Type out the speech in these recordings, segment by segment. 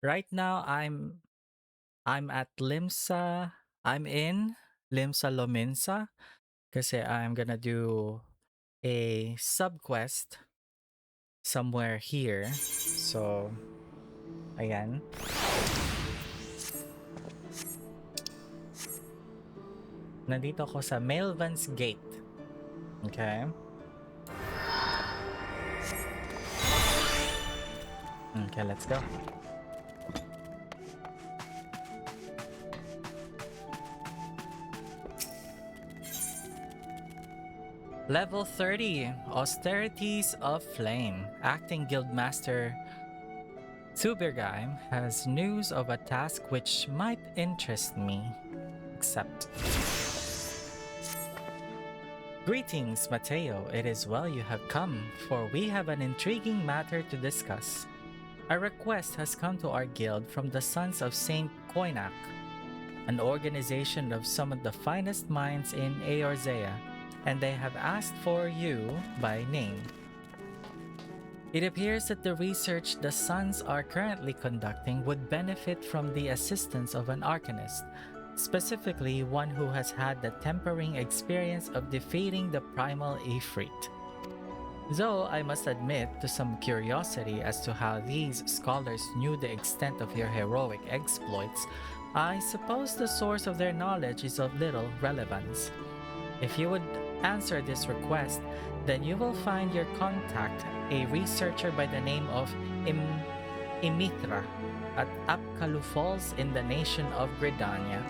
Right now, I'm at Limsa. I'm in Limsa Lominsa kasi I'm gonna do a sub quest somewhere here. So, ayan. Nandito ako sa Mailvan's Gate. Okay. Okay, let's go. Level 30, Austerities of Flame. Acting Guildmaster 𝙵𝙸𝙽𝙽 has news of a task which might interest me. Accept. Greetings, Matteo. It is well you have come, for we have an intriguing matter to discuss. A request has come to our guild from the Sons of Saint Koinak, an organization of some of the finest minds in Eorzea, and they have asked for you by name. It appears that the research the Sons are currently conducting would benefit from the assistance of an arcanist, specifically one who has had the tempering experience of defeating the primal Ifrit. Though I must admit to some curiosity as to how these scholars knew the extent of your heroic exploits, I suppose the source of their knowledge is of little relevance. If you would answer this request, then you will find your contact, a researcher by the name of Imithra, at Apkalu Falls in the nation of Gridania.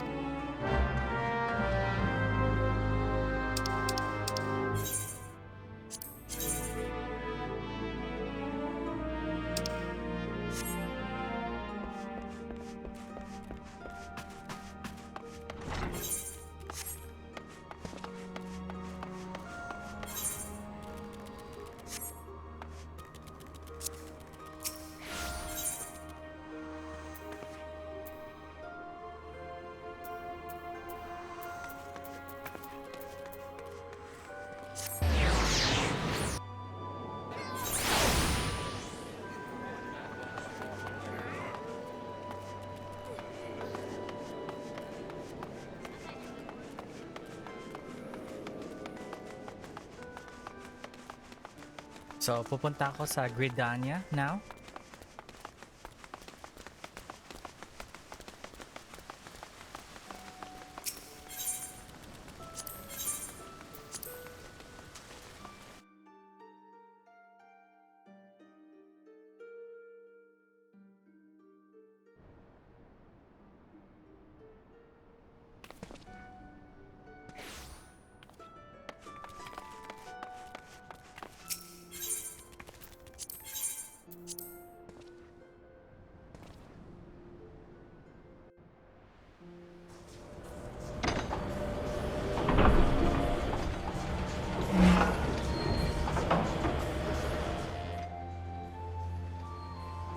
So, pupunta ako sa Gridania now.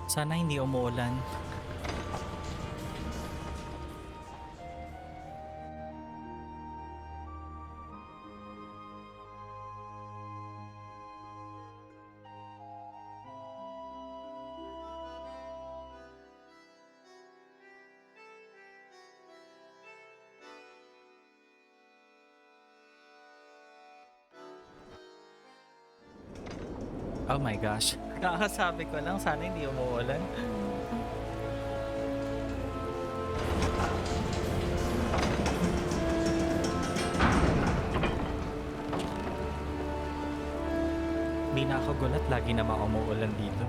Sana hindi umuulan. Oh my gosh. Kakasabi ko lang, sana hindi umuulan. Hindi na ako gulat, lagi naman umuulan dito.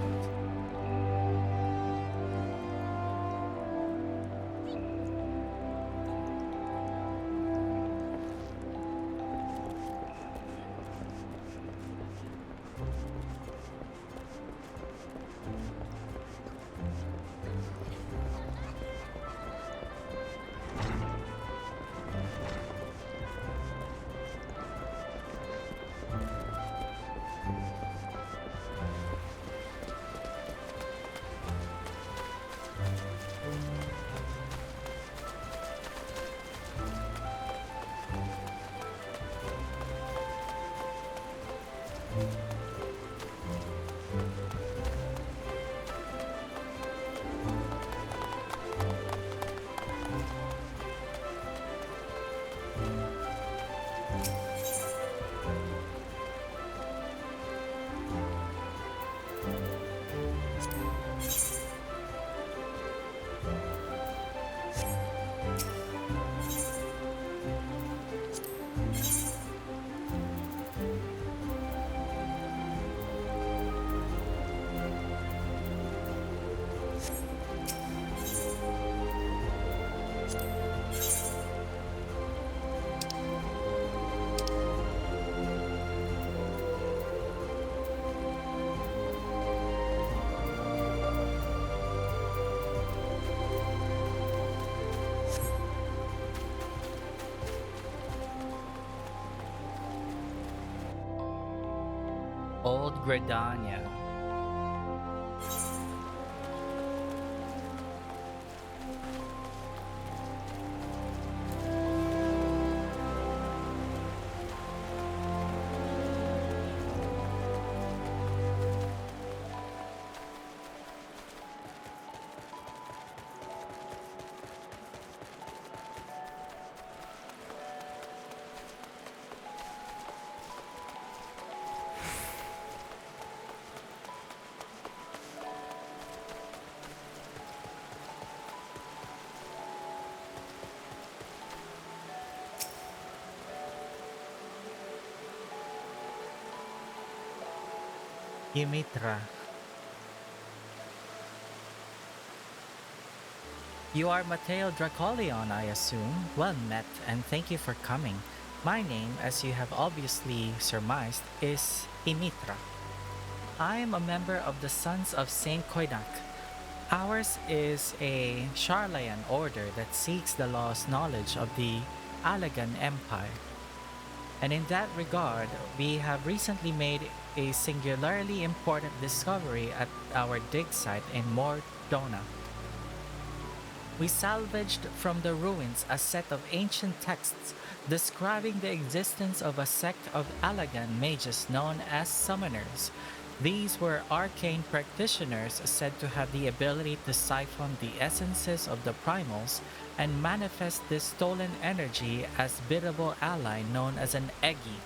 Old Gridania. Ymitra. You are Matteo Dracolion, I assume. Well met, and thank you for coming. My name, as you have obviously surmised, is Ymitra. I am a member of the Sons of Saint Koinak. Ours is a Charlayan order that seeks the lost knowledge of the Alagan Empire. And in that regard, we have recently made a singularly important discovery at our dig site in Mordona. We salvaged from the ruins a set of ancient texts describing the existence of a sect of Alagan mages known as summoners. These were arcane practitioners said to have the ability to siphon the essences of the primals and manifest this stolen energy as biddable ally known as an Eggy.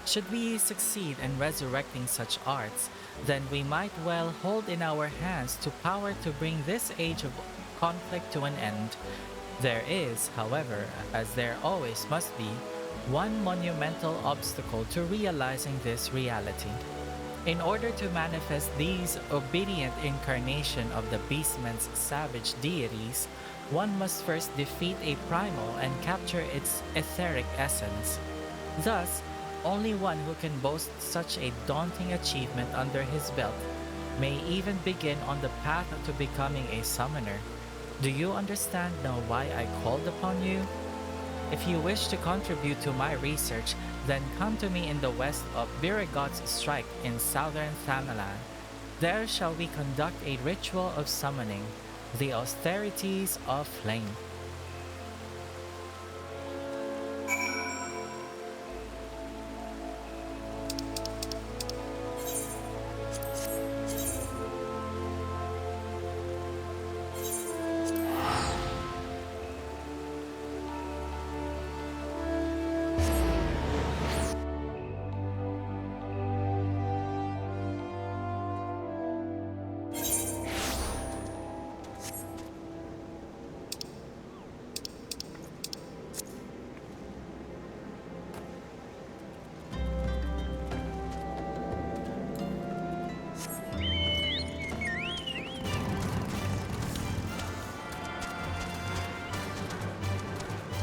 Should we succeed in resurrecting such arts, then we might well hold in our hands to power to bring this age of conflict to an end. There is, however, as there always must be, one monumental obstacle to realizing this reality. In order to manifest these obedient incarnation of the beastman's savage deities, one must first defeat a primal and capture its etheric essence. Thus, only one who can boast such a daunting achievement under his belt may even begin on the path to becoming a summoner. Do you understand now why I called upon you? If you wish to contribute to my research, then come to me in the west of Birregot's Strike in southern Thanalan. There shall we conduct a ritual of summoning, the austerities of flame.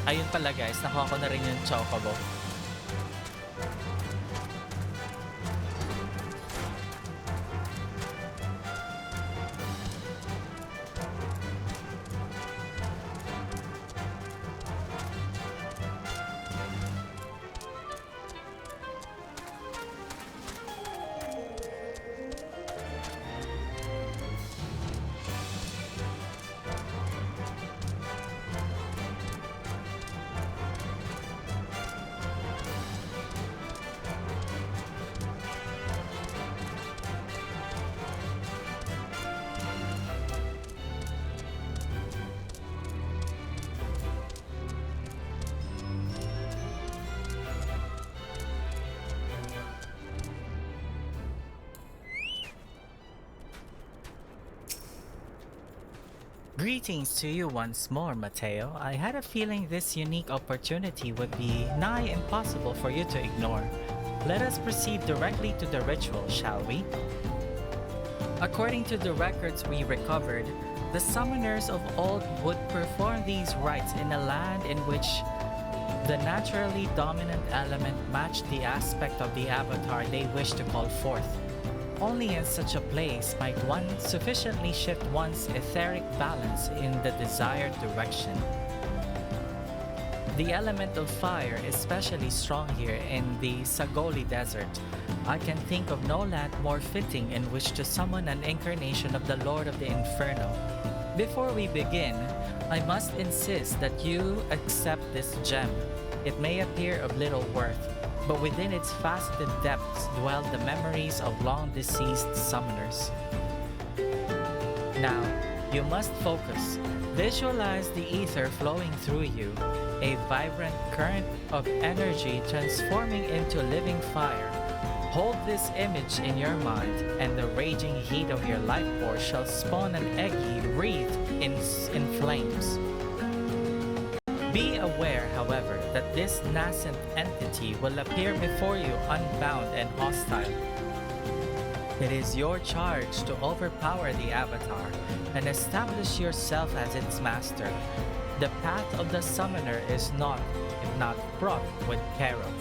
Ayun pala guys, nakuha ko na rin yung chocobo. Greetings to you once more, Mateo. I had a feeling this unique opportunity would be nigh impossible for you to ignore. Let us proceed directly to the ritual, shall we? According to the records we recovered, the summoners of old would perform these rites in a land in which the naturally dominant element matched the aspect of the avatar they wish to call forth. Only in such a place might one sufficiently shift one's etheric balance in the desired direction. The element of fire is especially strong here in the Sagoli Desert. I can think of no land more fitting in which to summon an incarnation of the Lord of the Inferno. Before we begin, I must insist that you accept this gem. It may appear of little worth, but within its faceted depths dwell the memories of long-deceased summoners. Now, you must focus. Visualize the ether flowing through you, a vibrant current of energy transforming into living fire. Hold this image in your mind, and the raging heat of your life force shall spawn an eggy wreathed in flames. Be aware, however, that this nascent entity will appear before you unbound and hostile. It is your charge to overpower the avatar and establish yourself as its master. The path of the summoner is not, if not fraught with peril.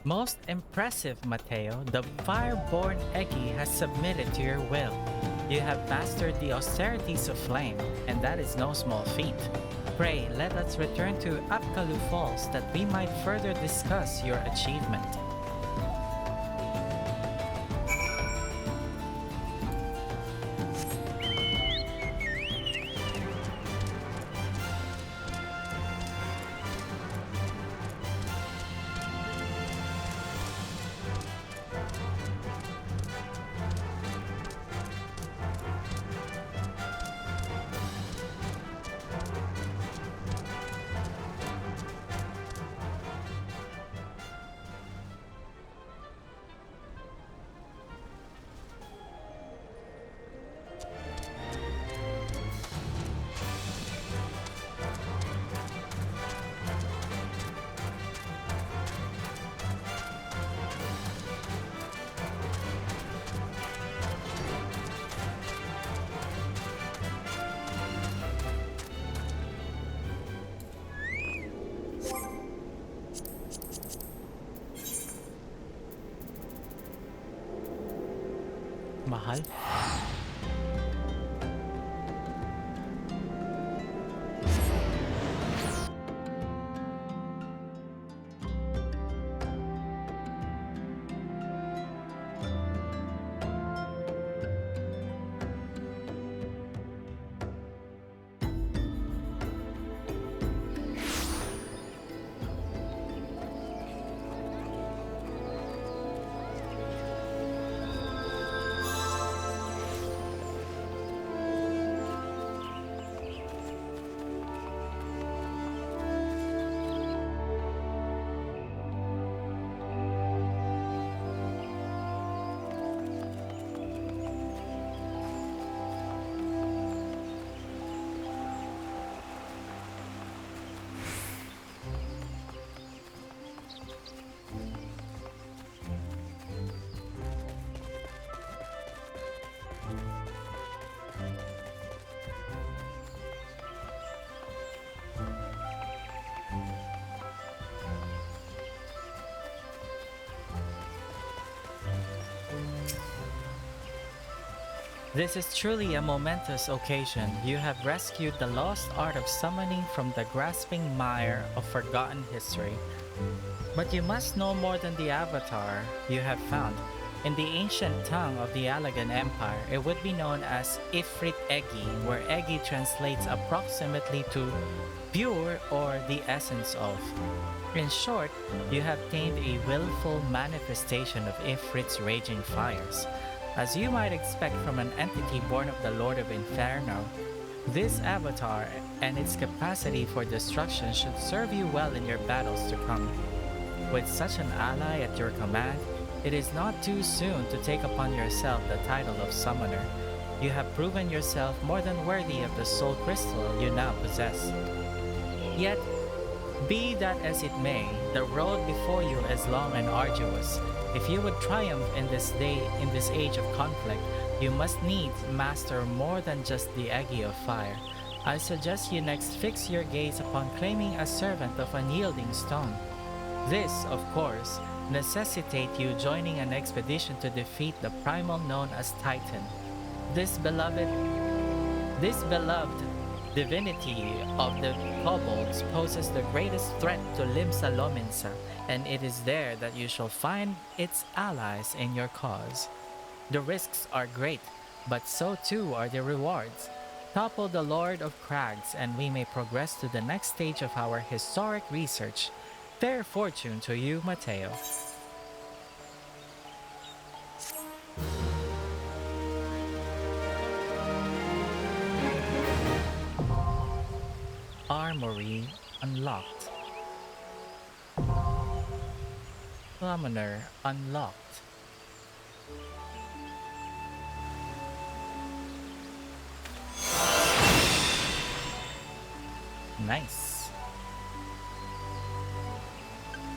Most impressive, Mateo. The Fireborn Eggy has submitted to your will. You have mastered the austerities of flame, and that is no small feat. Pray, let us return to Apkalu Falls that we might further discuss your achievement. Mahal? This is truly a momentous occasion. You have rescued the lost art of summoning from the grasping mire of forgotten history. But you must know more than the avatar you have found. In the ancient tongue of the Alagan Empire, it would be known as 𝙵𝙸𝙽𝙽, where egi translates approximately to pure or the essence of. In short, you have tamed a willful manifestation of Ifrit's raging fires. As you might expect from an entity born of the Lord of Inferno, this avatar and its capacity for destruction should serve you well in your battles to come. With such an ally at your command, it is not too soon to take upon yourself the title of Summoner. You have proven yourself more than worthy of the soul crystal you now possess. Yet, be that as it may, the road before you is long and arduous. If you would triumph in this age of conflict, you must needs master more than just the Egi of Fire. I suggest you next fix your gaze upon claiming a servant of unyielding stone. This, of course, necessitate you joining an expedition to defeat the primal known as Titan. This beloved divinity of the kobolds poses the greatest threat to 𝙵𝙬𝙽𝚃𝚰, and it is there that you shall find its allies in your cause. The risks are great, but so too are the rewards. Topple the Lord of Crags, and we may progress to the next stage of our historic research. Fair fortune to you, Matteo. Armory unlocked. Summoner unlocked. Nice.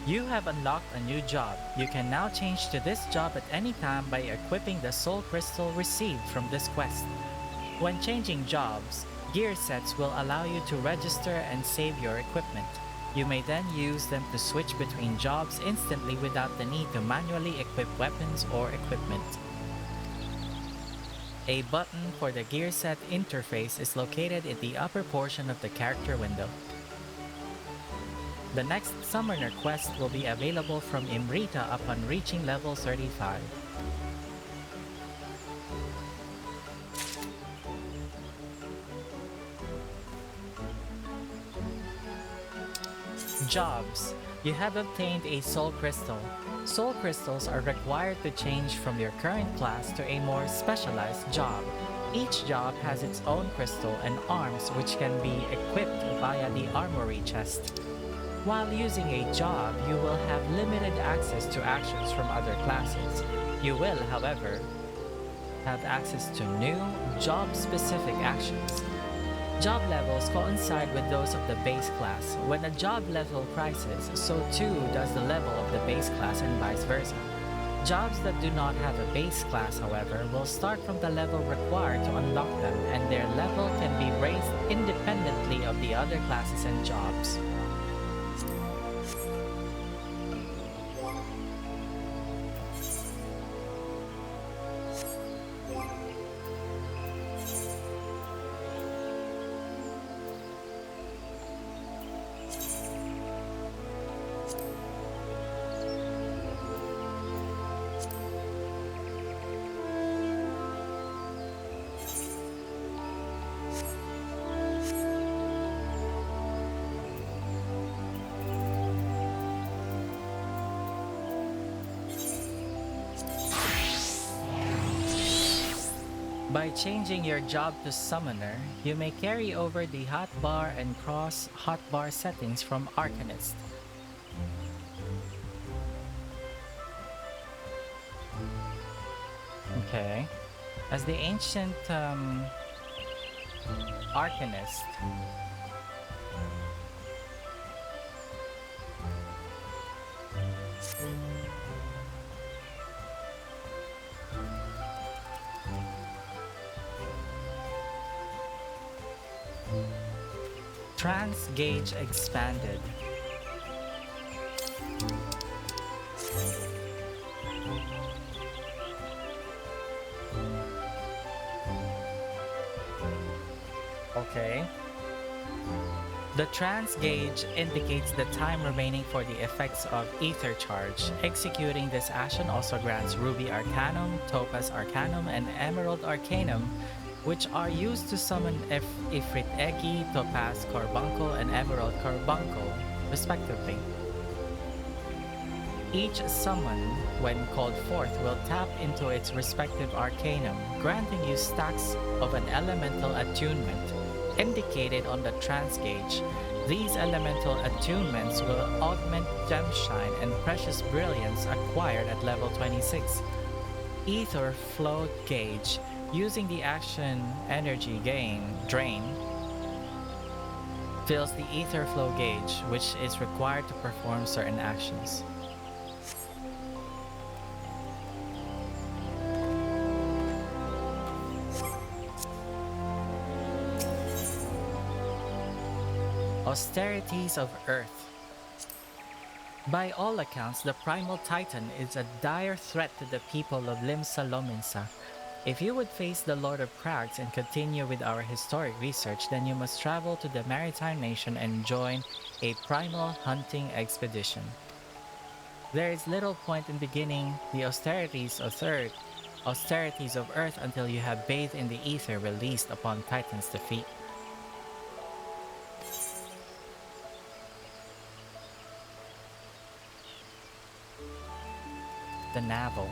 You have unlocked a new job. You can now change to this job at any time by equipping the soul crystal received from this quest. When changing jobs, gear sets will allow you to register and save your equipment. You may then use them to switch between jobs instantly without the need to manually equip weapons or equipment. A button for the gear set interface is located in the upper portion of the character window. The next Summoner quest will be available from Imrita upon reaching level 35. Jobs. You have obtained a soul crystal. Soul crystals are required to change from your current class to a more specialized job. Each job has its own crystal and arms which can be equipped via the armory chest. While using a job, you will have limited access to actions from other classes. You will, however, have access to new, job-specific actions. Job levels coincide with those of the base class. When a job level rises, so too does the level of the base class and vice versa. Jobs that do not have a base class, however, will start from the level required to unlock them, and their level can be raised independently of the other classes and jobs. By changing your job to Summoner, you may carry over the hotbar and cross hotbar settings from Arcanist. Okay. As the ancient Arcanist, Trance gauge expanded. Okay. The trance gauge indicates the time remaining for the effects of Ether Charge. Executing this action also grants Ruby Arcanum, Topaz Arcanum, and Emerald Arcanum, which are used to summon 𝙵𝙸𝙽𝚽𝚃𝚰, Topaz Carbuncle, and Emerald Carbuncle, respectively. Each summon, when called forth, will tap into its respective arcanum, granting you stacks of an elemental attunement, indicated on the trance gauge. These elemental attunements will augment Gemshine and Precious Brilliance acquired at level 26. Ether Flow Gauge. Using the action energy drain, fills the ether flow gauge, which is required to perform certain actions. Austerities of Earth. By all accounts, the Primal Titan is a dire threat to the people of Limsa Lominsa. If you would face the Lord of Crags and continue with our historic research, then you must travel to the Maritime Nation and join a primal hunting expedition. There is little point in beginning the austerities of Earth until you have bathed in the ether released upon Titan's defeat. The Navel.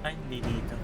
Ay, hindi dito.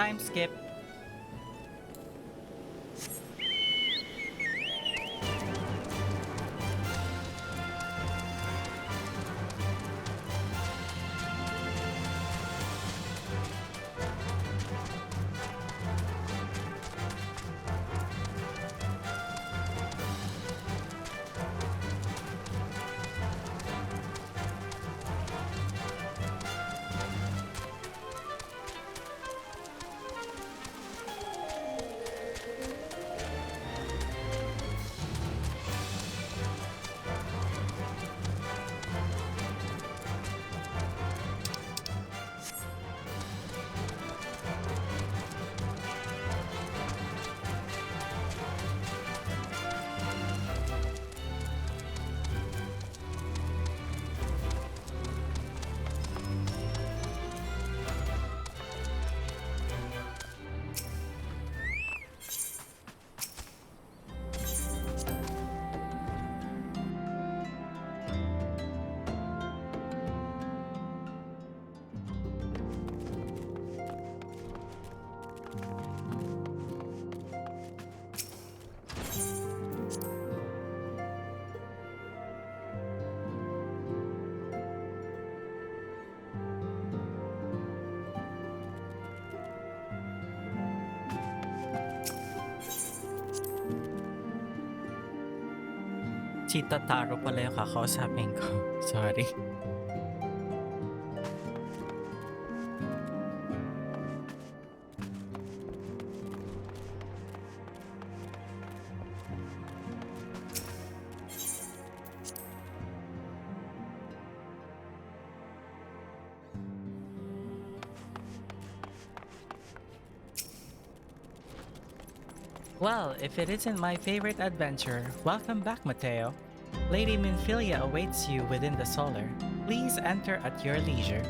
Time skip. Chita Taro pala yung kakausapin ko. Sorry. Well, if it isn't my favorite adventure, welcome back, Mateo. Lady Minfilia awaits you within the solar. Please enter at your leisure.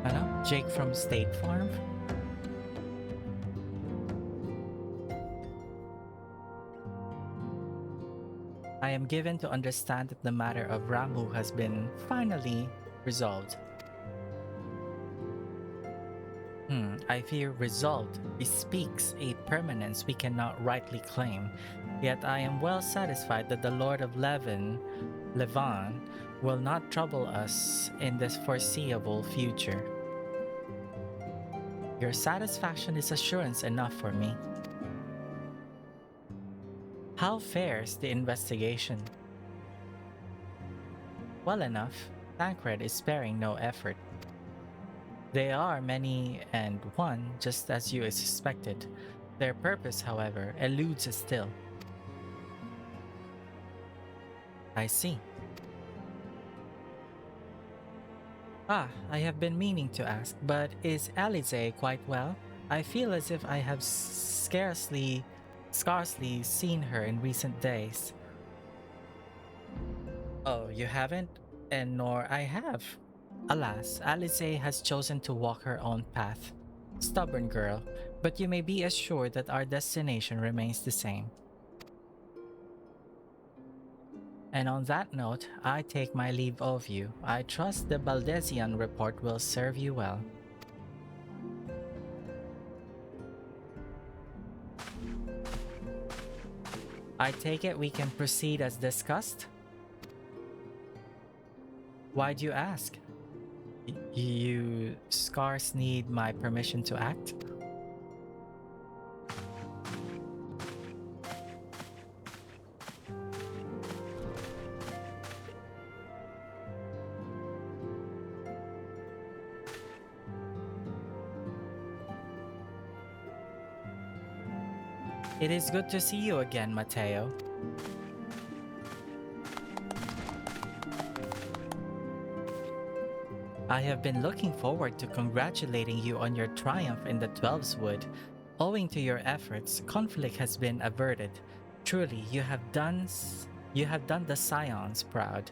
Ano? Jake from State Farm? I am given to understand that the matter of Ramu has been finally resolved. I fear resolved bespeaks a permanence we cannot rightly claim. Yet I am well satisfied that the Lord of Levin will not trouble us in the foreseeable future. Your satisfaction is assurance enough for me. How fares the investigation? Well enough. Tancred is sparing no effort. They are many and one, just as you suspected. Their purpose, however, eludes us still. I see. I have been meaning to ask, but is Alize quite well? I feel as if I have scarcely seen her in recent days. Oh, you haven't? And nor I have. Alas, Alize has chosen to walk her own path. Stubborn girl, but you may be assured that our destination remains the same. And on that note, I take my leave of you. I trust the Baldesian report will serve you well. I take it we can proceed as discussed? Why'd you ask? You scarce need my permission to act? It is good to see you again, Matteo. I have been looking forward to congratulating you on your triumph in the 12's Wood. Owing to your efforts, conflict has been averted. Truly, you have done the Scions proud.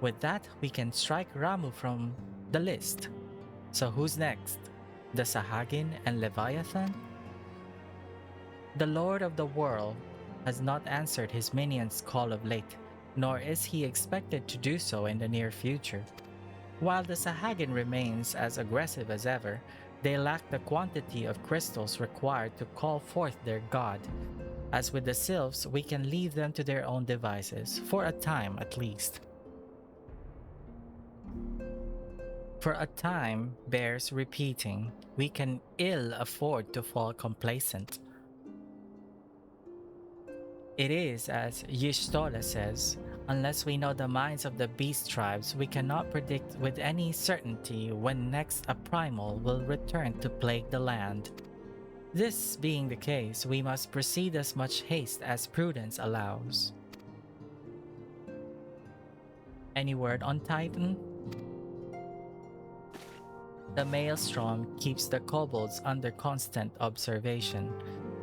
With that, we can strike Ramu from the list. So who's next? The Sahagin and Leviathan? The Lord of the World has not answered his minion's call of late, nor is he expected to do so in the near future. While the Sahagin remains as aggressive as ever, they lack the quantity of crystals required to call forth their god. As with the Sylphs, we can leave them to their own devices, for a time at least. For a time bears repeating. We can ill afford to fall complacent. It is as YOSHITAKA says, unless we know the minds of the beast tribes, we cannot predict with any certainty when next a primal will return to plague the land. This being the case, we must proceed as much haste as prudence allows. Any word on Titan? The maelstrom keeps the kobolds under constant observation.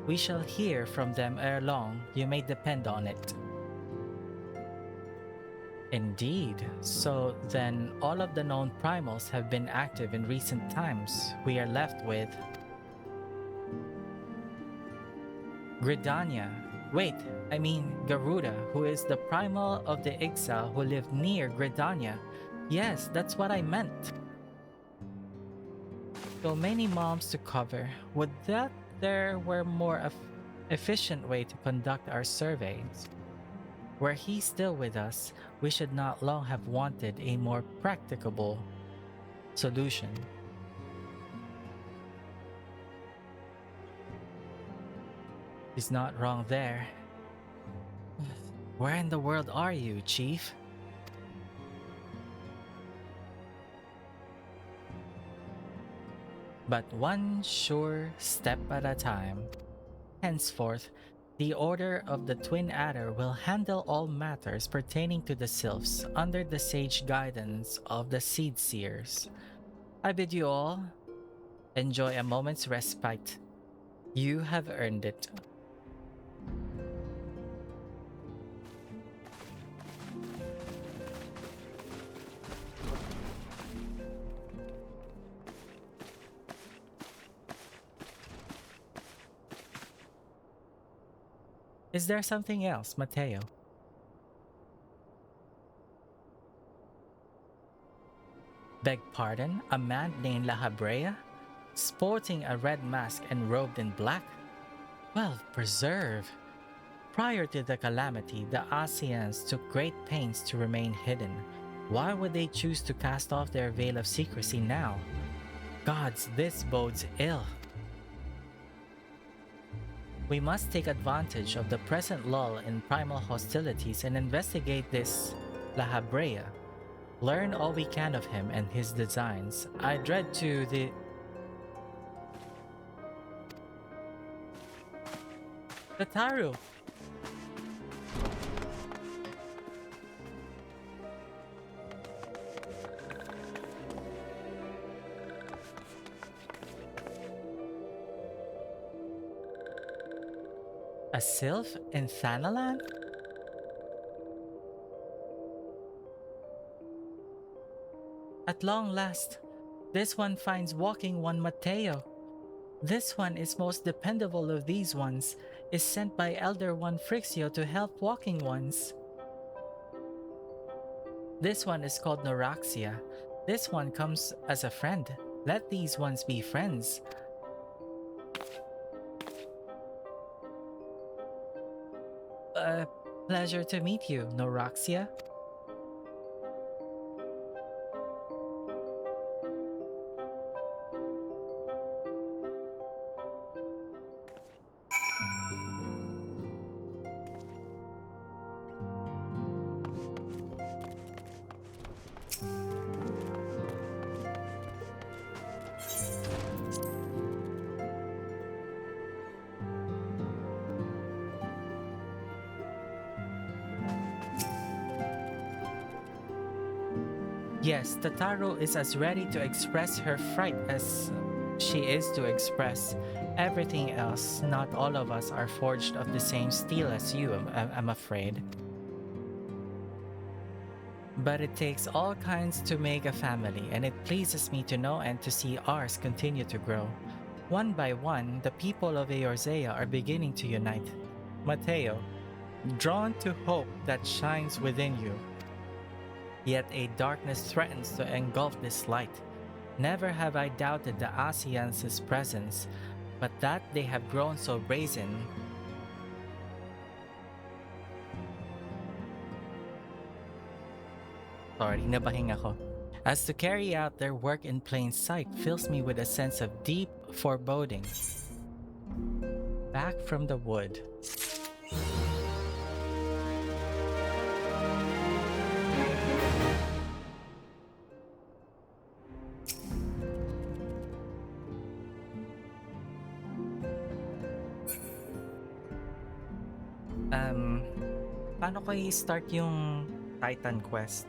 We shall hear from them ere long, you may depend on it. Indeed. So then all of the known primals have been active in recent times. We are left with Gridania. Wait, I mean Garuda, who is the primal of the Ixal who lived near Gridania. Yes, that's what I meant. So many moms to cover. Would that there were more efficient way to conduct our surveys? Were he still with us, we should not long have wanted a more practicable solution. He's not wrong there. Where in the world are you, Chief? But one sure step at a time. Henceforth, the Order of the Twin Adder will handle all matters pertaining to the Sylphs under the sage guidance of the Seed Seers. I bid you all enjoy a moment's respite. You have earned it. Is there something else, Matteo? Beg pardon, a man named La Habrea? Sporting a red mask and robed in black? Well, preserve. Prior to the calamity, the Asians took great pains to remain hidden. Why would they choose to cast off their veil of secrecy now? Gods, this bodes ill. We must take advantage of the present lull in primal hostilities and investigate this 𝙵𝙬𝙽𝙽. Learn all we can of him and his designs. I dread to the... Tataru! A sylph in Thanalan? At long last, this one finds walking one Matteo. This one is most dependable of these ones, is sent by Elder One Phrixio to help walking ones. This one is called Noraxia. This one comes as a friend. Let these ones be friends. Pleasure to meet you, Noraxia. Yes, Tataru is as ready to express her fright as she is to express everything else. Not all of us are forged of the same steel as you, I'm afraid. But it takes all kinds to make a family, and it pleases me to know and to see ours continue to grow. One by one, the people of Eorzea are beginning to unite. Matteo, drawn to hope that shines within you. Yet a darkness threatens to engulf this light. Never have I doubted the Asians' presence, but that they have grown so brazen. Sorry, nabahinga ako. As to carry out their work in plain sight fills me with a sense of deep foreboding. Back from the wood. Paano ko i-start yung Titan Quest?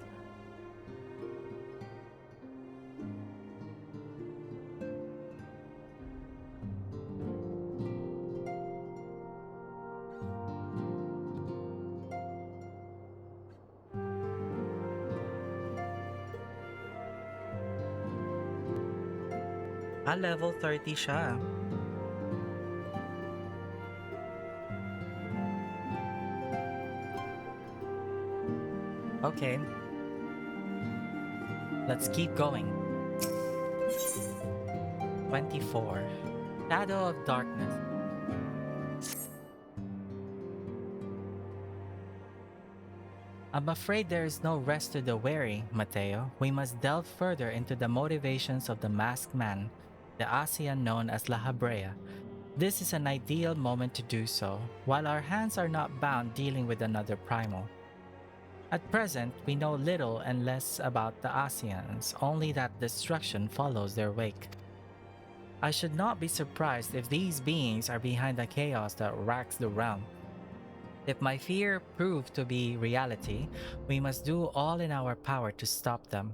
Level 30 siya. Okay. Let's keep going. 24. Shadow of Darkness. I'm afraid there is no rest to the weary, Matteo. We must delve further into the motivations of the masked man, the Asian known as 𝙵𝙬𝙽𝙽. This is an ideal moment to do so, while our hands are not bound dealing with another primal. At present, we know little and less about the Asians, only that destruction follows their wake. I should not be surprised if these beings are behind the chaos that racks the realm. If my fear prove to be reality, we must do all in our power to stop them.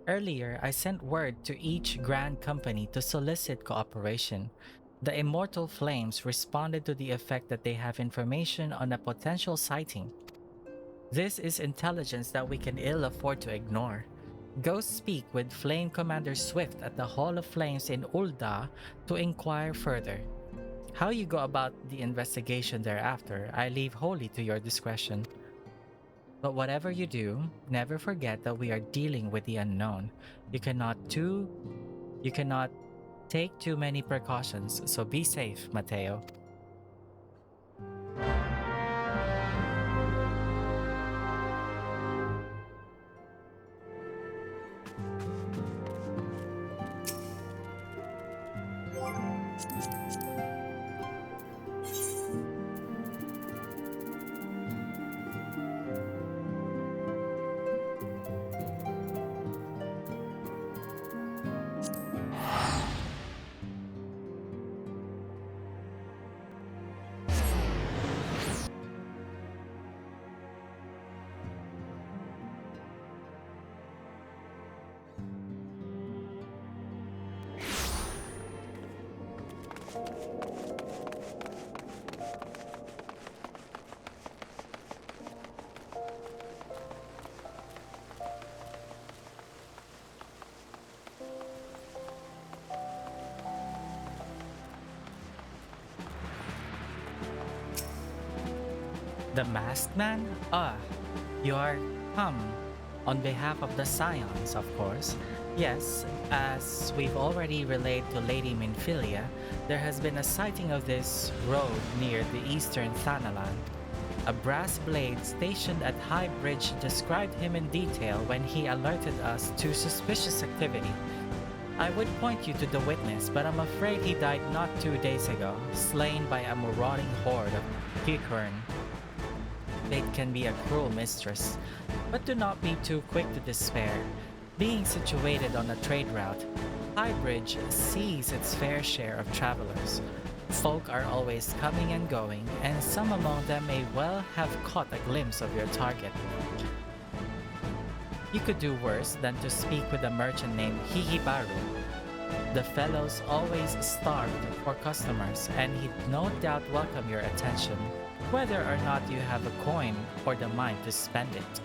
Earlier, I sent word to each Grand Company to solicit cooperation. The Immortal Flames responded to the effect that they have information on a potential sighting. This is intelligence that we can ill afford to ignore. Go speak with Flame Commander Swift at the Hall of Flames in Ul'Dah to inquire further. How you go about the investigation thereafter, I leave wholly to your discretion. But whatever you do, never forget that we are dealing with the unknown. You cannot take too many precautions, so be safe, Matteo. The Masked Man? You are come on behalf of the Scions, of course. Yes, as we've already relayed to Lady Minfilia, there has been a sighting of this road near the eastern Thanaland. A brass blade stationed at High Bridge described him in detail when he alerted us to suspicious activity. I would point you to the witness, but I'm afraid he died not 2 days ago, slain by a marauding horde of Kikurn. Fate can be a cruel mistress, but do not be too quick to despair. Being situated on a trade route, Highbridge sees its fair share of travelers. Folk are always coming and going, and some among them may well have caught a glimpse of your target. You could do worse than to speak with a merchant named Hihibaru. The fellow's always starved for customers, and he'd no doubt welcome your attention, whether or not you have a coin or the mind to spend it.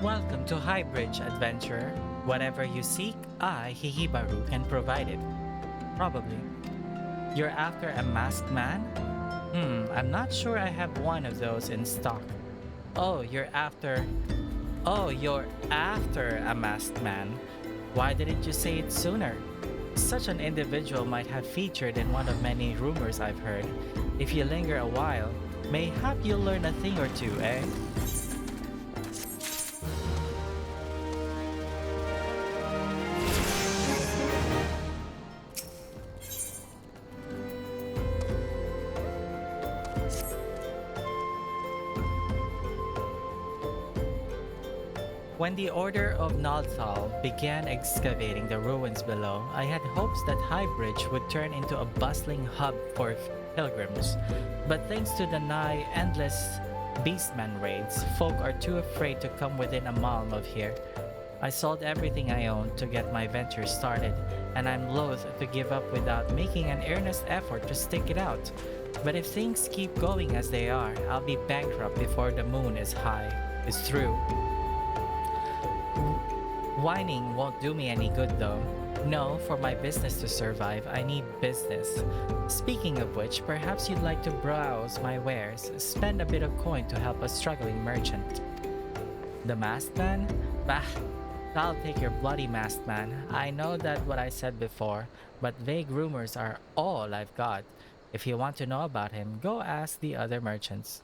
Welcome to Highbridge, adventurer. Whatever you seek, I, Hihibaru, can provide it. Probably. You're after a masked man? I'm not sure I have one of those in stock. You're after a masked man. Why didn't you say it sooner? Such an individual might have featured in one of many rumors I've heard. If you linger a while, mayhap you'll learn a thing or two, eh? When the Order of Nalthal began excavating the ruins below, I had hopes that Highbridge would turn into a bustling hub for pilgrims. But thanks to the nigh endless beastman raids, folk are too afraid to come within a mile of here. I sold everything I owned to get my venture started, and I'm loath to give up without making an earnest effort to stick it out. But if things keep going as they are, I'll be bankrupt before the moon is through. Whining won't do me any good though. No, for my business to survive, I need business. Speaking of which, perhaps you'd like to browse my wares, spend a bit of coin to help a struggling merchant. The masked man? Bah, I'll take your bloody masked man. I know that what I said before, but vague rumors are all I've got. If you want to know about him, go ask the other merchants.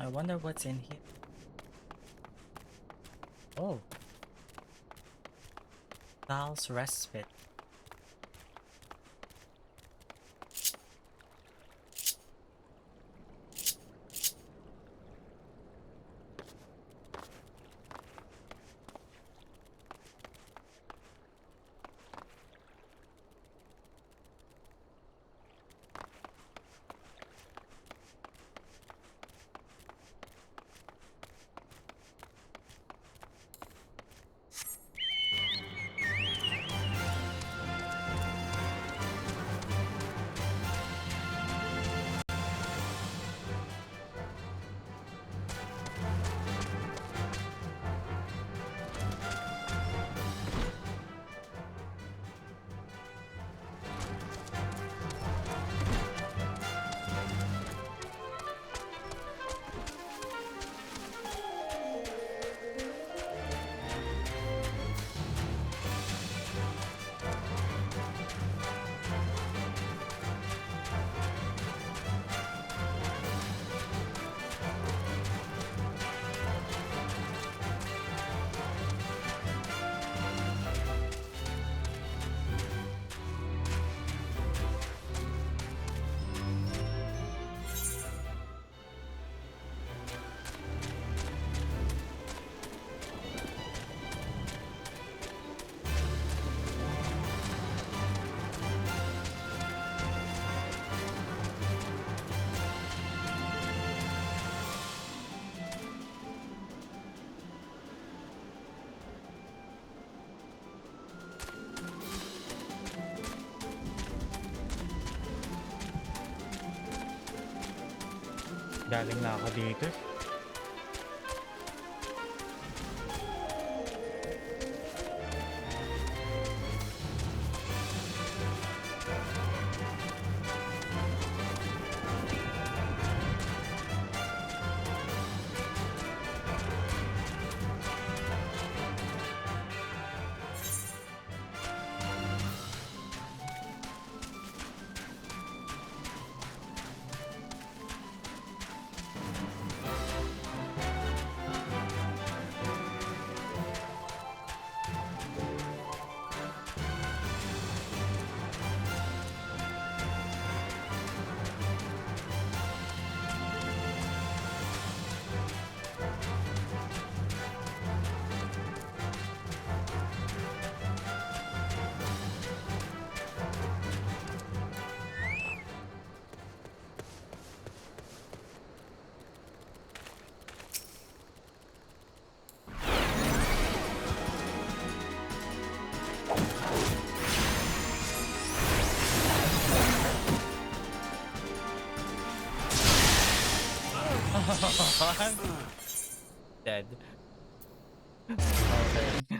I wonder what's in here. Oh, Val's Respite. Galing na ako dito. Dead. Okay.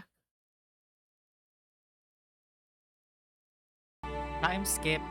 Time skip.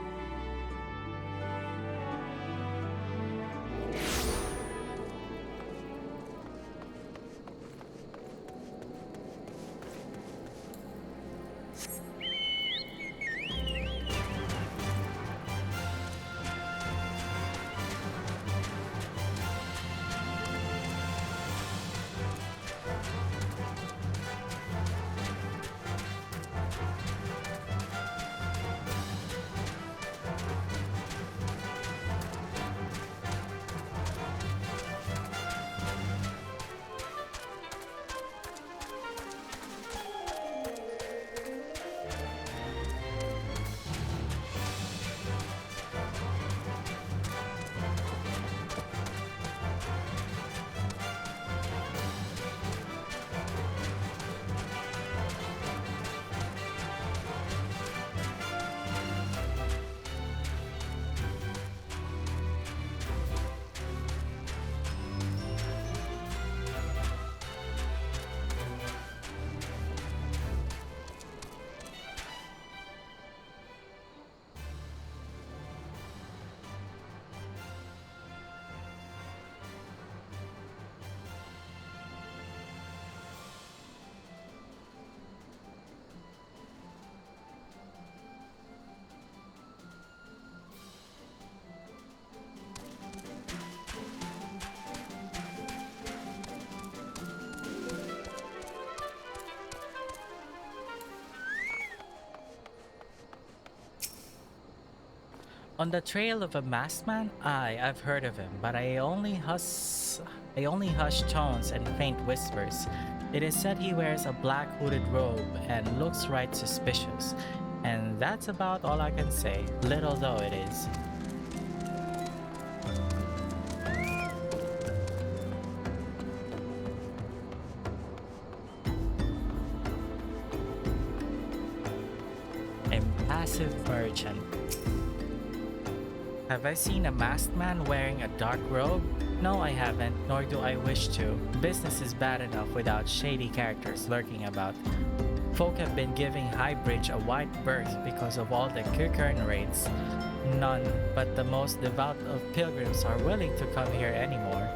On the trail of a masked man? Aye, I've heard of him, but I only hush tones and faint whispers. It is said he wears a black hooded robe and looks right suspicious. And that's about all I can say, little though it is. Impassive merchant. Have I seen a masked man wearing a dark robe? No, I haven't, nor do I wish to. Business is bad enough without shady characters lurking about. Folk have been giving Highbridge a wide berth because of all the Kirkern raids. None but the most devout of pilgrims are willing to come here anymore.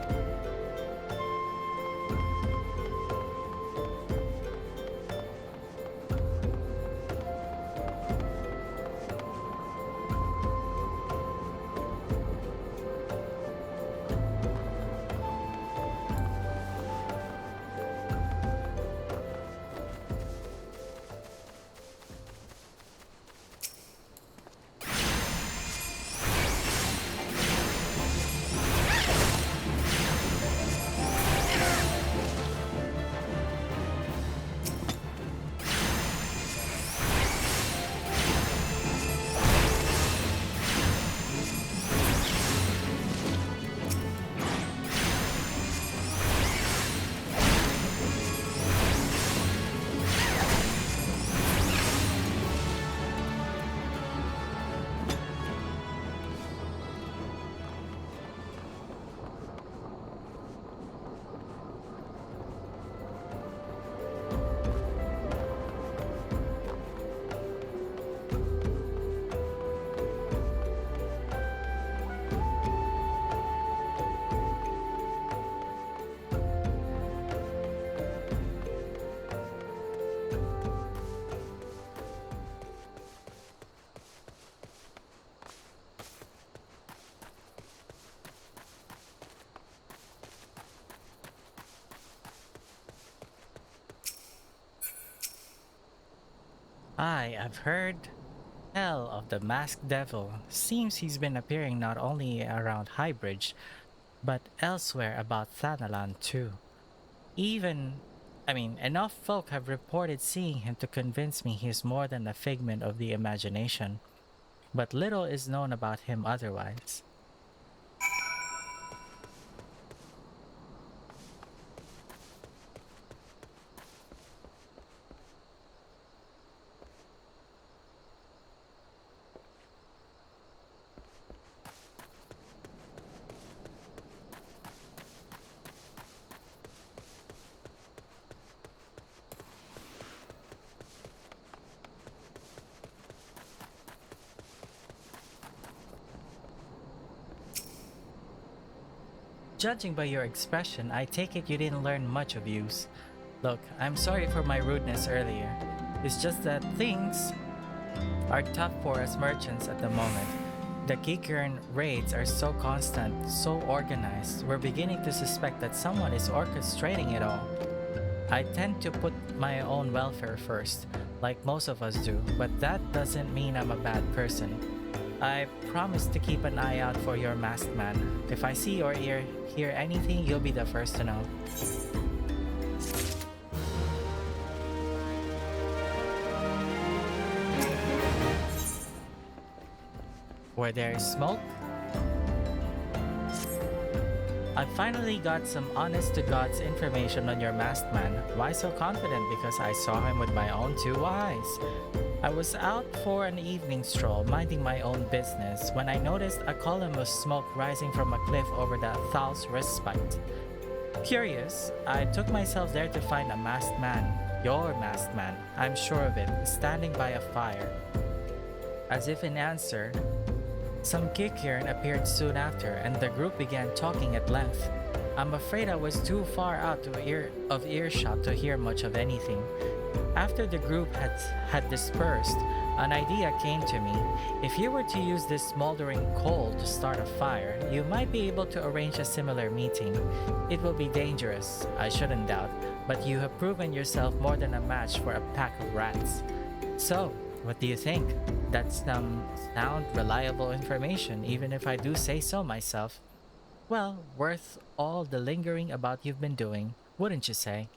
Aye, I've heard tell of the masked devil. Seems he's been appearing not only around Highbridge, but elsewhere about Thanalan too. Enough folk have reported seeing him to convince me he's more than a figment of the imagination. But little is known about him otherwise. Judging by your expression, I take it you didn't learn much of use. Look, I'm sorry for my rudeness earlier. It's just that things are tough for us merchants at the moment. The Kikern raids are so constant, so organized, we're beginning to suspect that someone is orchestrating it all. I tend to put my own welfare first, like most of us do, but that doesn't mean I'm a bad person. I promise to keep an eye out for your masked man. If I see or hear anything, you'll be the first to know. Where there is smoke, I finally got some honest-to-God's information on your masked man. Why so confident? Because I saw him with my own two eyes. I was out for an evening stroll, minding my own business, when I noticed a column of smoke rising from a cliff over the Thal's respite. Curious, I took myself there to find a masked man. Your masked man, I'm sure of it, standing by a fire. As if in answer, some Kikirn appeared soon after, and the group began talking at length. I'm afraid I was too far out of earshot to hear much of anything. After the group had dispersed, an idea came to me. If you were to use this smoldering coal to start a fire, you might be able to arrange a similar meeting. It will be dangerous, I shouldn't doubt, but you have proven yourself more than a match for a pack of rats. So, What do you think? That's some sound reliable information, even if I do say so myself. Well, worth all the lingering about you've been doing, wouldn't you say?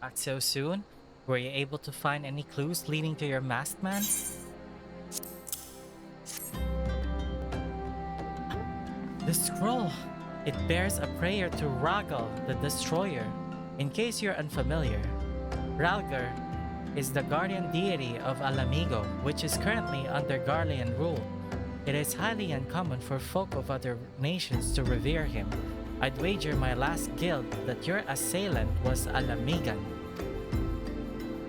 Back so soon? Were you able to find any clues leading to your masked man? The scroll! It bears a prayer to Ragal, the Destroyer. In case you're unfamiliar, Ralgar is the guardian deity of Alamigo, which is currently under Garlean rule. It is highly uncommon for folk of other nations to revere him. I'd wager my last guild that your assailant was Alamigan.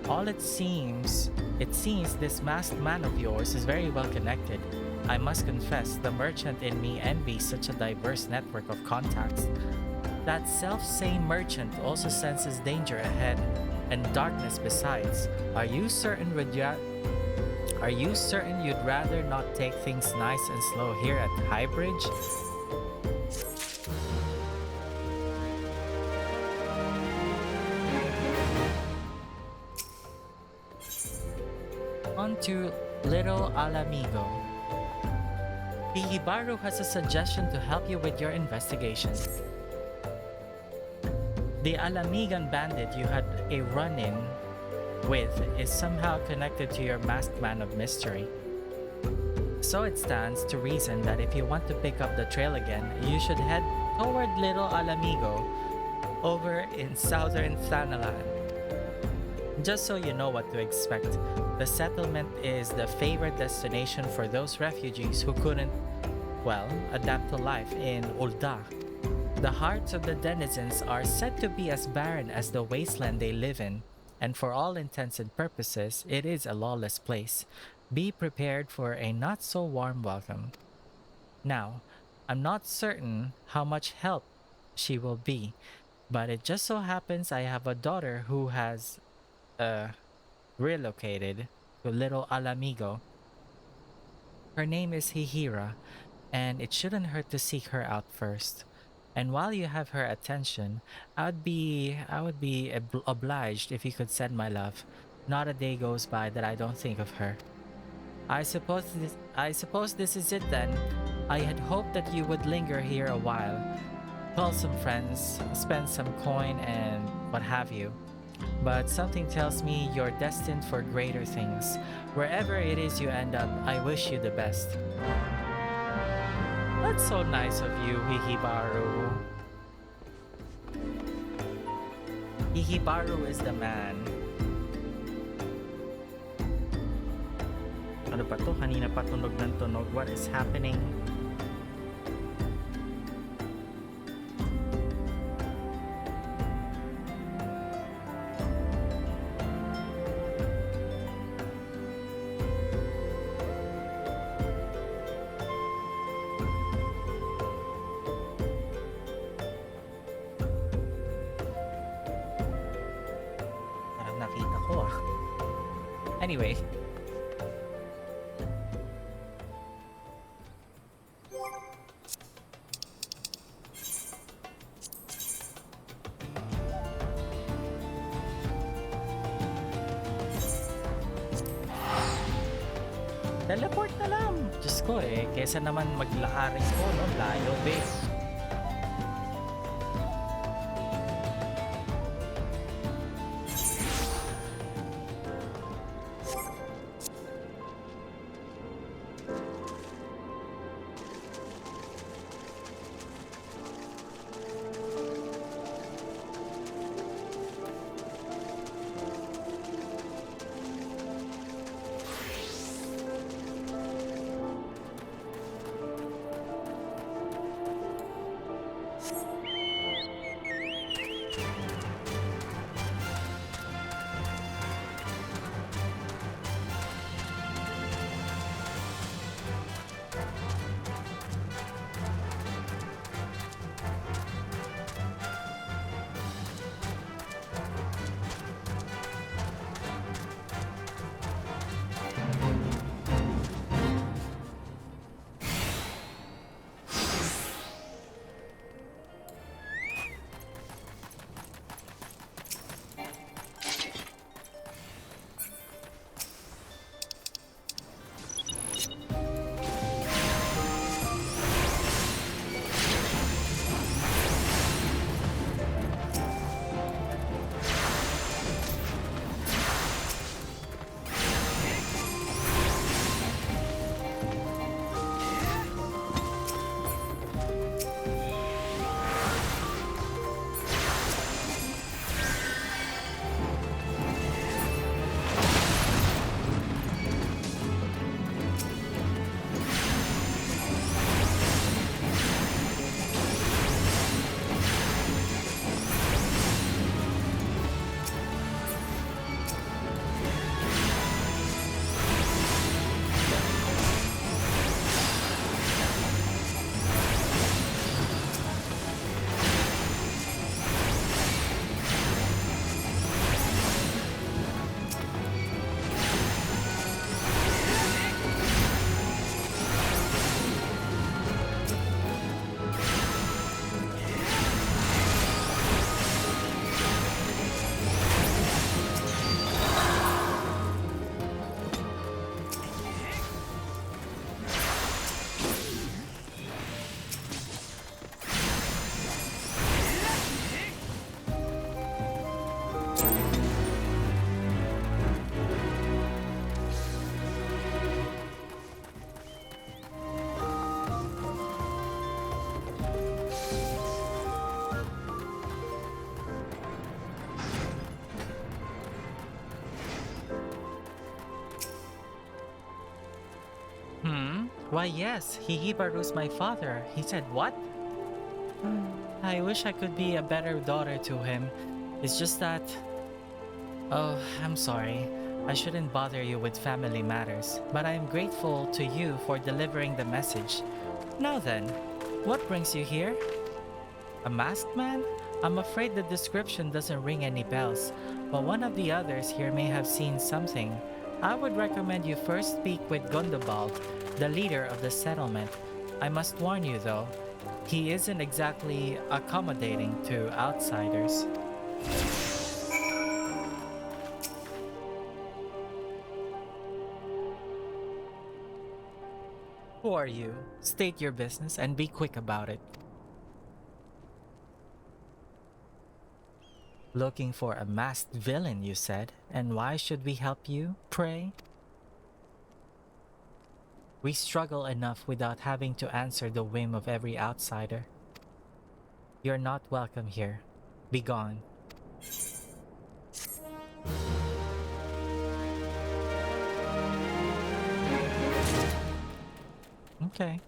It seems this masked man of yours is very well connected. I must confess, the merchant in me envies such a diverse network of contacts. That self-same merchant also senses danger ahead, and darkness besides. Are you certain you'd rather not take things nice and slow here at Highbridge? On to Little Alamigo. Hihibaru has a suggestion to help you with your investigation. The Alamigan bandit you had a run-in with is somehow connected to your masked man of mystery. So it stands to reason that if you want to pick up the trail again, you should head toward Little Alamigo over in southern Thanalan. Just so you know what to expect, the settlement is the favorite destination for those refugees who couldn't, well, adapt to life in Ul'Dah. The hearts of the denizens are said to be as barren as the wasteland they live in, and for all intents and purposes, it is a lawless place. Be prepared for a not-so-warm welcome. Now, I'm not certain how much help she will be, but it just so happens I have a daughter who has, relocated to Little Alamigo. Her name is Hihira, and it shouldn't hurt to seek her out first. And while you have her attention, I would be obliged if you could send my love. Not a day goes by that I don't think of her. I suppose this is it then. I had hoped that you would linger here a while, call some friends, spend some coin, and what have you. But something tells me you're destined for greater things. Wherever it is you end up, I wish you the best. That's so nice of you, Hihibaru. Hihibaru is the man. Ano pa to? Kanina pa tunog ng tunog. What is happening? Anyway. Teleport na lang. Diyos ko kesa naman maglaaring ko, no? Layo, base. Why, yes, Hihibaru's my father. He said, what? I wish I could be a better daughter to him. It's just that... Oh, I'm sorry. I shouldn't bother you with family matters, but I am grateful to you for delivering the message. Now then, what brings you here? A masked man? I'm afraid the description doesn't ring any bells, but one of the others here may have seen something. I would recommend you first speak with Gundobald, the leader of the settlement. I must warn you though, he isn't exactly accommodating to outsiders. Who are you? State your business and be quick about it. Looking for a masked villain, you said, and why should we help you, pray? We struggle enough without having to answer the whim of every outsider. You're not welcome here. Be gone. Okay.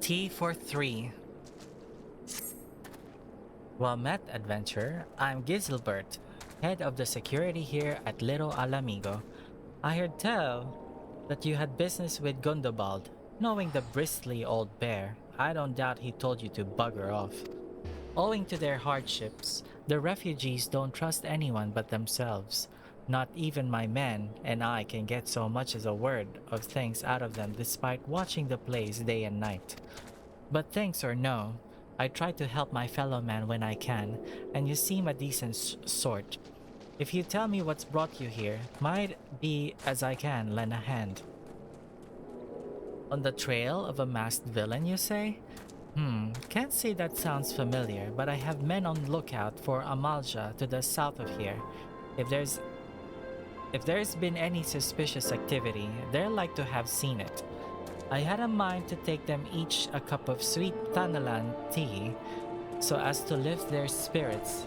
T for 3. Well met, adventurer. I'm Giselbert, head of the security here at Little Alamigo. I heard tell that you had business with Gundobald. Knowing the bristly old bear, I don't doubt he told you to bugger off. Owing to their hardships, the refugees don't trust anyone but themselves. Not even my men and I can get so much as a word of thanks out of them despite watching the place day and night. But thanks or no, I try to help my fellow man when I can, and you seem a decent sort. If you tell me what's brought you here, might be as I can lend a hand. On the trail of a masked villain, you say? Can't say that sounds familiar, but I have men on lookout for Amalja to the south of here. If there's been any suspicious activity, they're like to have seen it. I had a mind to take them each a cup of sweet Tanalan tea, so as to lift their spirits.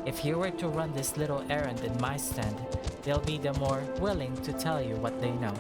If you were to run this little errand in my stand, they'll be the more willing to tell you what they know.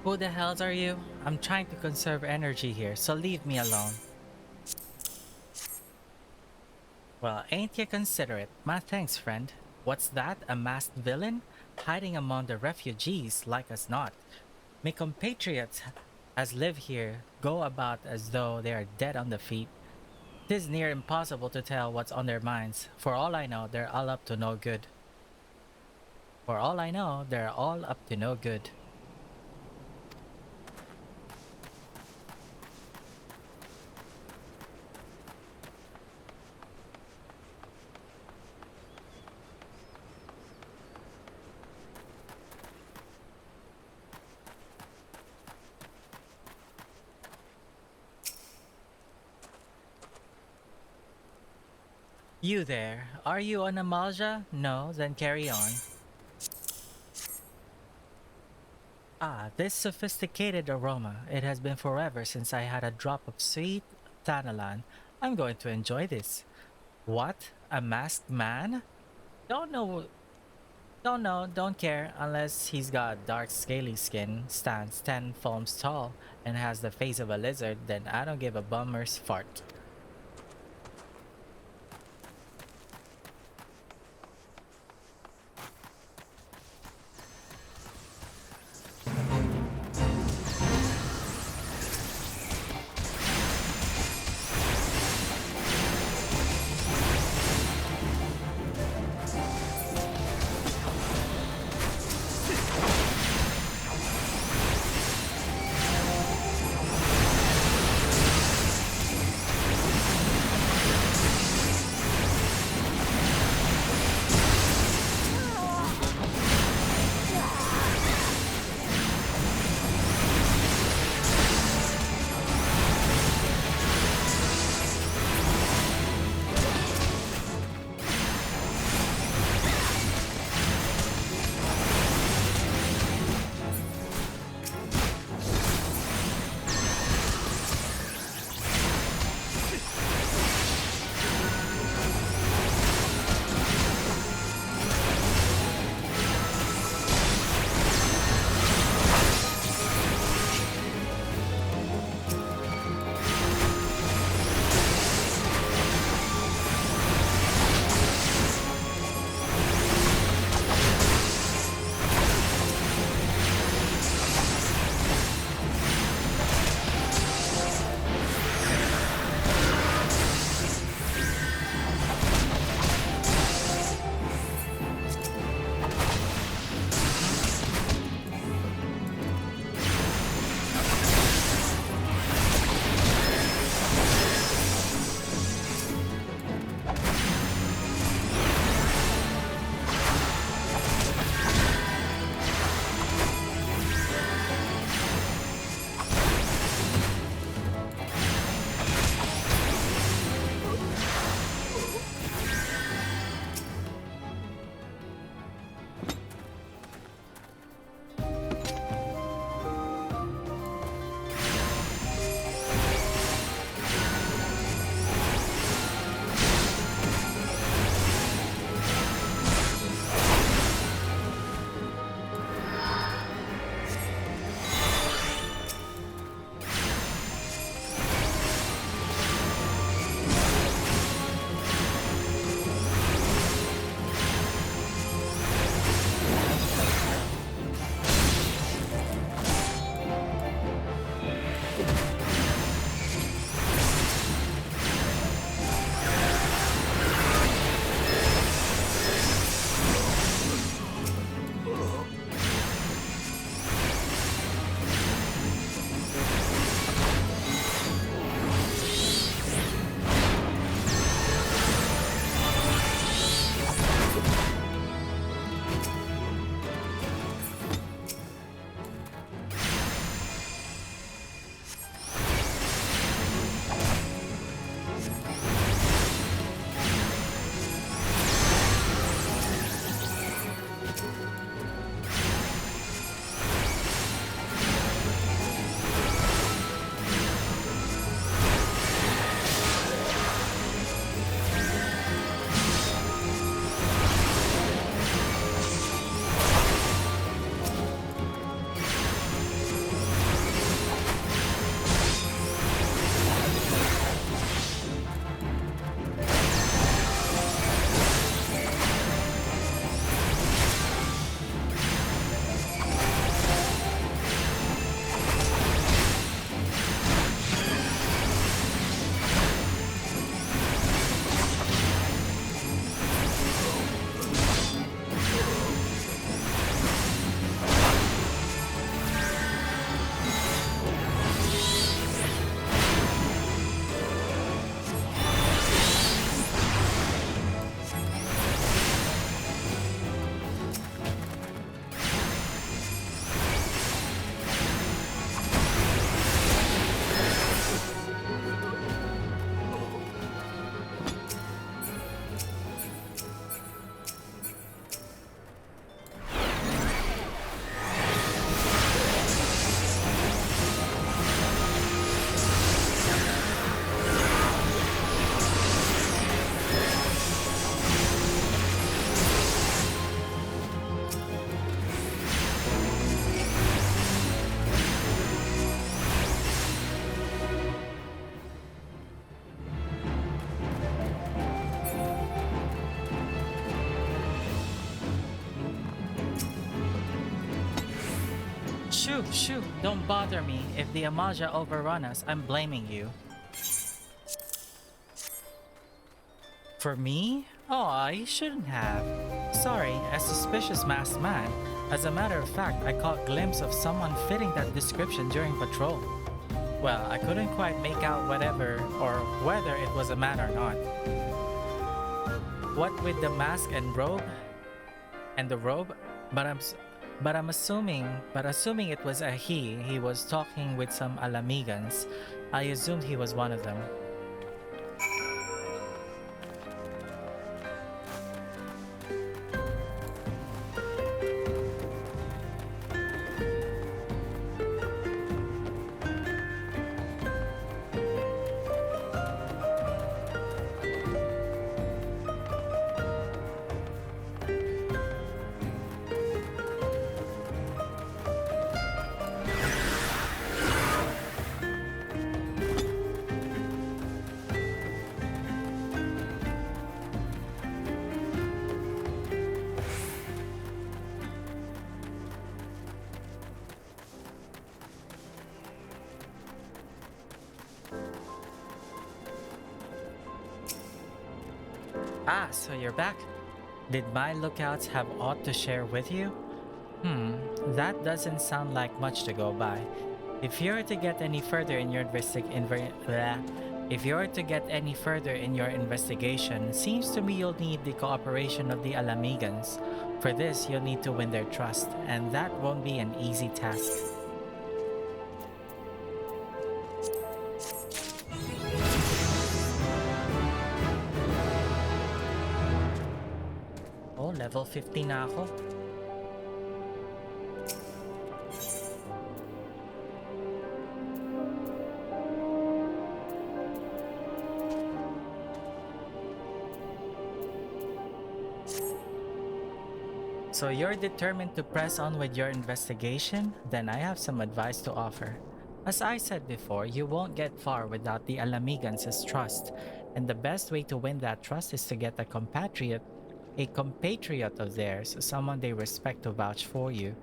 Who the hells are you? I'm trying to conserve energy here, so leave me alone. Well, ain't you considerate? My thanks, friend. What's that? A masked villain? Hiding among the refugees like us not. My compatriots as live here go about as though they are dead on the feet. 'Tis near impossible to tell what's on their minds. For all I know, they're all up to no good. For all I know, they're all up to no good. You there. Are you an Amalja? No, then carry on. Ah, this sophisticated aroma. It has been forever since I had a drop of sweet thanalan. I'm going to enjoy this. What? A masked man? Don't know. Don't know, don't care, unless he's got dark scaly skin, stands 10 palms tall, and has the face of a lizard, then I don't give a bummer's fart. Shoo, don't bother me. If the Amaja overrun us, I'm blaming you. For me? Oh, you shouldn't have. Sorry, a suspicious masked man. As a matter of fact, I caught a glimpse of someone fitting that description during patrol. Well, I couldn't quite make out whether it was a man or not. What with the mask and robe? And the robe? Assuming it was a he was talking with some Alamigans. I assumed he was one of them. Ah, so you're back. Did my lookouts have aught to share with you? That doesn't sound like much to go by. If you're to get any further in your investigation, seems to me you'll need the cooperation of the Alamigans. For this, you'll need to win their trust, and that won't be an easy task. Oh, level 50 na ako. So you're determined to press on with your investigation? Then I have some advice to offer. As I said before, you won't get far without the Alamigans' trust, and the best way to win that trust is to get a compatriot of theirs, someone they respect to vouch for you.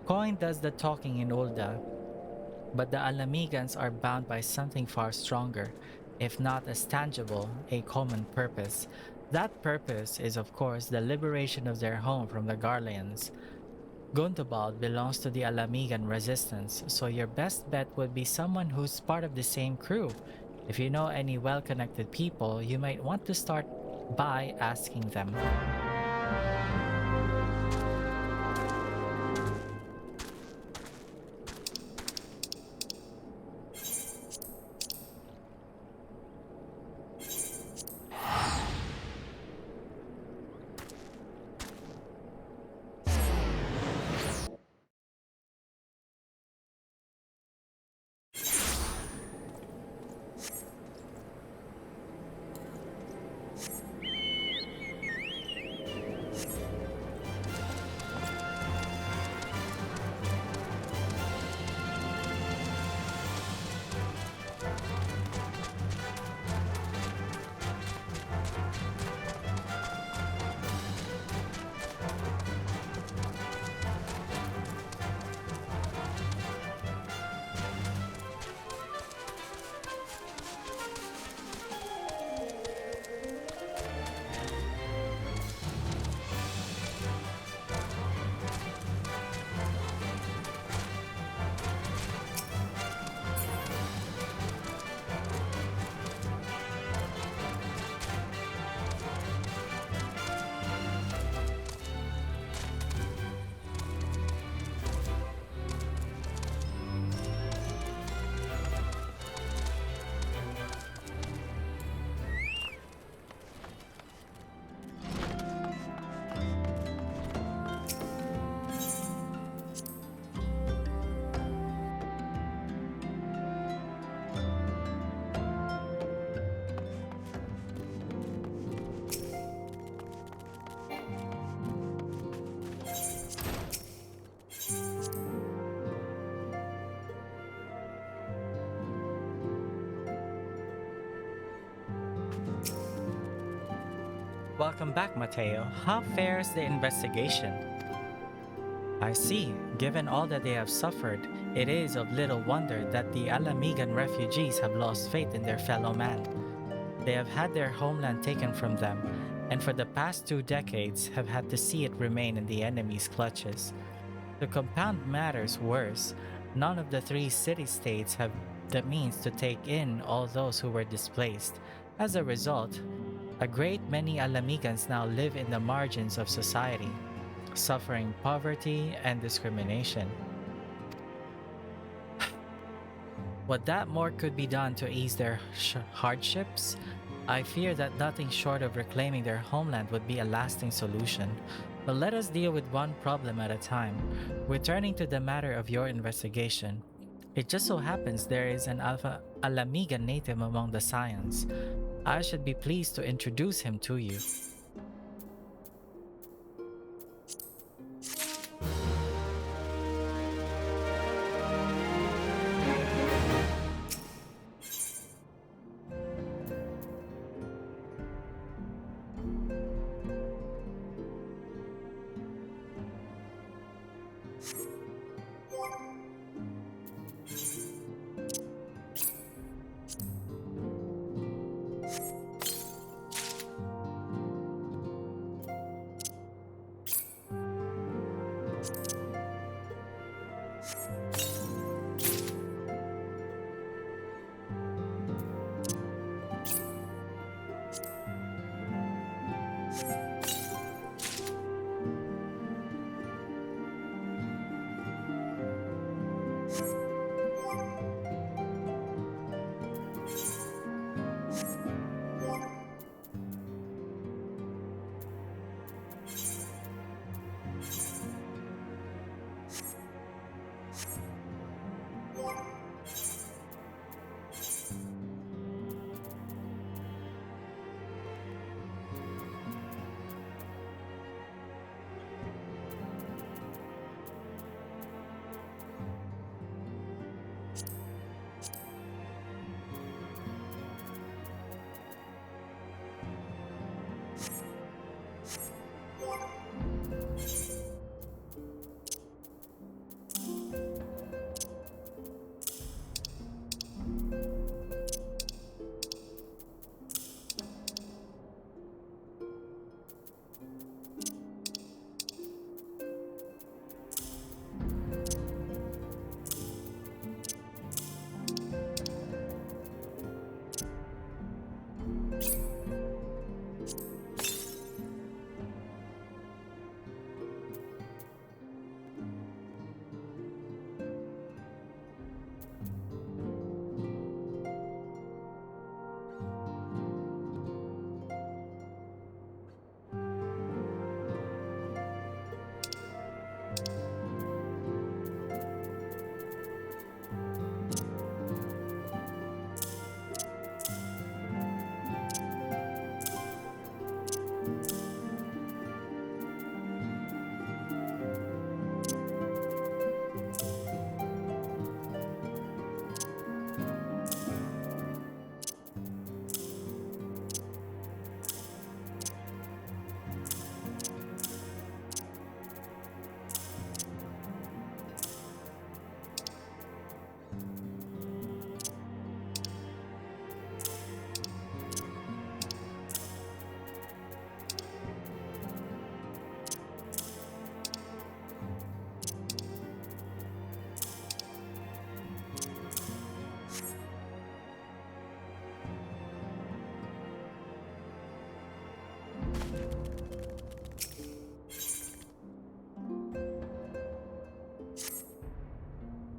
Coin does the talking in Ul'Dah, but the Alamigans are bound by something far stronger, if not as tangible, a common purpose. That purpose is, of course, the liberation of their home from the Garleans. Gundobald belongs to the Alamigan resistance, so your best bet would be someone who's part of the same crew. If you know any well-connected people, you might want to start by asking them. Welcome back, Matteo. How fares the investigation? I see. Given all that they have suffered, it is of little wonder that the Alamigan refugees have lost faith in their fellow man. They have had their homeland taken from them, and for the past 2 decades have had to see it remain in the enemy's clutches. To compound matters worse, none of the three city-states have the means to take in all those who were displaced. As a result, a great many Alamigans now live in the margins of society, suffering poverty and discrimination. Would that more could be done to ease their hardships? I fear that nothing short of reclaiming their homeland would be a lasting solution. But let us deal with one problem at a time. Returning to the matter of your investigation, it just so happens there is an Alamigan native among the Scions. I should be pleased to introduce him to you.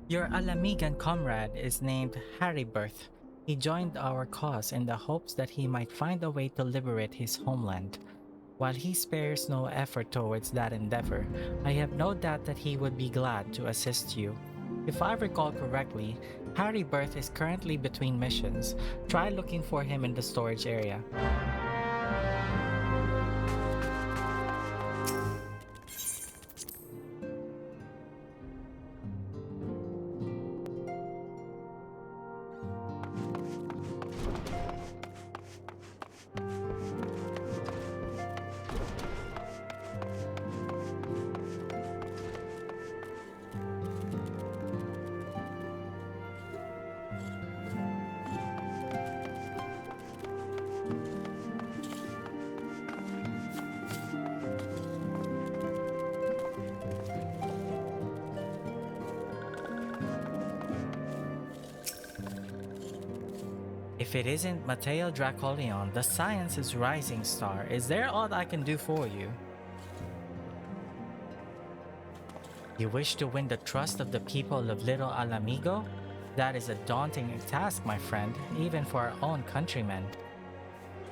Your Alamigan comrade is named Haribirth. He joined our cause in the hopes that he might find a way to liberate his homeland. While he spares no effort towards that endeavor, I have no doubt that he would be glad to assist you. If I recall correctly, Haribirth is currently between missions. Try looking for him in the storage area. If it isn't Matteo Dracolion, the science's rising star, is there aught I can do for you? You wish to win the trust of the people of Little Alamigo? That is a daunting task, my friend, even for our own countrymen.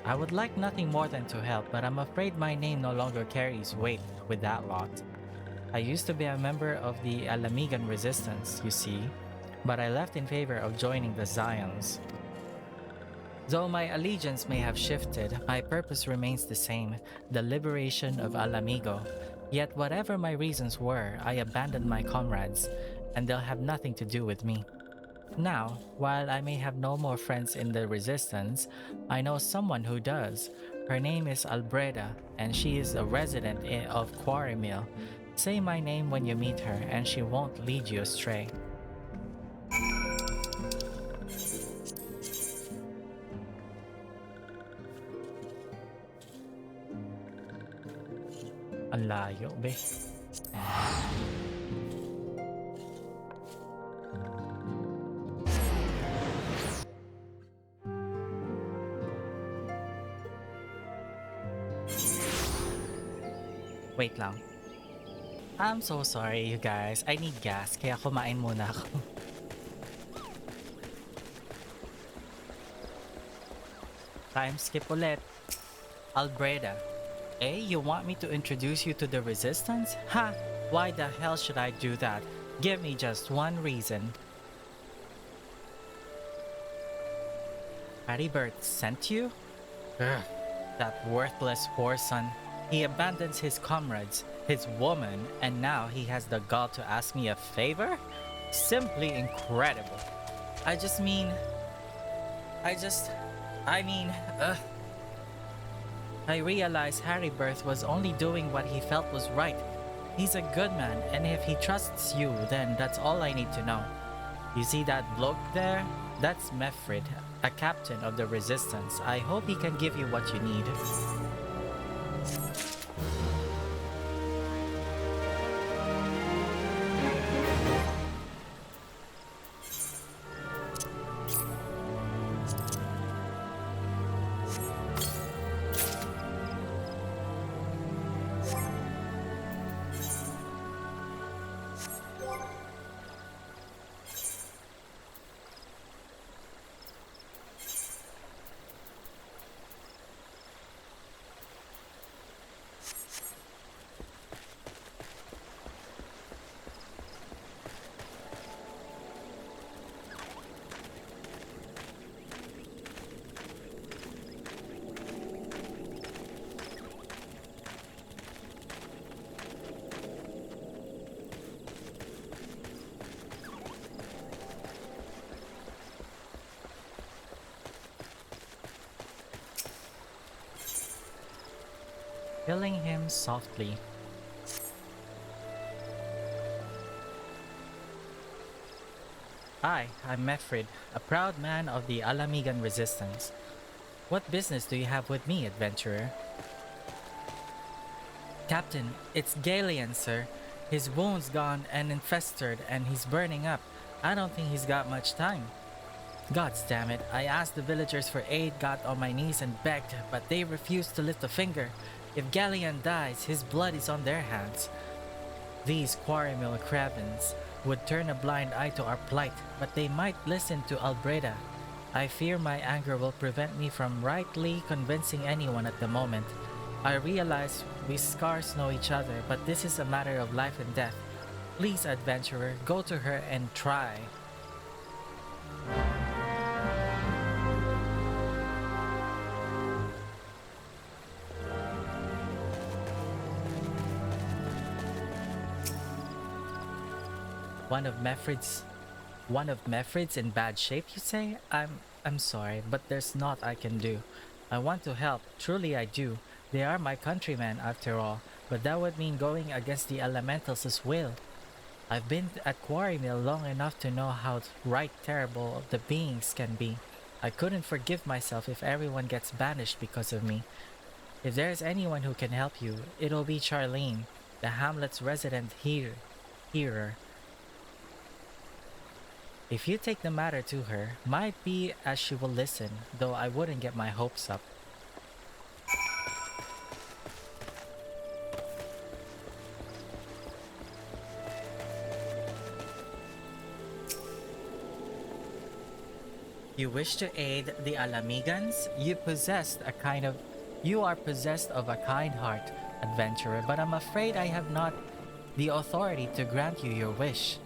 I would like nothing more than to help, but I'm afraid my name no longer carries weight with that lot. I used to be a member of the Alamigan resistance, you see, but I left in favor of joining the Zions. Though my allegiance may have shifted, my purpose remains the same, the liberation of Alamigo. Yet whatever my reasons were, I abandoned my comrades, and they'll have nothing to do with me. Now, while I may have no more friends in the resistance, I know someone who does. Her name is 𝙵𝙸𝙽𝙽, and she is a resident of Quarrymill. Say my name when you meet her, and she won't lead you astray. Ang layo, be. Wait lang. I'm so sorry, you guys. I need gas, kaya kumain muna ako. Time skip ulit. 𝙵𝙵𝙽𝙽. Eh, you want me to introduce you to the resistance? Ha! Why the hell should I do that? Give me just one reason. Haribert sent you? Ugh, that worthless whoreson. He abandons his comrades, his woman, and now he has the gall to ask me a favor? Simply incredible. I realized Haribert was only doing what he felt was right. He's a good man, and if he trusts you, then that's all I need to know. You see that bloke there? That's Mefrid, a captain of the resistance. I hope he can give you what you need. Killing him softly. Hi, I'm Mefrid, a proud man of the Alamigan resistance. What business do you have with me, adventurer? Captain, it's Galeon, sir. His wound's gone and infested, and he's burning up. I don't think he's got much time. Gods damn it, I asked the villagers for aid, got on my knees and begged, but they refused to lift a finger. If Galeon dies, his blood is on their hands. These Quarrymill cravens would turn a blind eye to our plight, but they might listen to 𝙵𝙵𝙽𝙽. I fear my anger will prevent me from rightly convincing anyone at the moment. I realize we scarce know each other, but this is a matter of life and death. Please, adventurer, go to her and try. One of Mefrid's in bad shape, you say? I'm sorry, but there's naught I can do. I want to help, truly I do. They are my countrymen after all, but that would mean going against the elementals' will. I've been at Quarrymill long enough to know how right terrible the beings can be. I couldn't forgive myself if everyone gets banished because of me. If there's anyone who can help you, it'll be Charlene, the hamlet's resident hearer. If you take the matter to her, might be as she will listen, though I wouldn't get my hopes up. You wish to aid the Alamigans? You are possessed of a kind heart, adventurer, but I'm afraid I have not the authority to grant you your wish.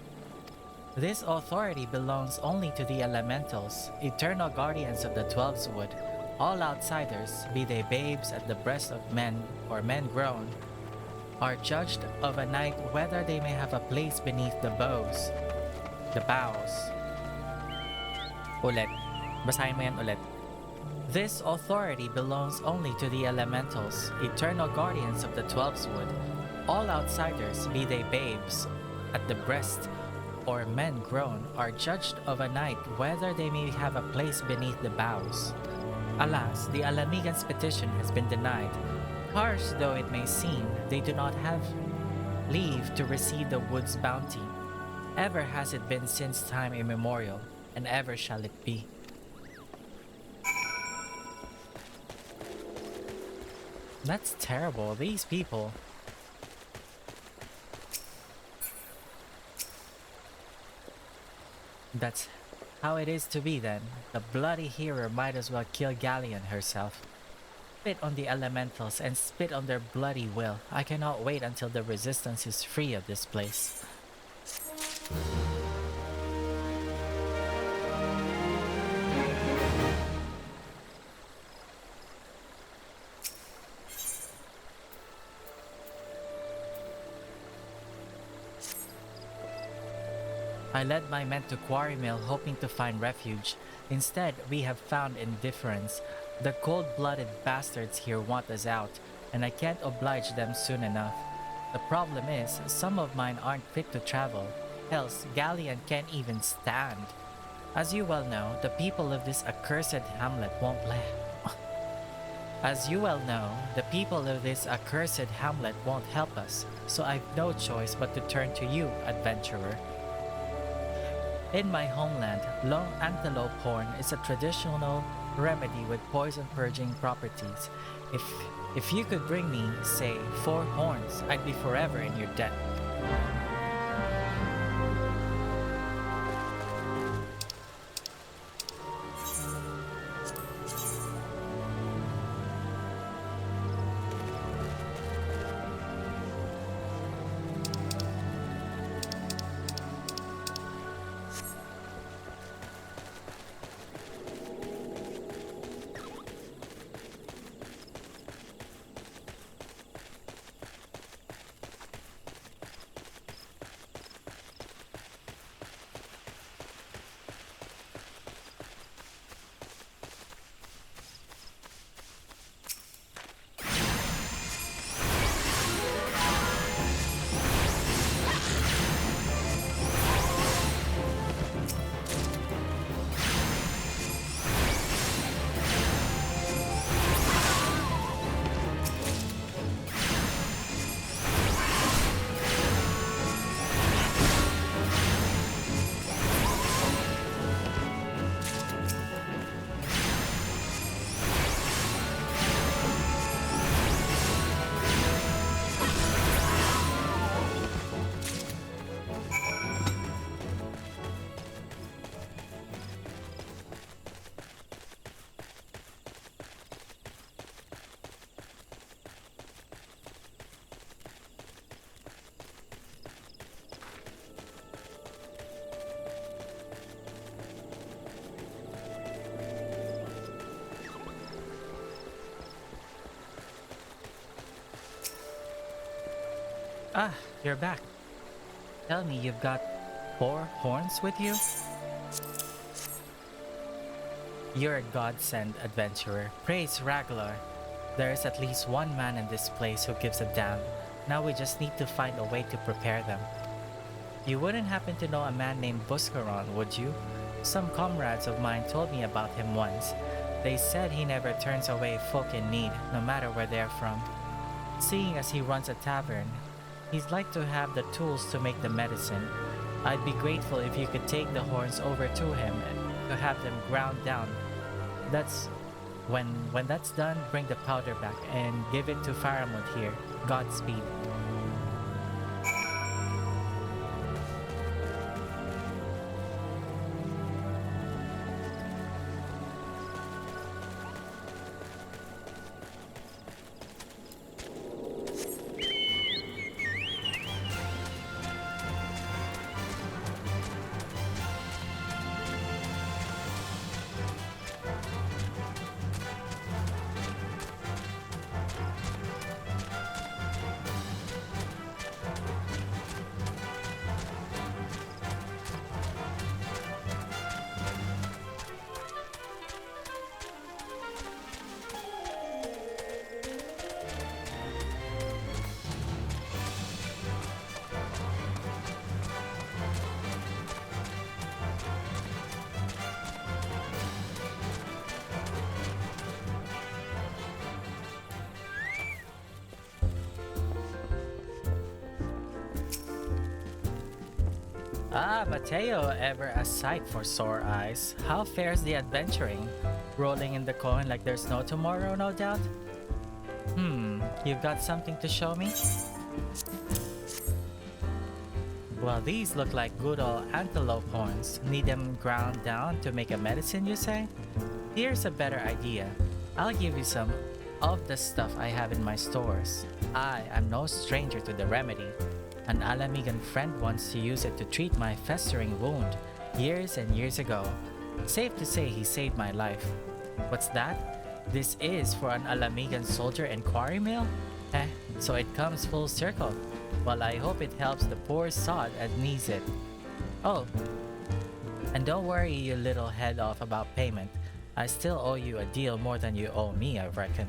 This authority belongs only to the elementals, eternal guardians of the 12's wood. All outsiders, be they babes at the breast of men or men grown, are judged of a night whether they may have a place beneath the boughs. Ulit. Basahin mo yan ulit. This authority belongs only to the elementals, eternal guardians of the 12's wood. All outsiders, be they babes at the breast or men grown, are judged of a night whether they may have a place beneath the boughs. Alas, the Alamigan's petition has been denied. Harsh though it may seem, they do not have leave to receive the wood's bounty. Ever has it been since time immemorial, and ever shall it be. That's terrible, these people. That's how it is to be then. The bloody hero might as well kill Galleon herself. Spit on the elementals and spit on their bloody will. I cannot wait until the resistance is free of this place. I led my men to Quarry Mill hoping to find refuge. Instead, we have found indifference. The cold-blooded bastards here want us out, and I can't oblige them soon enough. The problem is, some of mine aren't fit to travel, else Galleon can't even stand. As you well know, the people of this accursed hamlet won't help us, so I've no choice but to turn to you, adventurer. In my homeland, long antelope horn is a traditional remedy with poison-purging properties. If you could bring me, say, 4 horns, I'd be forever in your debt. Ah, you're back. Tell me you've got 4 horns with you? You're a godsend, adventurer. Praise Raglar. There is at least one man in this place who gives a damn. Now we just need to find a way to prepare them. You wouldn't happen to know a man named Buscaron, would you? Some comrades of mine told me about him once. They said he never turns away folk in need, no matter where they're from. Seeing as he runs a tavern, he'd like to have the tools to make the medicine. I'd be grateful if you could take the horns over to him to have them ground down. That's when that's done, bring the powder back and give it to Faramund here. Godspeed. Ah, Mateo, ever a sight for sore eyes. How fares the adventuring? Rolling in the coin like there's no tomorrow, no doubt? You've got something to show me? Well, these look like good old antelope horns. Need them ground down to make a medicine, you say? Here's a better idea. I'll give you some of the stuff I have in my stores. I am no stranger to the remedy. An Alamigan friend wants to use it to treat my festering wound years and years ago. Safe to say he saved my life. What's that? This is for an Alamigan soldier and quarry mill? So it comes full circle. Well, I hope it helps the poor sod that needs it. Oh, and don't worry you little head off about payment. I still owe you a deal more than you owe me, I reckon.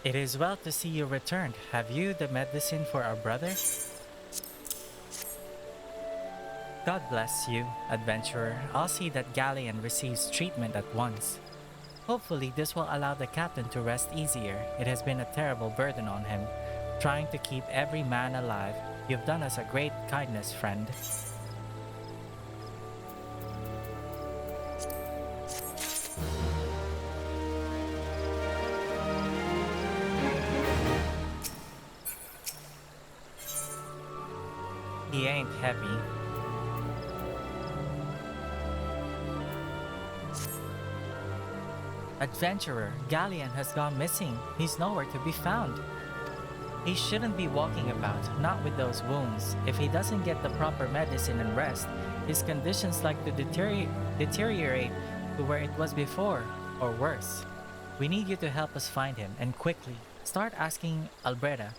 It is well to see you returned. Have you the medicine for our brother? God bless you, adventurer. I'll see that Galleon receives treatment at once. Hopefully this will allow the captain to rest easier. It has been a terrible burden on him, trying to keep every man alive. You've done us a great kindness, friend. He ain't heavy. Adventurer, Galleon has gone missing. He's nowhere to be found. He shouldn't be walking about, not with those wounds. If he doesn't get the proper medicine and rest, his condition's like to deteriorate to where it was before, or worse. We need you to help us find him, and quickly. Start asking Ul'Dah.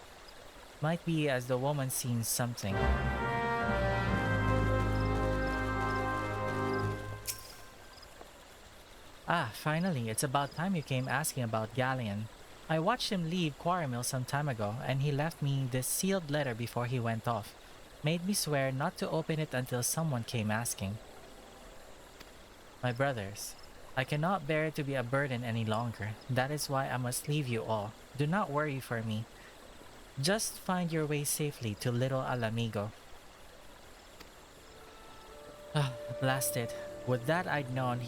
Might be as the woman seen something. Ah, finally, it's about time you came asking about Galleon. I watched him leave Quarrymill some time ago, and he left me this sealed letter before he went off. Made me swear not to open it until someone came asking. My brothers, I cannot bear it to be a burden any longer. That is why I must leave you all. Do not worry for me. Just find your way safely to Little Alamigo. Ah, blast it. Would that I'd known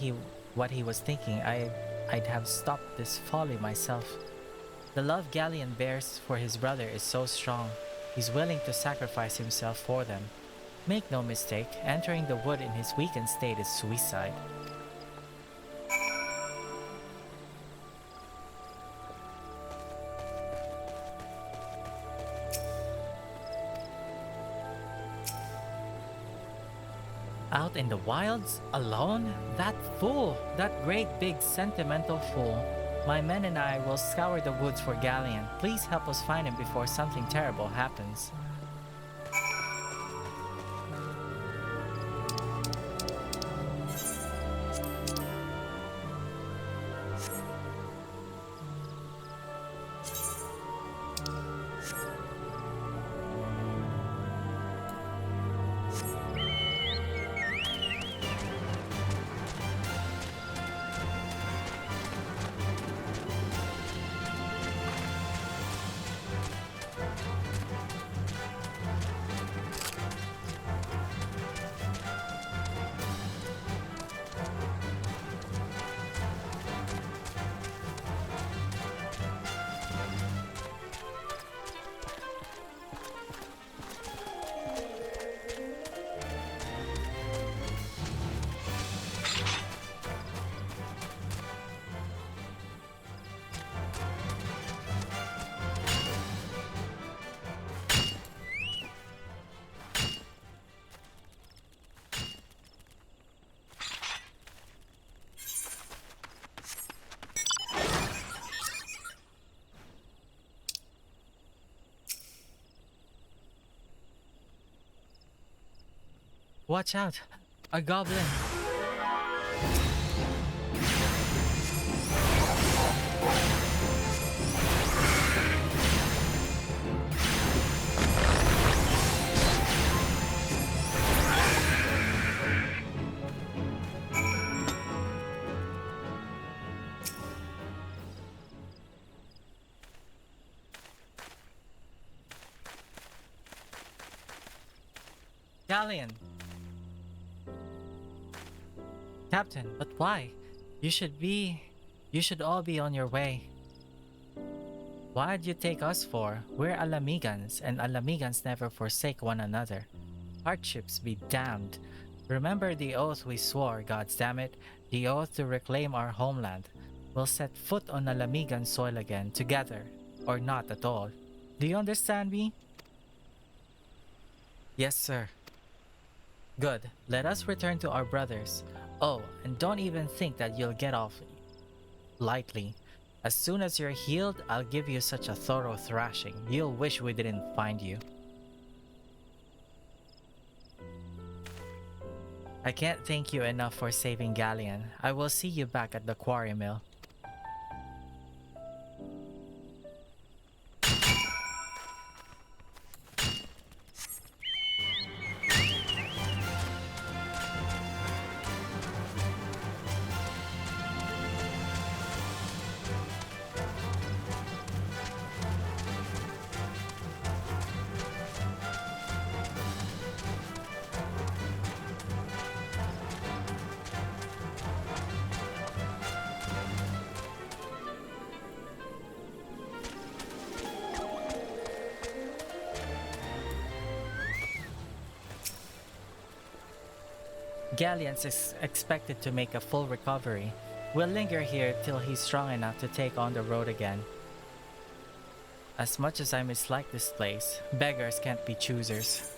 what he was thinking, I'd have stopped this folly myself. The love Galleon bears for his brother is so strong. He's willing to sacrifice himself for them. Make no mistake, entering the wood in his weakened state is suicide. Out in the wilds? Alone? That fool! That great big sentimental fool! My men and I will scour the woods for Galleon. Please help us find him before something terrible happens. Watch out! A goblin! Galleon! Captain, but why? You should all be on your way. Why'd you take us for? We're Alamigans, and Alamigans never forsake one another. Hardships be damned. Remember the oath we swore, goddammit, the oath to reclaim our homeland. We'll set foot on Alamigan soil again, together, or not at all. Do you understand me? Yes, sir. Good. Let us return to our brothers. Oh, and don't even think that you'll get off lightly. As soon as you're healed, I'll give you such a thorough thrashing. You'll wish we didn't find you. I can't thank you enough for saving Galleon. I will see you back at the quarry mill. Galleon's is expected to make a full recovery. We'll linger here till he's strong enough to take on the road again. As much as I mislike this place, beggars can't be choosers.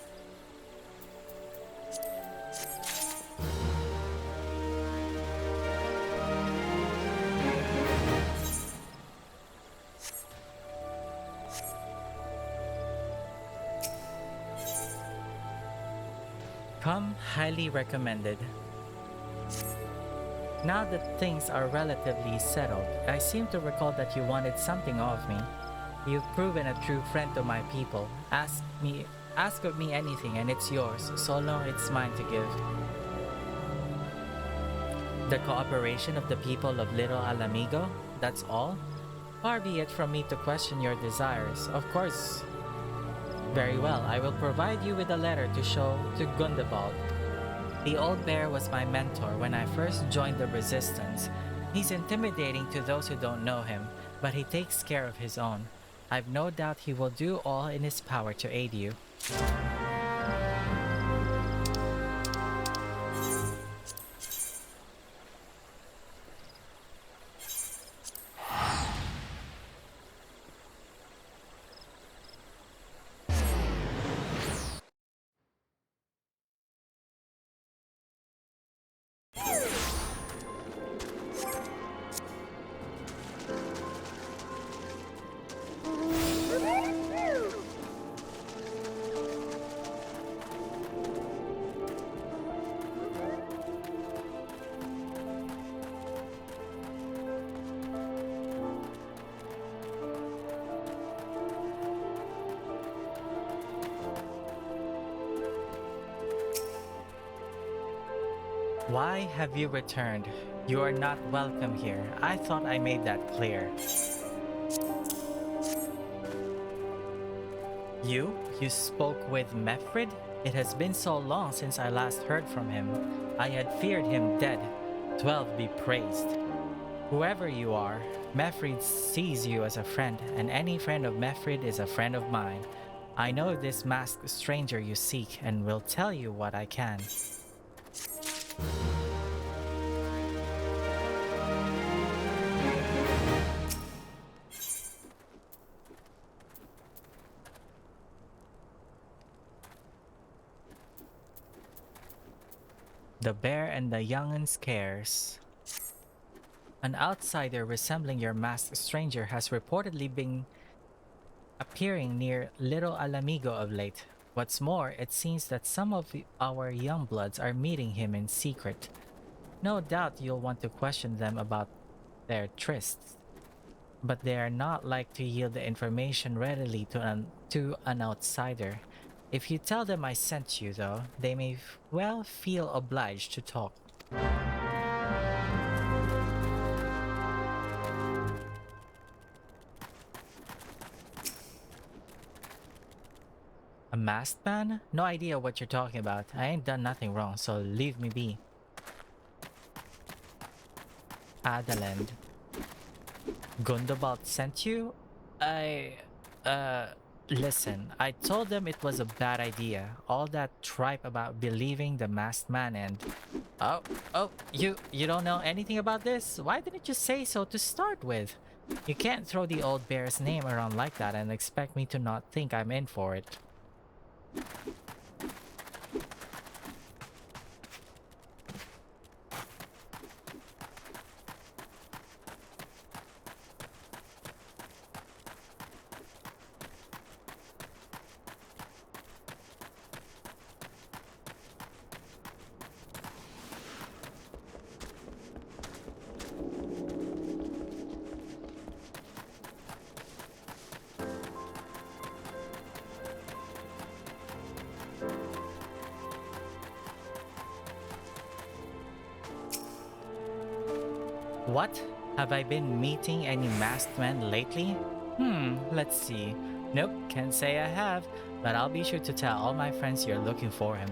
Come, highly recommended. Now that things are relatively settled, I seem to recall that you wanted something of me. You've proven a true friend to my people. Ask of me anything and it's yours, so long it's mine to give. The cooperation of the people of Little Alamigo, that's all? Far be it from me to question your desires, of course. Very well, I will provide you with a letter to show to Gundabald. The old bear was my mentor when I first joined the resistance. He's intimidating to those who don't know him, but he takes care of his own. I've no doubt he will do all in his power to aid you. Why have you returned? You are not welcome here. I thought I made that clear. You spoke with Mefrid? It has been so long since I last heard from him. I had feared him dead. 12 be praised. Whoever you are, Mefrid sees you as a friend, and any friend of Mefrid is a friend of mine. I know this masked stranger you seek, and will tell you what I can. The Bear and the Youngin's Cares. An outsider resembling your masked stranger has reportedly been appearing near Little Alamigo of late. What's more, it seems that some of our youngbloods are meeting him in secret. No doubt you'll want to question them about their trysts, but they are not like to yield the information readily to an outsider. If you tell them I sent you, though, they may well feel obliged to talk. A masked man? No idea what you're talking about. I ain't done nothing wrong, so leave me be. Adaland. Gundobald sent you? Listen, I told them it was a bad idea. All that tripe about believing the masked man and... You don't know anything about this? Why didn't you say so to start with? You can't throw the old bear's name around like that and expect me to not think I'm in for it. What? Have I been meeting any masked men lately? Let's see. Nope, can't say I have, but I'll be sure to tell all my friends you're looking for him.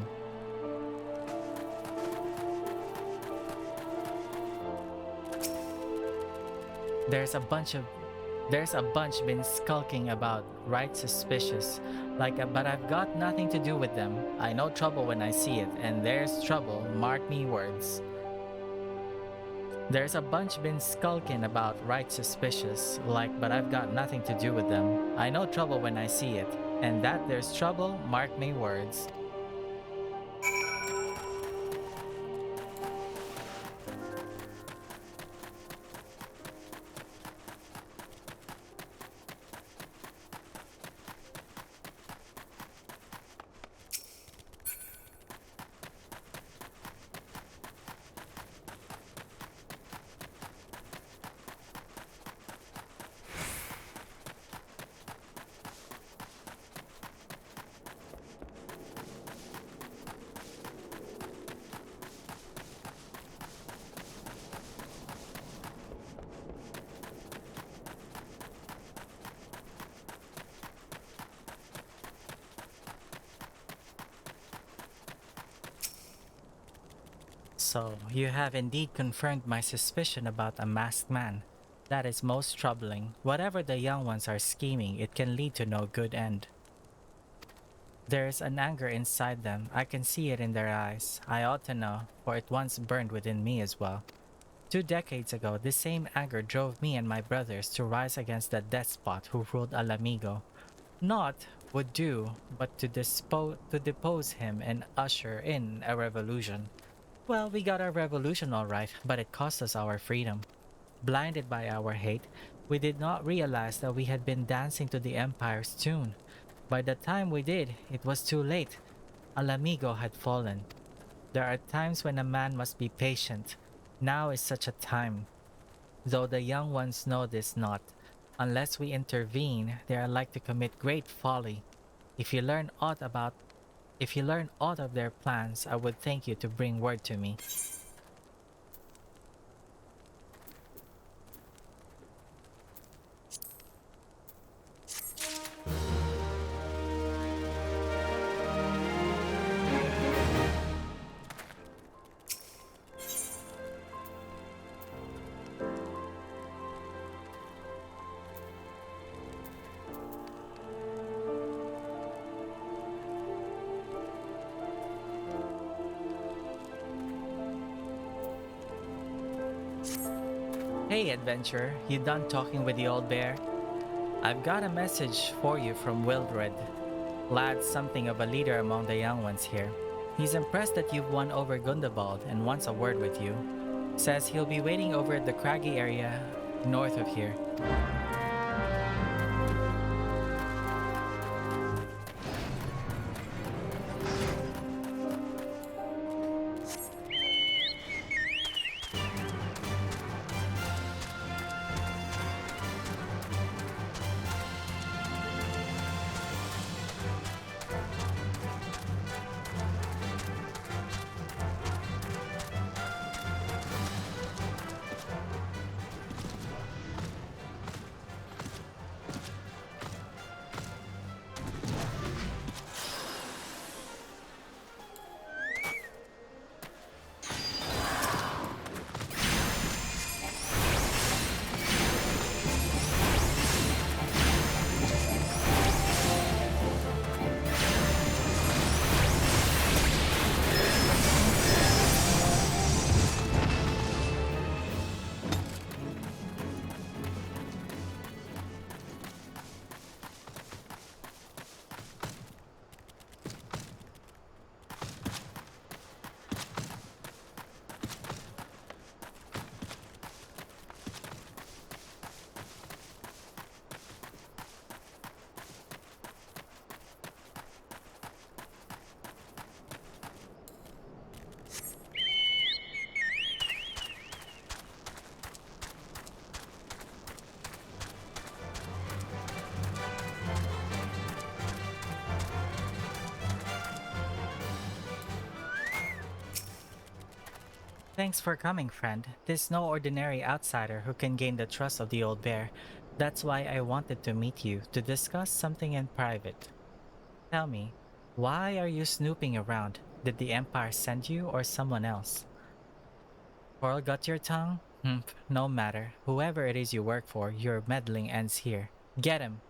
There's a bunch been skulking about, right suspicious. But I've got nothing to do with them. I know trouble when I see it, and there's trouble, mark me words. There's a bunch been skulking about, right suspicious, but I've got nothing to do with them. I know trouble when I see it, and that there's trouble, mark me words. So, you have indeed confirmed my suspicion about a masked man. That is most troubling. Whatever the young ones are scheming, it can lead to no good end. There is an anger inside them. I can see it in their eyes. I ought to know, for it once burned within me as well. 2 decades ago, this same anger drove me and my brothers to rise against the despot who ruled Alamigo. Not would do, but to depose him and usher in a revolution. Well, we got our revolution all right, but it cost us our freedom. Blinded by our hate, we did not realize that we had been dancing to the Empire's tune. By the time we did, it was too late. Alamigo had fallen. There are times when a man must be patient. Now is such a time. Though the young ones know this not. Unless we intervene, they are like to commit great folly. If you learn aught of their plans, I would thank you to bring word to me. Hey, adventurer, you done talking with the old bear? I've got a message for you from Wildred. Lad's something of a leader among the young ones here. He's impressed that you've won over Gundabald and wants a word with you. Says he'll be waiting over at the craggy area north of here. Thanks for coming, friend. This no ordinary outsider who can gain the trust of the old bear. That's why I wanted to meet you, to discuss something in private. Tell me, why are you snooping around? Did the Empire send you or someone else? Coral got your tongue? No matter. Whoever it is you work for, your meddling ends here. Get him!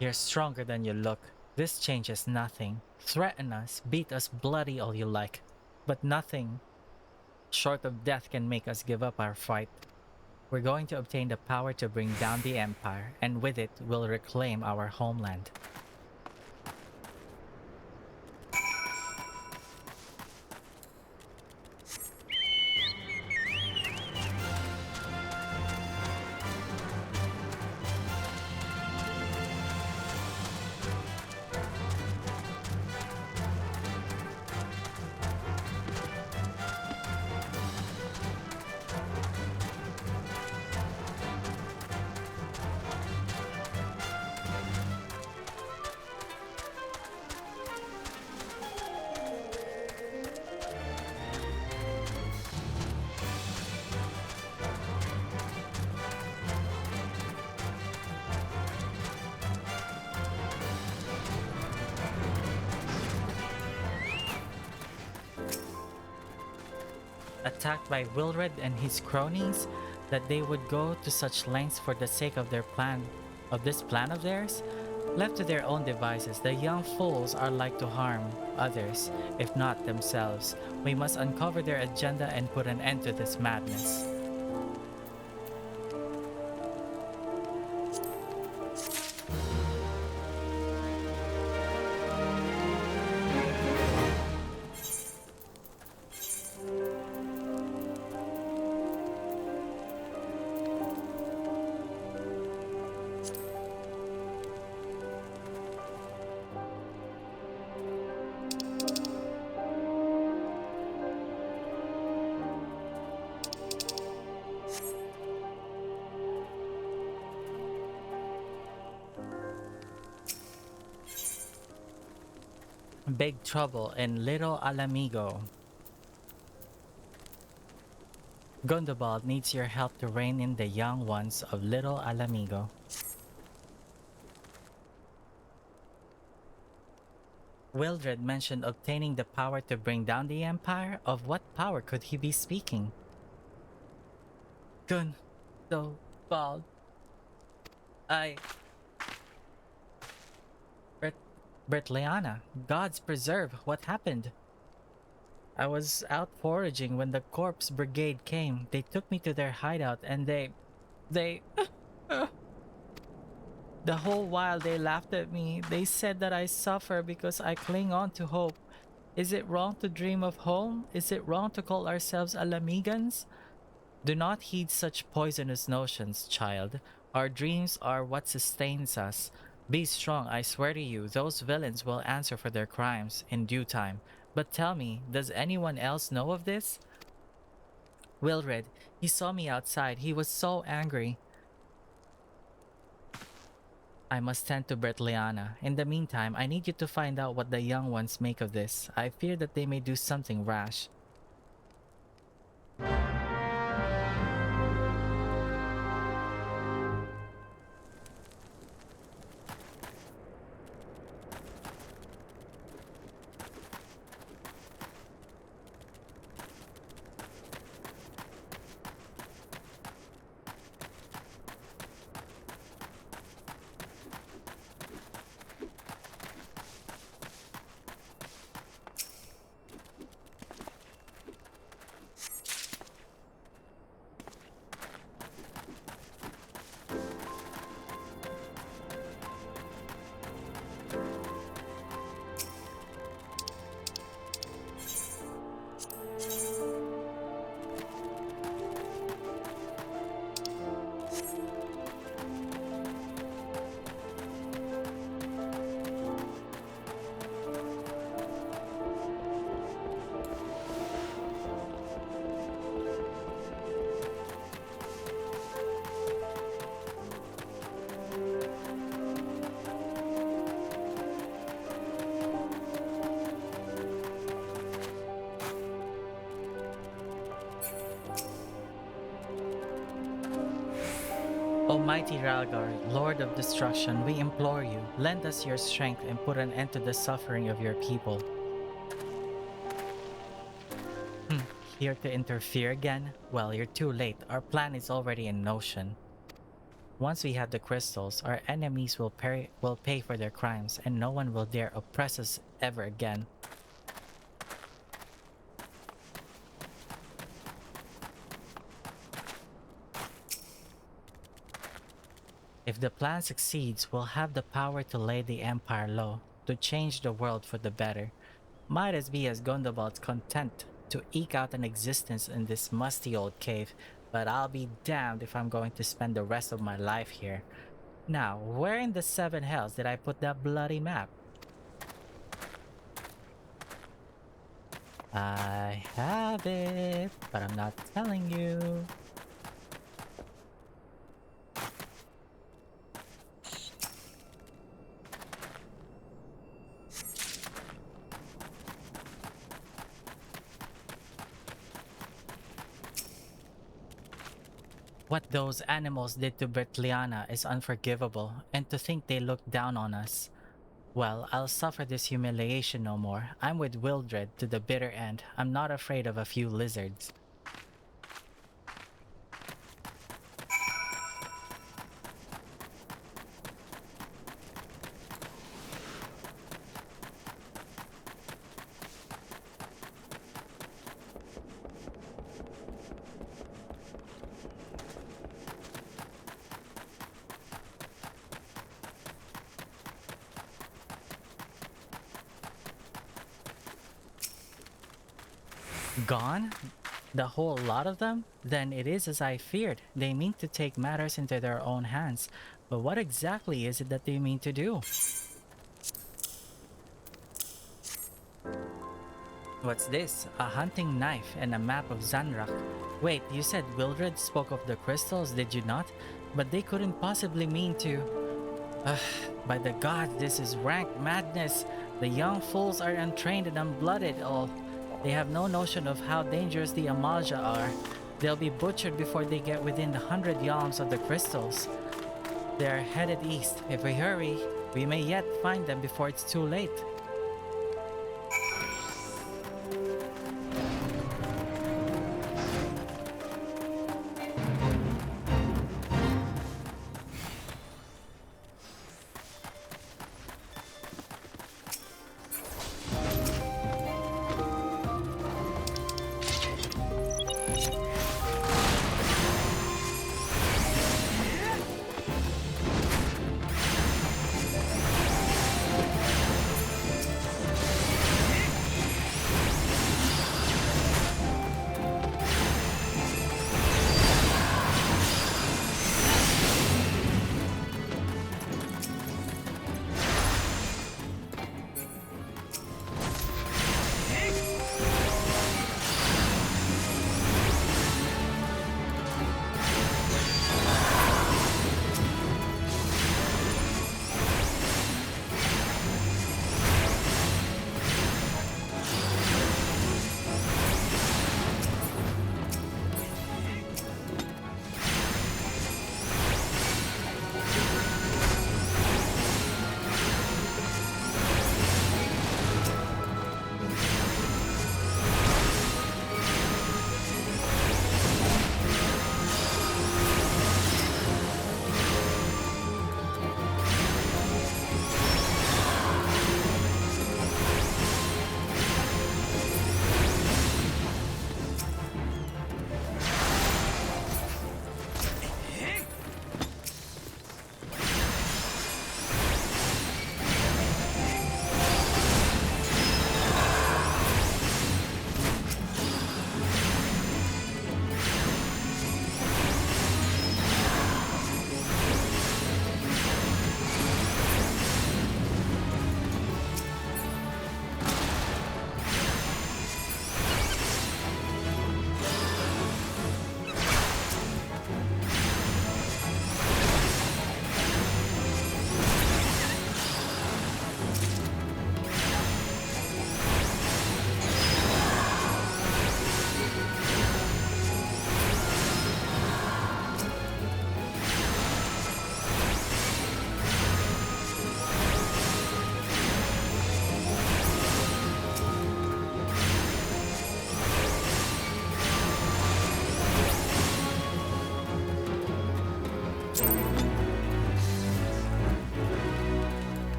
You're stronger than you look. This changes nothing. Threaten us, beat us bloody all you like. But nothing short of death can make us give up our fight. We're going to obtain the power to bring down the Empire, and with it, we'll reclaim our homeland. Attacked by Wilred and his cronies, that they would go to such lengths for the sake of their plan, of this plan of theirs? Left to their own devices, the young fools are like to harm others, if not themselves. We must uncover their agenda and put an end to this madness. Big trouble in Little Alamigo. Gundobald needs your help to rein in the young ones of Little Alamigo. Wildred mentioned obtaining the power to bring down the Empire. Of what power could he be speaking? Gundobald. I... Bertliana, gods preserve, what happened? I was out foraging when the corpse brigade came. They took me to their hideout and they... The whole while they laughed at me. They said that I suffer because I cling on to hope. Is it wrong to dream of home? Is it wrong to call ourselves Alamigans? Do not heed such poisonous notions, child. Our dreams are what sustains us. Be strong, I swear to you, those villains will answer for their crimes in due time. But tell me, does anyone else know of this? Wilred, he saw me outside. He was so angry. I must tend to Bertliana. In the meantime, I need you to find out what the young ones make of this. I fear that they may do something rash. Almighty Ralgar, Lord of Destruction, we implore you, lend us your strength and put an end to the suffering of your people. Here to interfere again? Well, you're too late. Our plan is already in motion. Once we have the crystals, our enemies will pay for their crimes, and no one will dare oppress us ever again. If the plan succeeds, we'll have the power to lay the Empire low, to change the world for the better. Might as be as Gundobald's content to eke out an existence in this musty old cave, but I'll be damned if I'm going to spend the rest of my life here. Now, where in the seven hells did I put that bloody map? I have it, but I'm not telling you. What those animals did to Bertliana is unforgivable, and to think they looked down on us. Well, I'll suffer this humiliation no more. I'm with Wildred to the bitter end. I'm not afraid of a few lizards. Gone? The whole lot of them? Then it is as I feared. They mean to take matters into their own hands. But what exactly is it that they mean to do? What's this? A hunting knife and a map of Zanrak. Wait, you said Wildred spoke of the crystals, did you not? But they couldn't possibly mean to... By the gods, this is rank madness. The young fools are untrained and unblooded. They have no notion of how dangerous the Amalja are. They'll be butchered before they get within the 100 yalms of the crystals. They are headed east. If we hurry, we may yet find them before it's too late.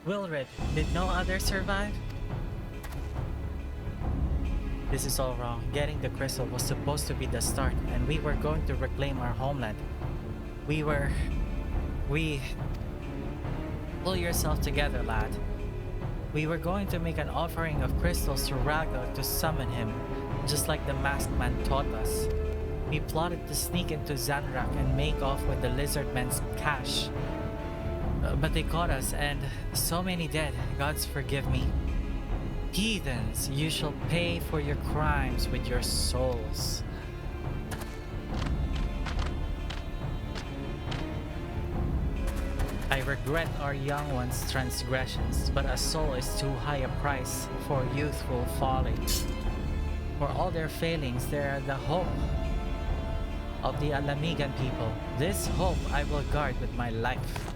Wilred, did no others survive? This is all wrong. Getting the crystal was supposed to be the start, and we were going to reclaim our homeland. We... Pull yourself together, lad. We were going to make an offering of crystals to Rago to summon him. just like the masked man taught us. We plotted to sneak into Zanrak and make off with the lizard men's cash. But they caught us, and so many dead, gods forgive me. Heathens, you shall pay for your crimes with your souls. I regret our young ones' transgressions, but a soul is too high a price for youthful folly. For all their failings, they are the hope of the Alamigan people. This hope I will guard with my life.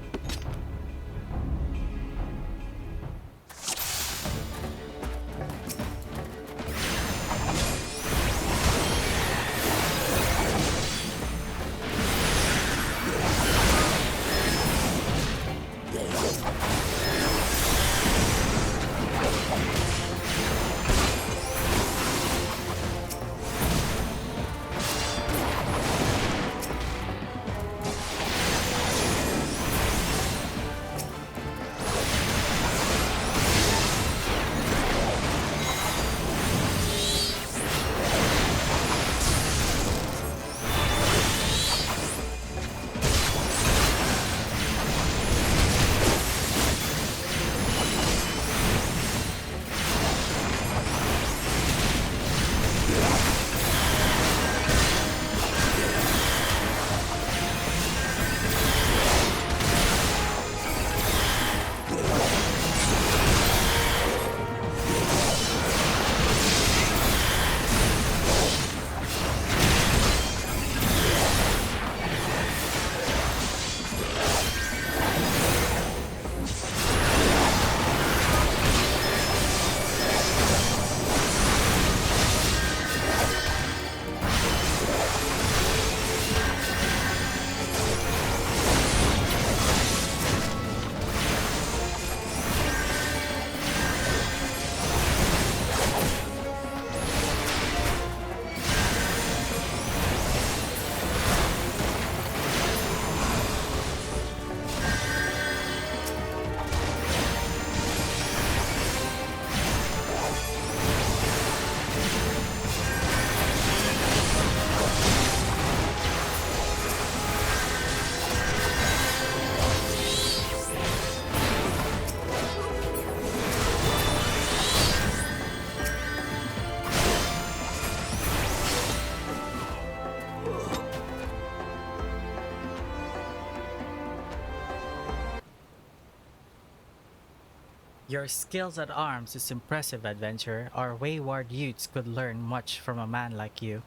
Your skills at arms is impressive, adventurer. Our wayward youths could learn much from a man like you.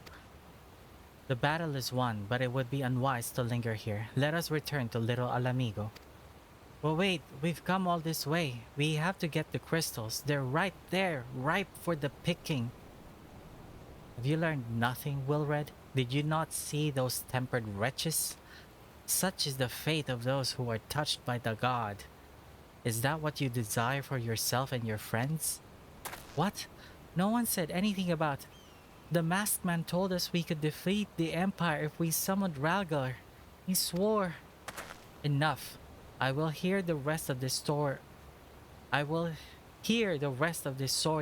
The battle is won, but it would be unwise to linger here. Let us return to Little Alamigo. But wait, we've come all this way. We have to get the crystals. They're right there, ripe for the picking. Have you learned nothing, Wilred? Did you not see those tempered wretches? Such is the fate of those who are touched by the god. Is that what you desire for yourself and your friends? What? No one said anything about... The masked man told us we could defeat the Empire if we summoned Ralgar. He swore... Enough. I will hear the rest of this story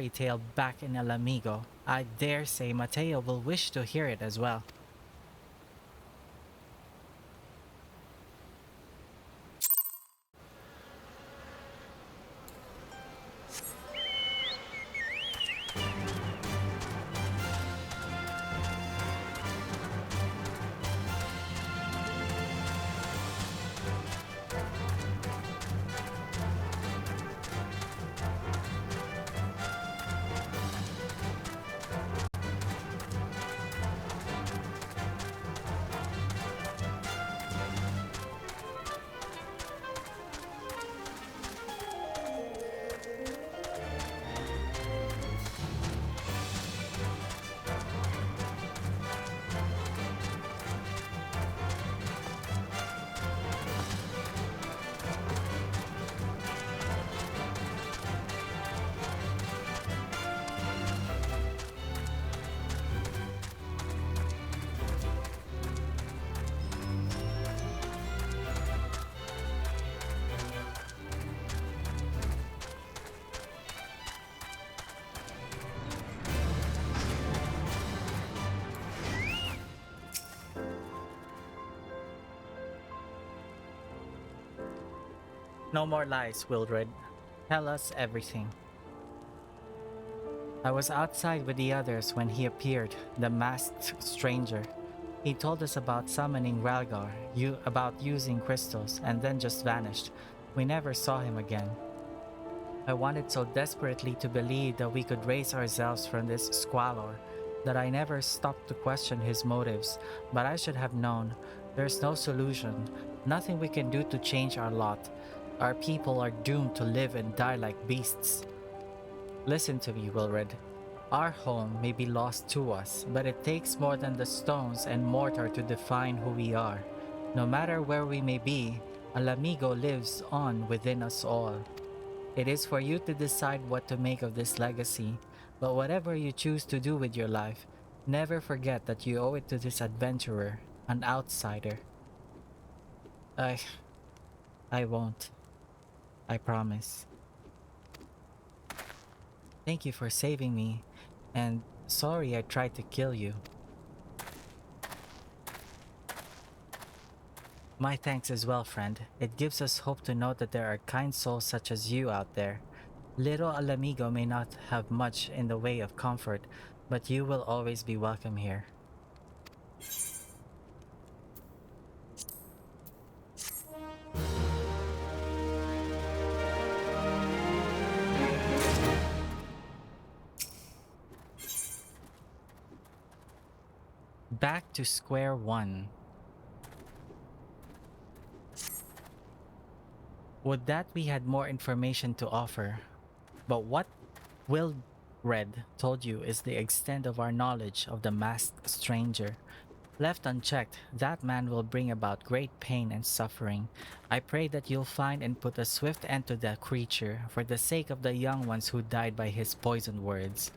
tale back in Alamigo. I dare say Matteo will wish to hear it as well. No more lies, Wildred. Tell us everything. I was outside with the others when he appeared, the masked stranger. He told us about summoning Ralgar, about using crystals, and then just vanished. We never saw him again. I wanted so desperately to believe that we could raise ourselves from this squalor that I never stopped to question his motives, but I should have known. There's no solution, nothing we can do to change our lot. Our people are doomed to live and die like beasts. Listen to me, Wilred. Our home may be lost to us, but it takes more than the stones and mortar to define who we are. No matter where we may be, a Lamigo lives on within us all. It is for you to decide what to make of this legacy, but whatever you choose to do with your life, never forget that you owe it to this adventurer, an outsider. I won't. I promise. Thank you for saving me, and sorry I tried to kill you. My thanks as well, friend. It gives us hope to know that there are kind souls such as you out there. Little Alamigo may not have much in the way of comfort, but you will always be welcome here. Back to square one. Would that we had more information to offer. But what Wildred told you is the extent of our knowledge of the masked stranger. Left unchecked, that man will bring about great pain and suffering. I pray that you'll find and put a swift end to that creature for the sake of the young ones who died by his poisoned words.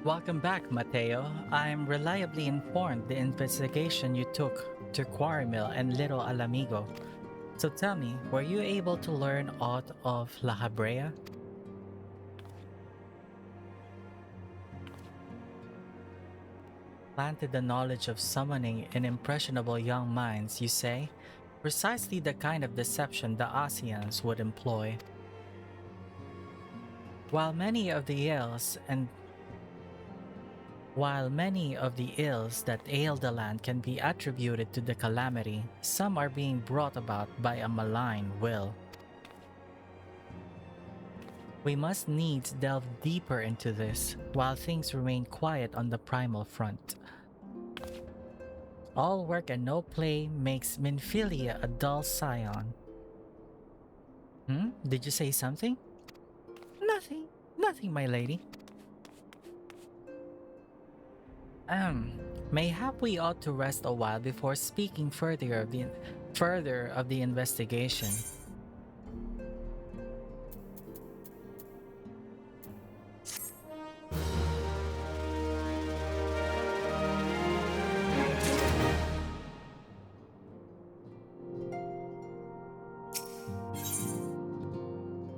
Welcome back, Mateo. I'm reliably informed the investigation you took to Quarrymill and Little Alamigo. So tell me, were you able to learn aught of La Habrea? Planted the knowledge of summoning in impressionable young minds, you say? Precisely the kind of deception the Asians would employ. While many of the ills that ail the land can be attributed to the calamity, some are being brought about by a malign will. We must needs delve deeper into this, while things remain quiet on the primal front. All work and no play makes Minfilia a dull scion. Hmm? Did you say something? Nothing. Nothing, my lady. Um, Mayhap we ought to rest a while before speaking further of the investigation.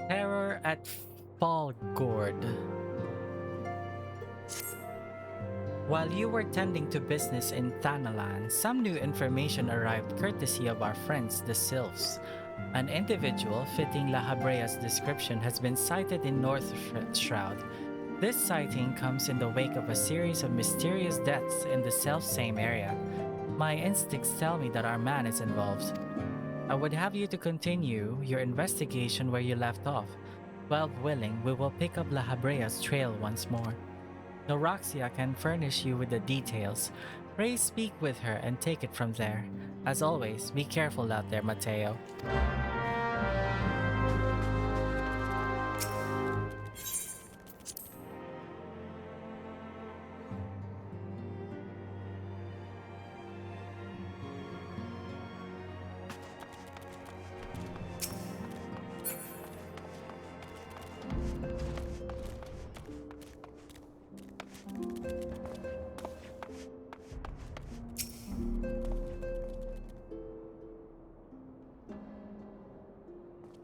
Terror at Fallgord. While you were tending to business in Thanalan, some new information arrived courtesy of our friends the Sylphs. An individual fitting 𝙵𝙺𝙽 description has been sighted in North Shroud. This sighting comes in the wake of a series of mysterious deaths in the self-same area. My instincts tell me that our man is involved. I would have you to continue your investigation where you left off. Well willing, we will pick up 𝙵𝙺𝙽's trail once more. Noraxia can furnish you with the details. Pray speak with her and take it from there. As always, be careful out there, Mateo.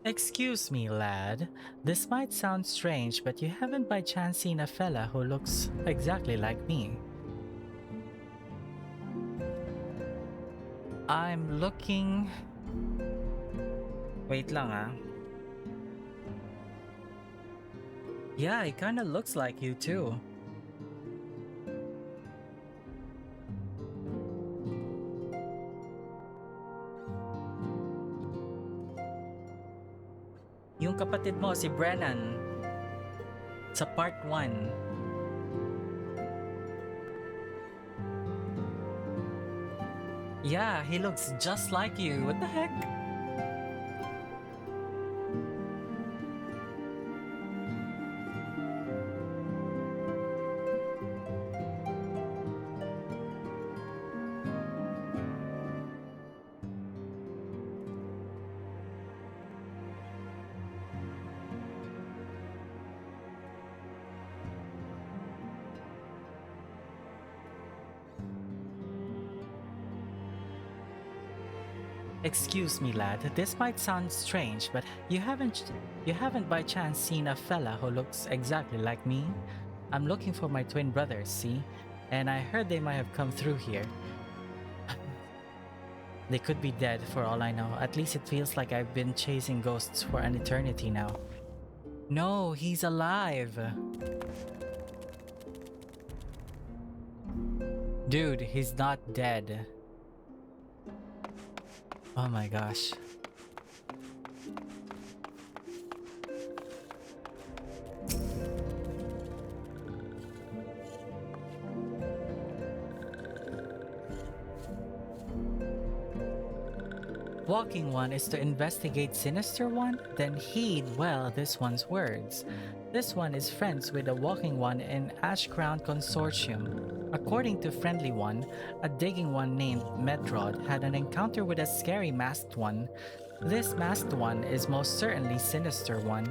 Excuse me, lad. This might sound strange, but you haven't by chance seen a fella who looks exactly like me. I'm looking... Wait lang ah. Yeah, he kinda looks like you too. Yung kapatid mo, si Brennan, sa part 1. Yeah, he looks just like you. What the heck? Excuse me, lad. This might sound strange, but you haven't by chance seen a fella who looks exactly like me? I'm looking for my twin brothers, see? And I heard they might have come through here. They could be dead for all I know. At least it feels like I've been chasing ghosts for an eternity now. No, he's alive. Dude, he's not dead. Oh my gosh. Walking One is to investigate Sinister One? Then heed well this one's words. This one is friends with the Walking One in Ashcrown Consortium. According to Friendly One, a digging one named Medrod had an encounter with a scary masked one. This masked one is most certainly Sinister One.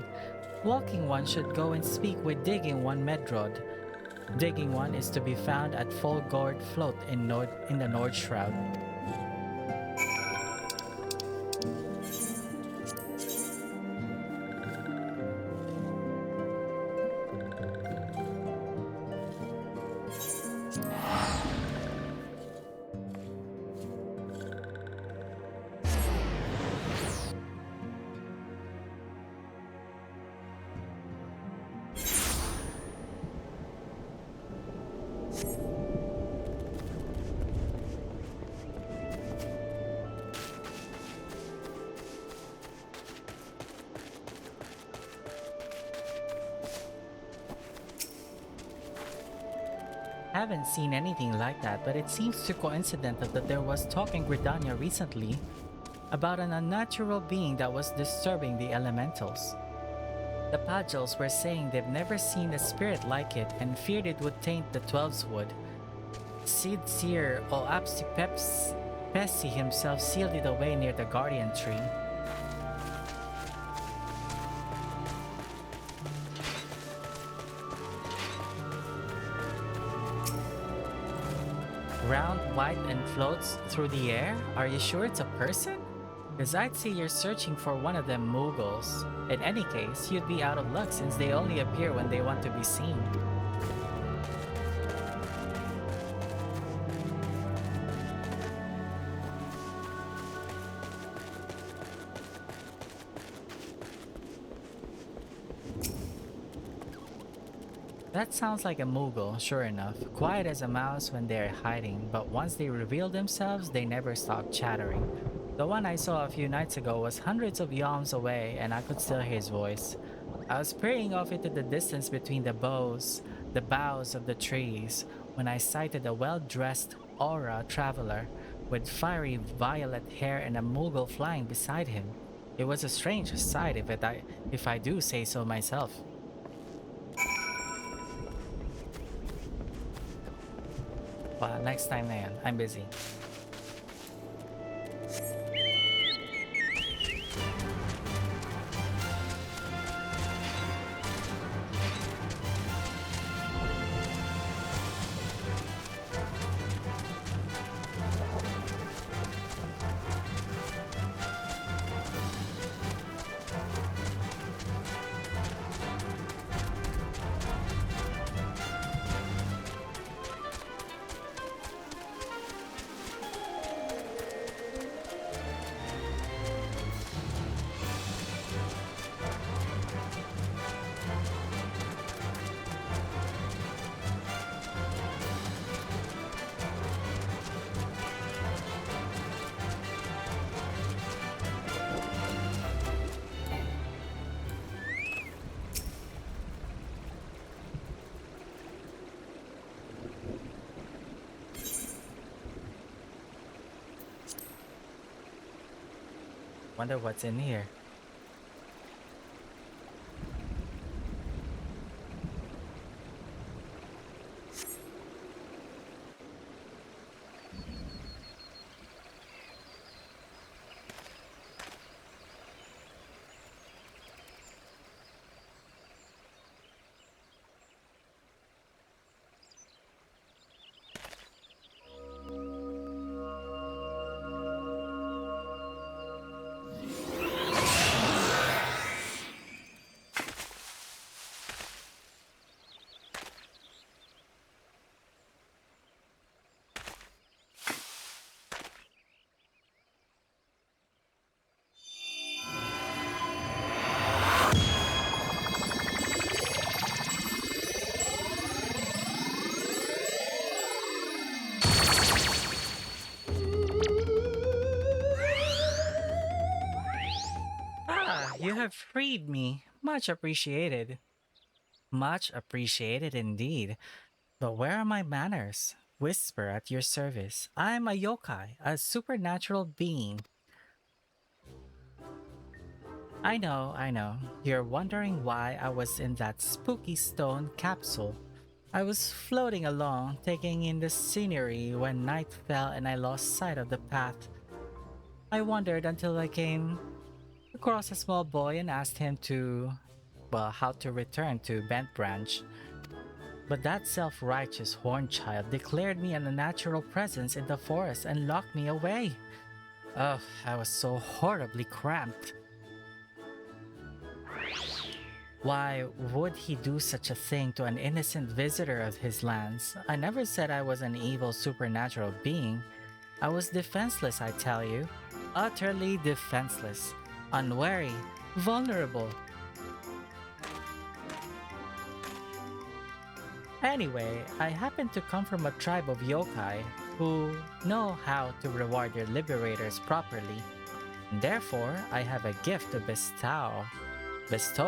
Walking One should go and speak with Digging One Medrod. Digging One is to be found at Fallgord Float in the North Shroud. Haven't seen anything like that, but it seems too coincidental that there was talk in Gridania recently. about an unnatural being that was disturbing the elementals. The Pagels were saying they've never seen a spirit like it and feared it would taint the Twelves would. Sid Seer Pesi himself sealed it away near the guardian tree. Round, white, and floats through the air? Are you sure it's a person? Because I'd say you're searching for one of them Mughals. In any case, you'd be out of luck since they only appear when they want to be seen. That sounds like a Mughal, sure enough. Quiet as a mouse when they're hiding, but once they reveal themselves, they never stop chattering. The one I saw a few nights ago was hundreds of yalms away, and I could still hear his voice. I was peering off into the distance between the boughs of the trees, when I sighted a well-dressed aura traveler with fiery violet hair and a Mughal flying beside him. It was a strange sight if I do say so myself. Well, next time na yan. I'm busy. Wonder what's in here. You have freed me. Much appreciated. Much appreciated indeed. But where are my manners? Whisper at your service. I'm a yokai, a supernatural being. I know, I know. You're wondering why I was in that spooky stone capsule. I was floating along, taking in the scenery when night fell and I lost sight of the path. I wandered until I came across a small boy and asked him how to return to Bent Branch. But that self-righteous horned child declared me an unnatural presence in the forest and locked me away. Ugh, I was so horribly cramped. Why would he do such a thing to an innocent visitor of his lands? I never said I was an evil supernatural being. I was defenseless, I tell you. Utterly defenseless. Unwary. Vulnerable. Anyway, I happen to come from a tribe of yokai who know how to reward their liberators properly. Therefore, I have a gift to bestow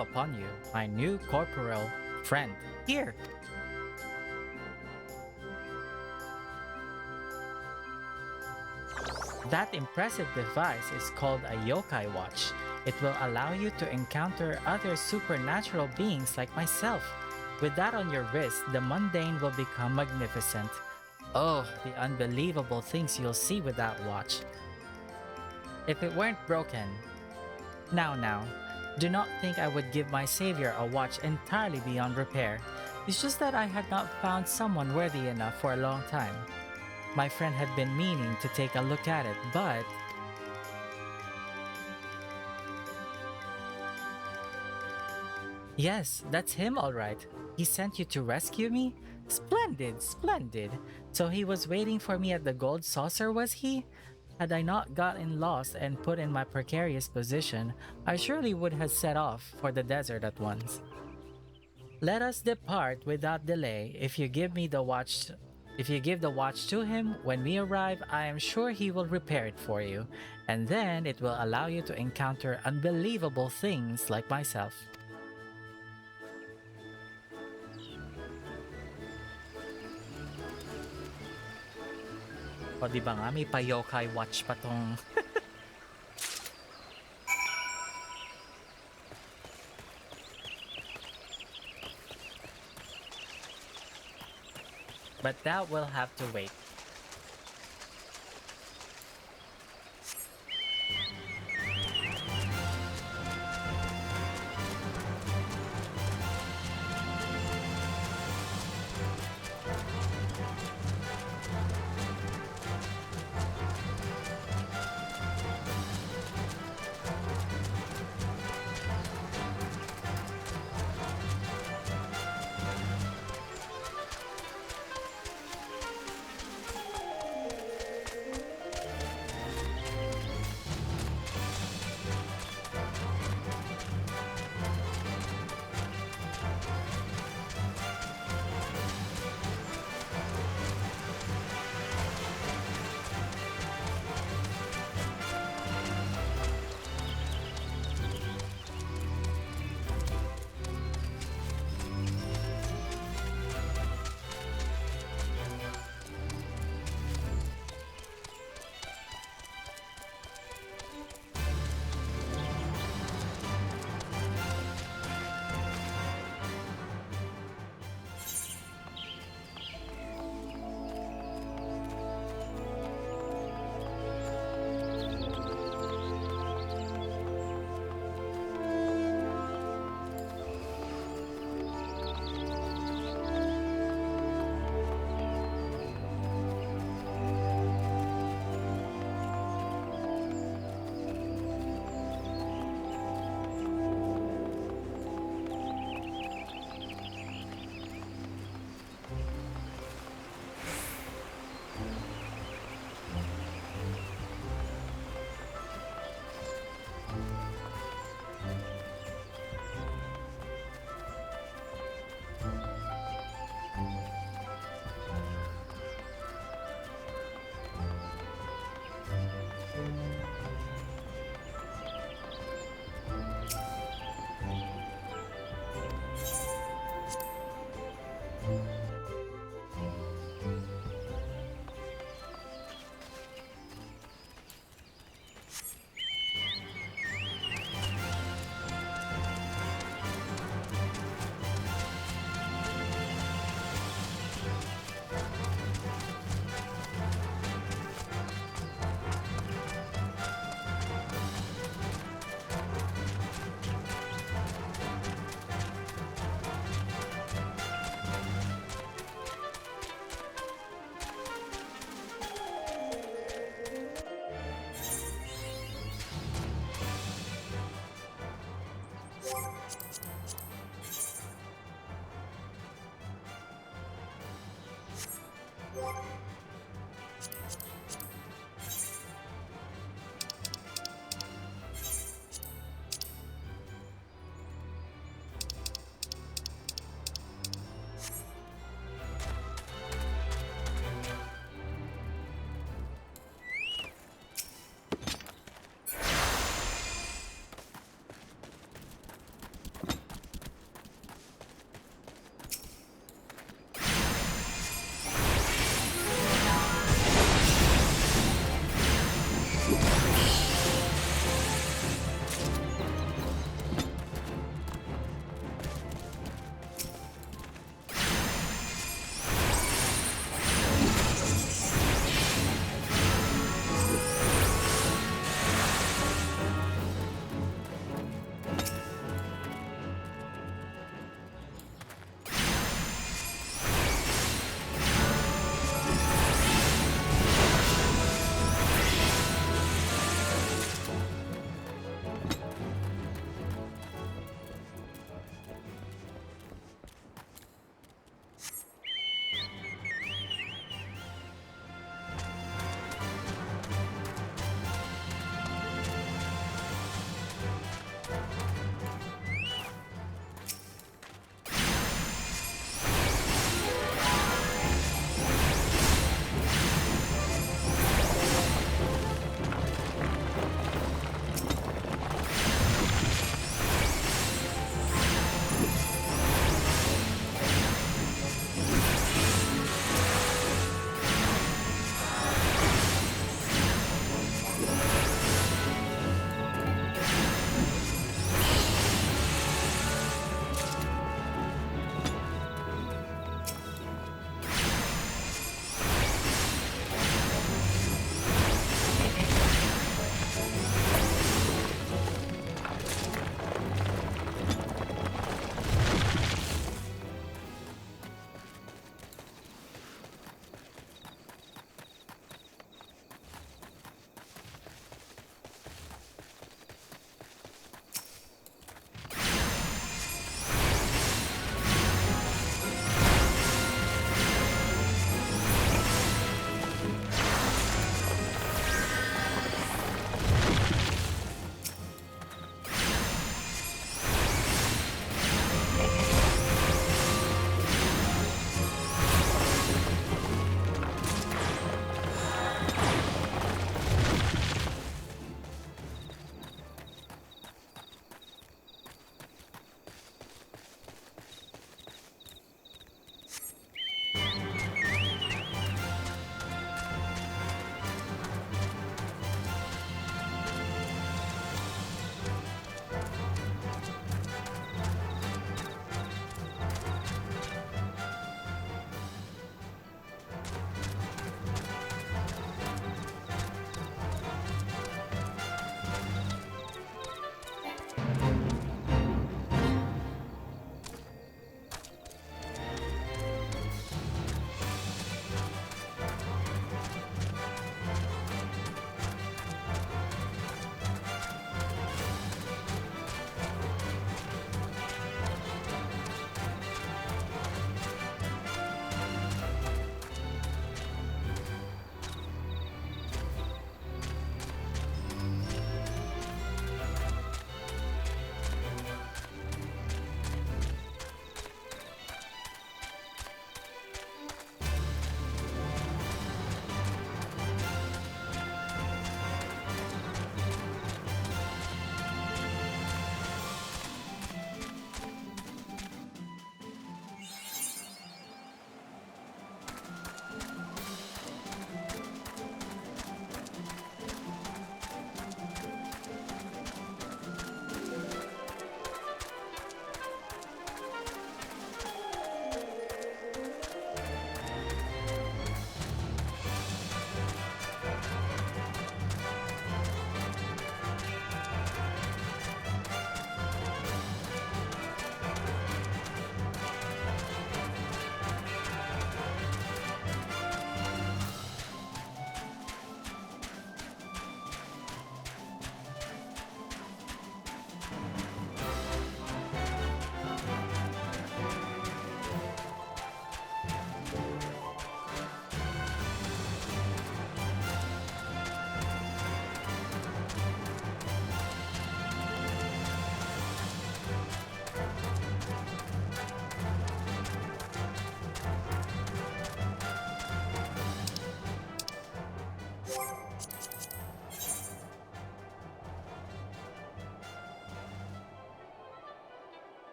upon you, my new corporeal friend. Here! That impressive device is called a yokai watch. It will allow you to encounter other supernatural beings like myself. With that on your wrist, the mundane will become magnificent. Oh, the unbelievable things you'll see with that watch. If it weren't broken. Now, do not think I would give my savior a watch entirely beyond repair. It's just that I had not found someone worthy enough for a long time. My friend had been meaning to take a look at it, but... Yes, that's him all right. He sent you to rescue me? Splendid, splendid. So he was waiting for me at the gold saucer, was he? Had I not gotten lost and put in my precarious position, I surely would have set off for the desert at once. Let us depart without delay. If you give the watch to him when we arrive, I am sure he will repair it for you, and then it will allow you to encounter unbelievable things like myself. O diba nga, may pa-yokai watch pa tong... But that will have to wait.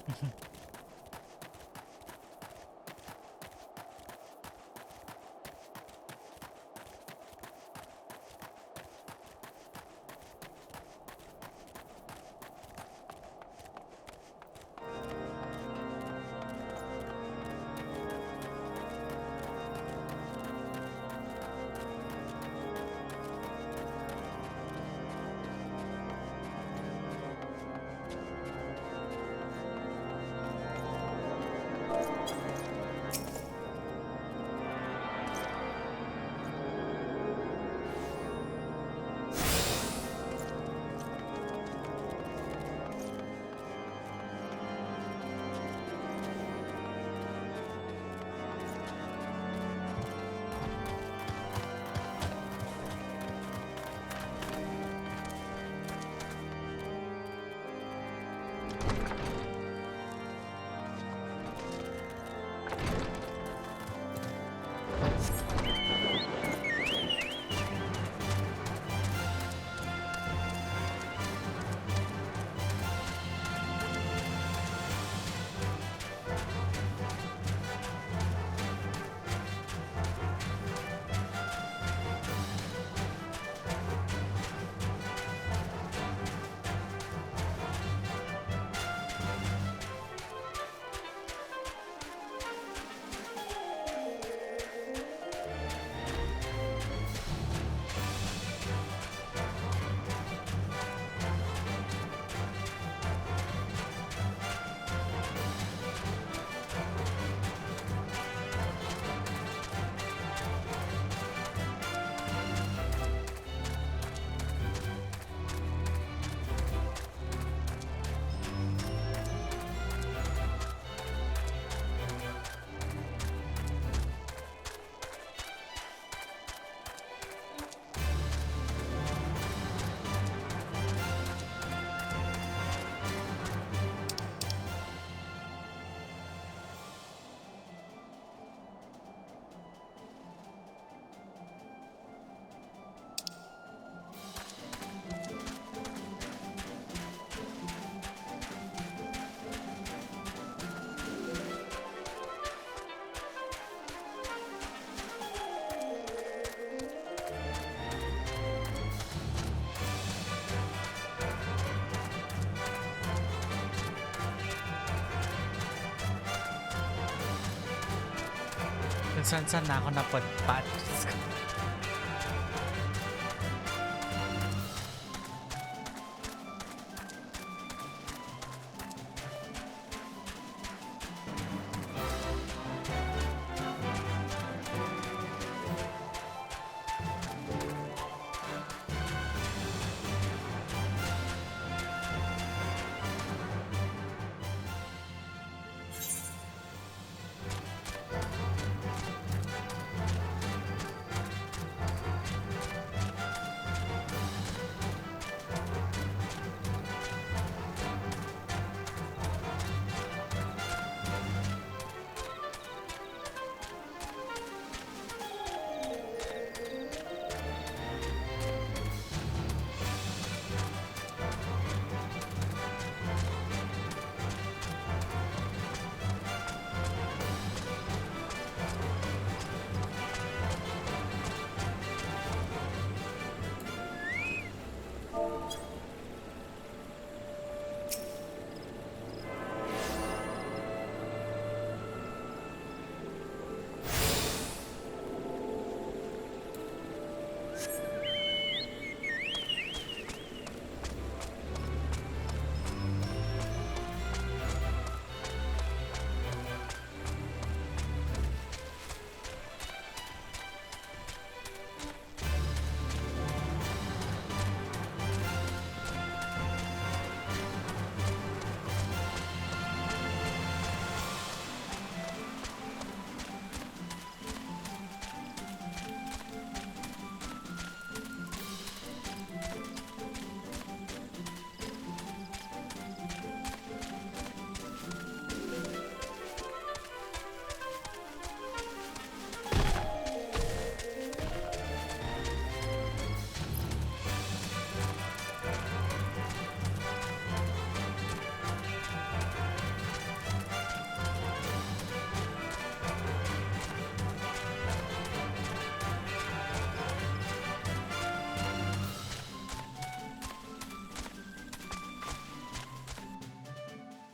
Kung saan na ako napadpad.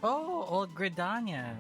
Oh, old Gridania.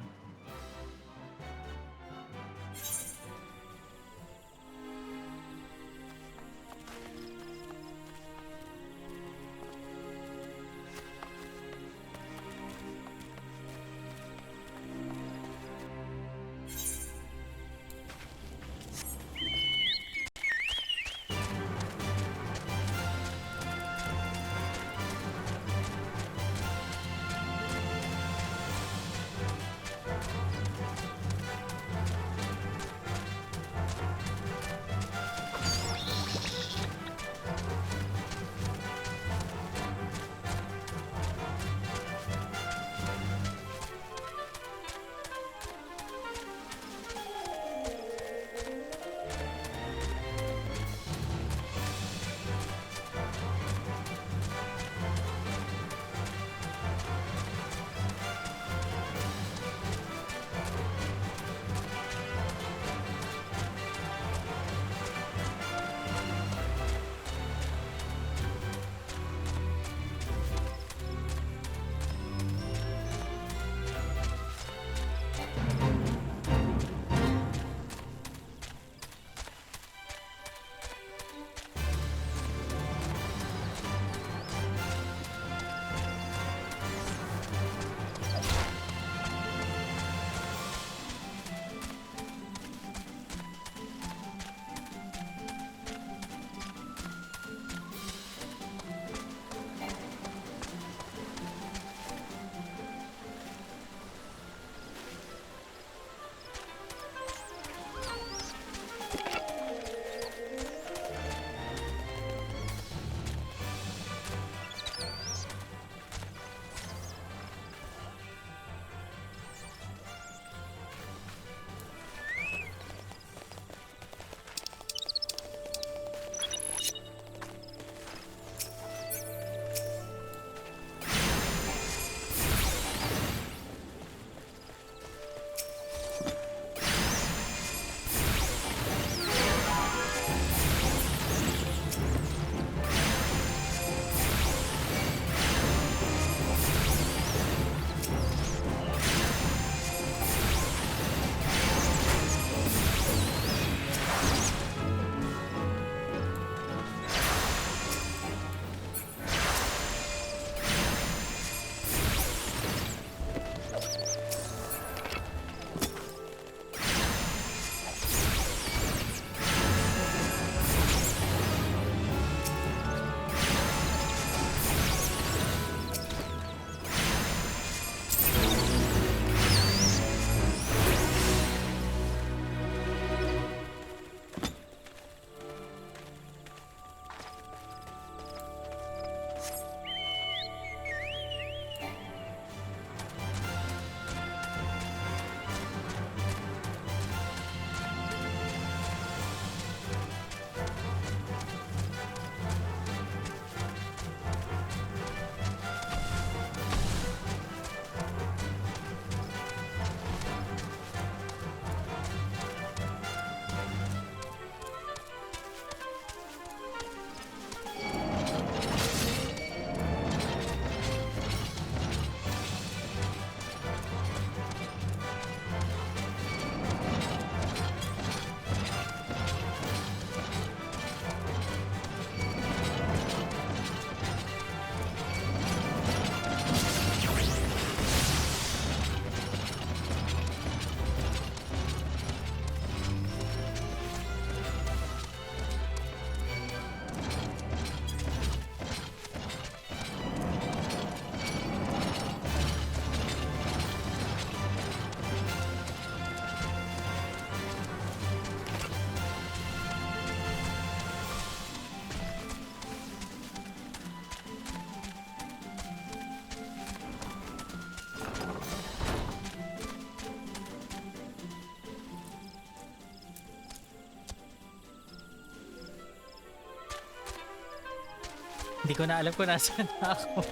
Hindi ko na alam kung nasaan na ako.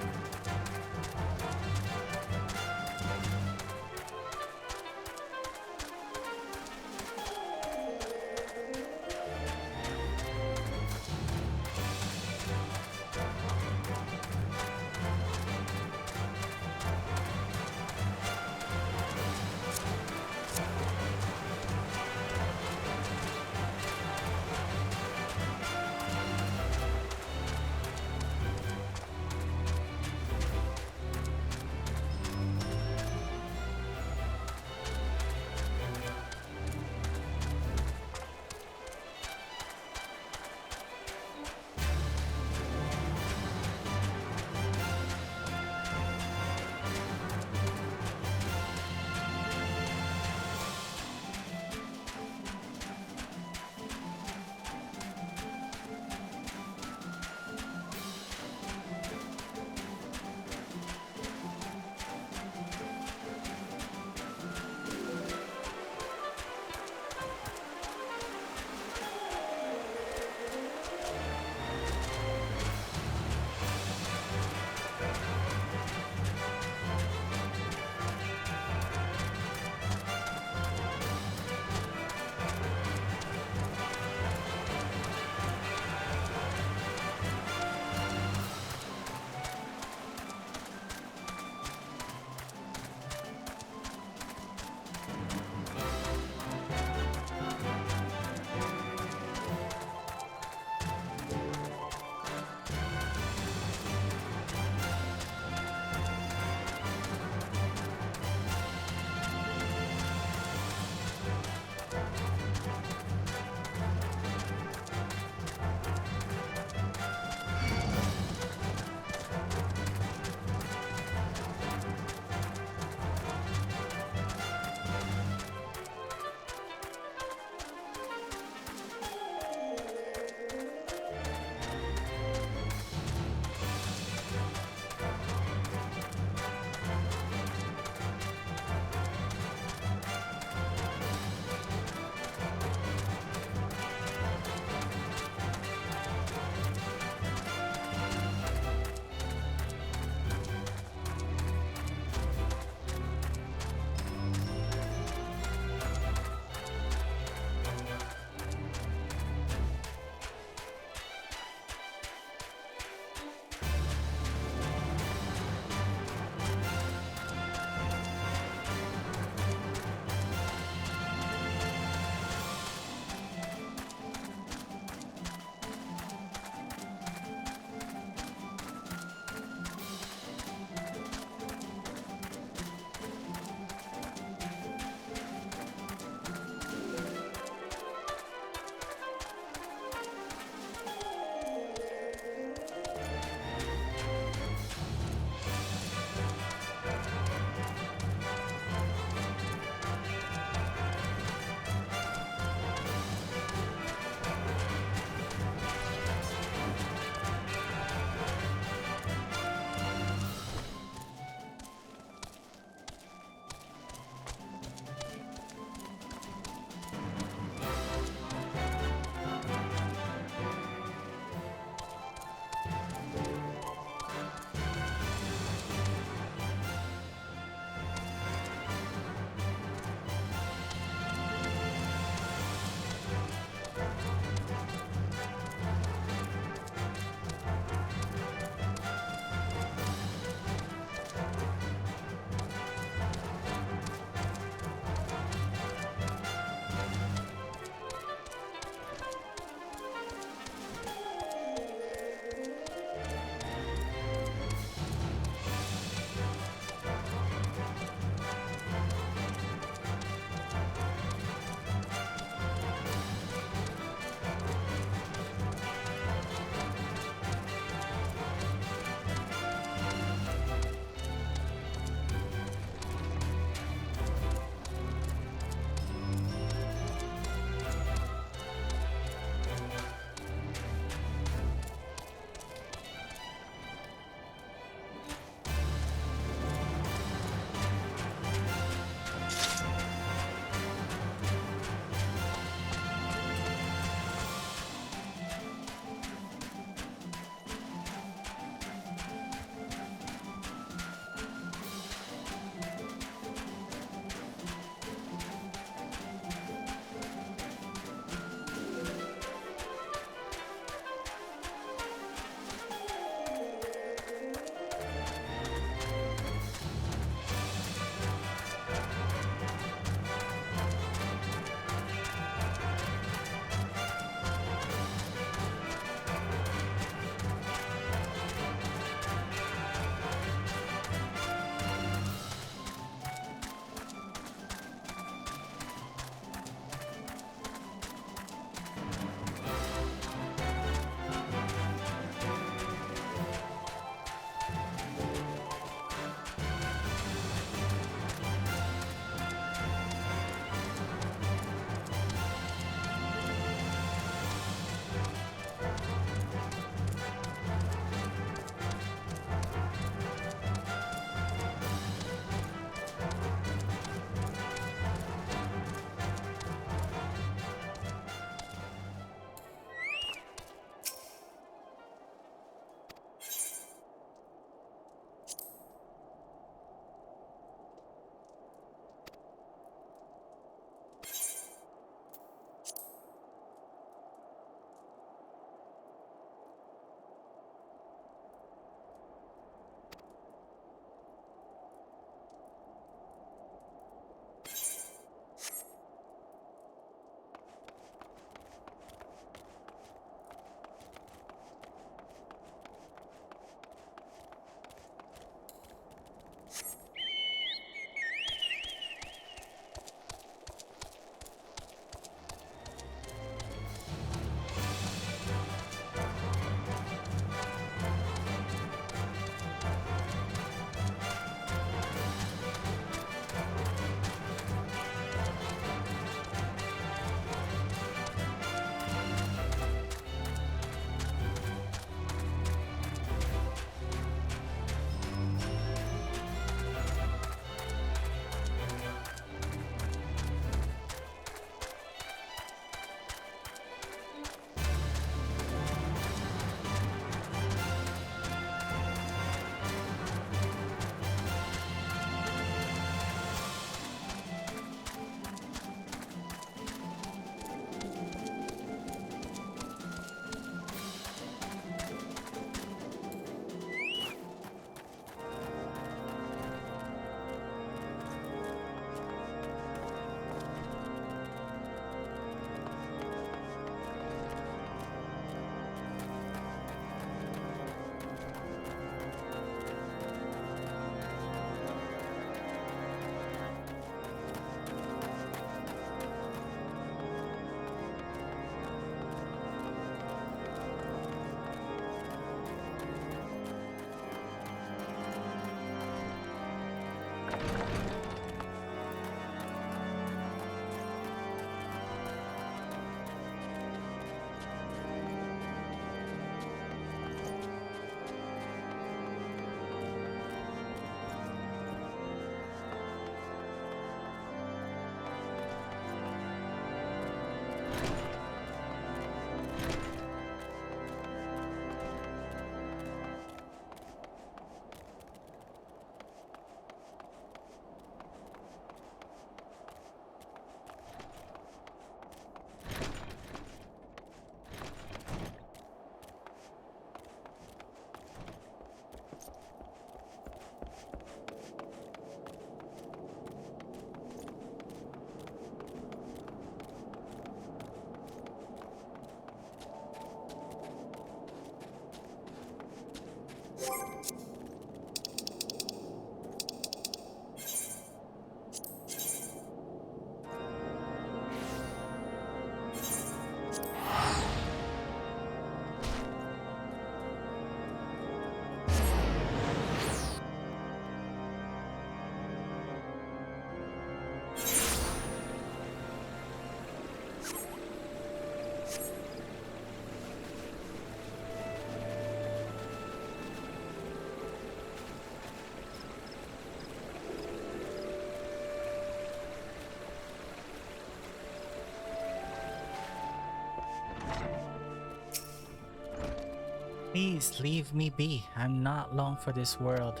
Please leave me be. I'm not long for this world.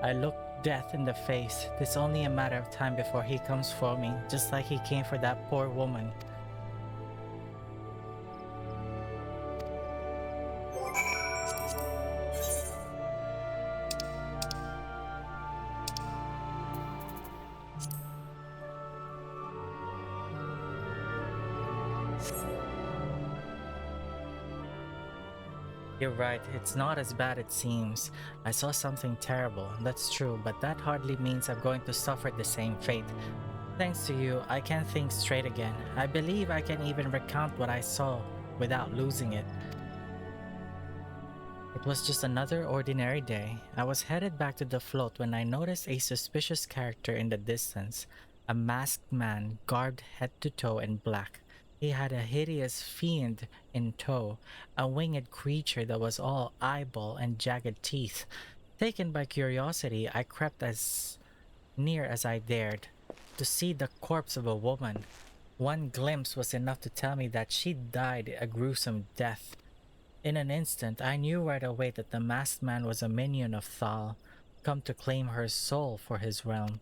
I look death in the face. It's only a matter of time before he comes for me, just like he came for that poor woman. You're right, it's not as bad it seems. I saw something terrible, that's true, but that hardly means I'm going to suffer the same fate. Thanks to you, I can think straight again. I believe I can even recount what I saw without losing it. It was just another ordinary day. I was headed back to the float when I noticed a suspicious character in the distance. A masked man, garbed head to toe in black. He had a hideous fiend in tow, a winged creature that was all eyeball and jagged teeth. Taken by curiosity, I crept as near as I dared to see the corpse of a woman. One glimpse was enough to tell me that she died a gruesome death. In an instant, I knew right away that the masked man was a minion of Thal, come to claim her soul for his realm.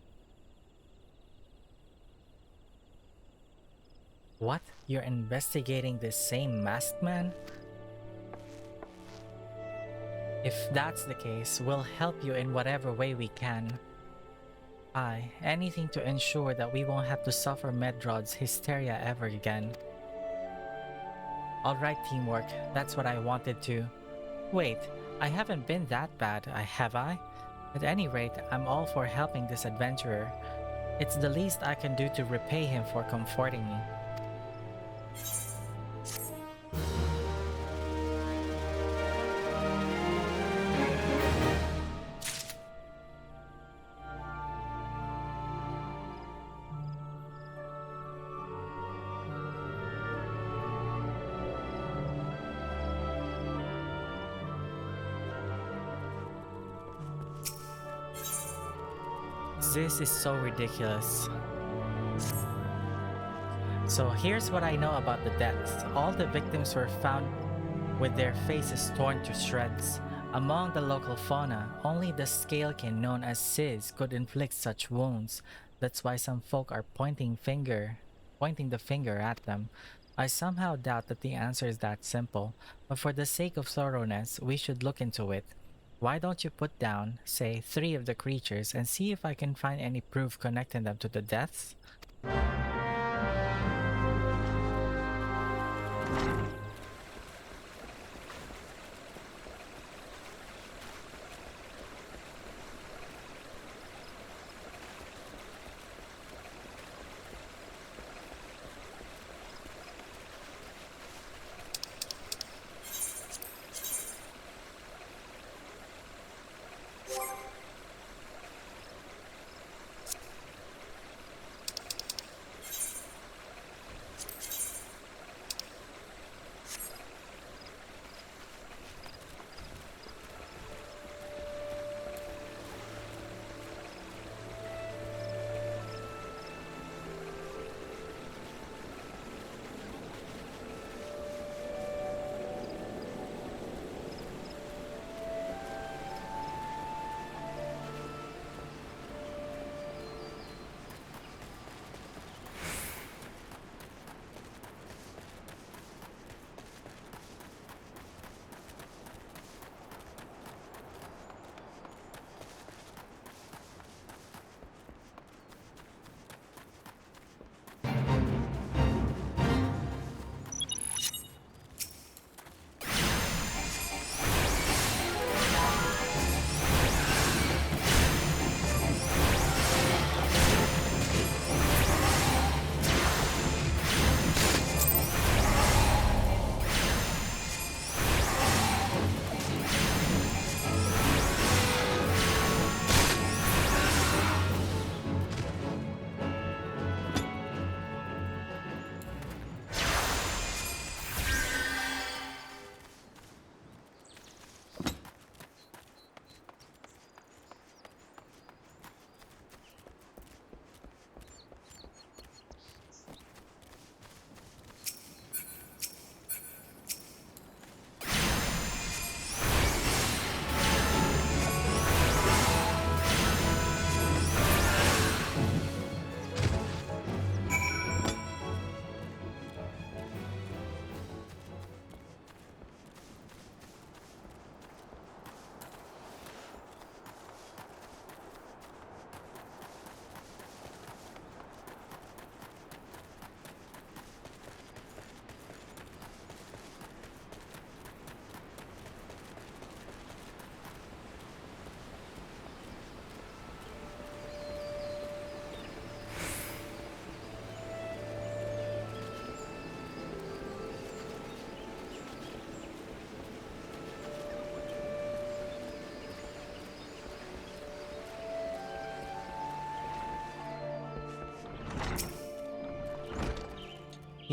What? You're investigating this same masked man? If that's the case, we'll help you in whatever way we can. Aye, anything to ensure that we won't have to suffer Medrod's hysteria ever again. Alright, teamwork, that's what I wanted to. Wait, I haven't been that bad, have I? At any rate, I'm all for helping this adventurer. It's the least I can do to repay him for comforting me. This is so ridiculous. So here's what I know about the deaths. All the victims were found with their faces torn to shreds. Among the local fauna, only the scalekin known as Sis could inflict such wounds. That's why some folk are pointing the finger at them. I somehow doubt that the answer is that simple, but for the sake of thoroughness, we should look into it. Why don't you put down, say, 3 of the creatures and see if I can find any proof connecting them to the deaths?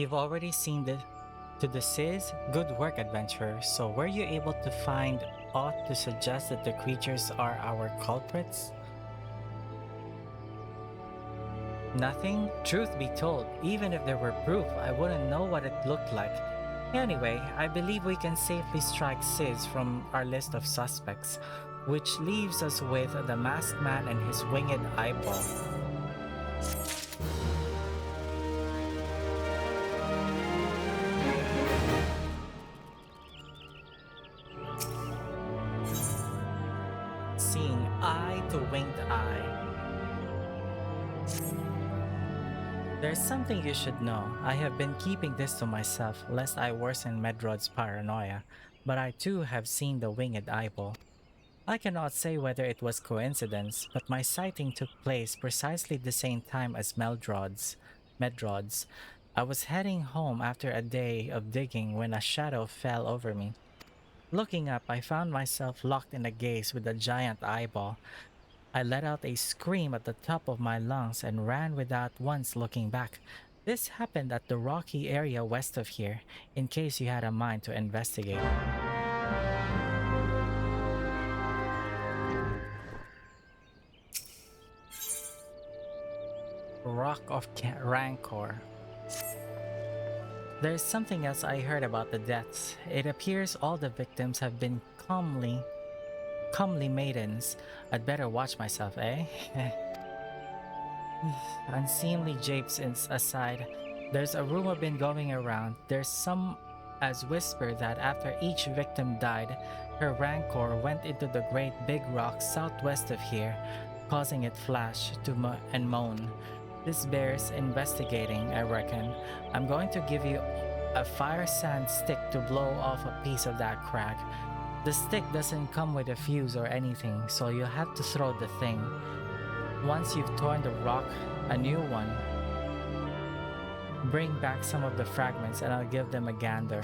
You've already seen to the sis? Good work, adventurer. So were you able to find aught to suggest that the creatures are our culprits? Nothing? Truth be told, even if there were proof, I wouldn't know what it looked like. Anyway, I believe we can safely strike Sis from our list of suspects, which leaves us with the masked man and his winged eyeball. Seeing eye to winged eye. There's something you should know. I have been keeping this to myself, lest I worsen Medrod's paranoia, but I too have seen the winged eyeball. I cannot say whether it was coincidence, but my sighting took place precisely the same time as Medrod's. I was heading home after a day of digging when a shadow fell over me. Looking up, I found myself locked in a gaze with a giant eyeball. I let out a scream at the top of my lungs and ran without once looking back. This happened at the rocky area west of here, in case you had a mind to investigate. Rock of Rancor. There's something else I heard about the deaths. It appears all the victims have been comely maidens. I'd better watch myself, eh? Unseemly japes aside, there's a rumor been going around. There's some as whisper that after each victim died, her rancor went into the great big rock southwest of here, causing it flash and moan. This bears investigating, I reckon. I'm going to give you a fire sand stick to blow off a piece of that crack. The stick doesn't come with a fuse or anything, so you'll have to throw the thing. Once you've torn the rock, a new one. Bring back some of the fragments and I'll give them a gander.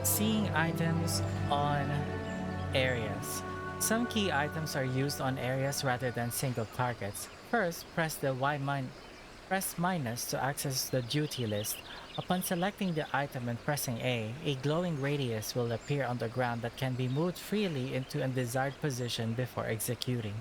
Seeing items on areas. Some key items are used on areas rather than single targets. First, press minus to access the duty list. Upon selecting the item and pressing a glowing radius will appear on the ground that can be moved freely into a desired position before executing.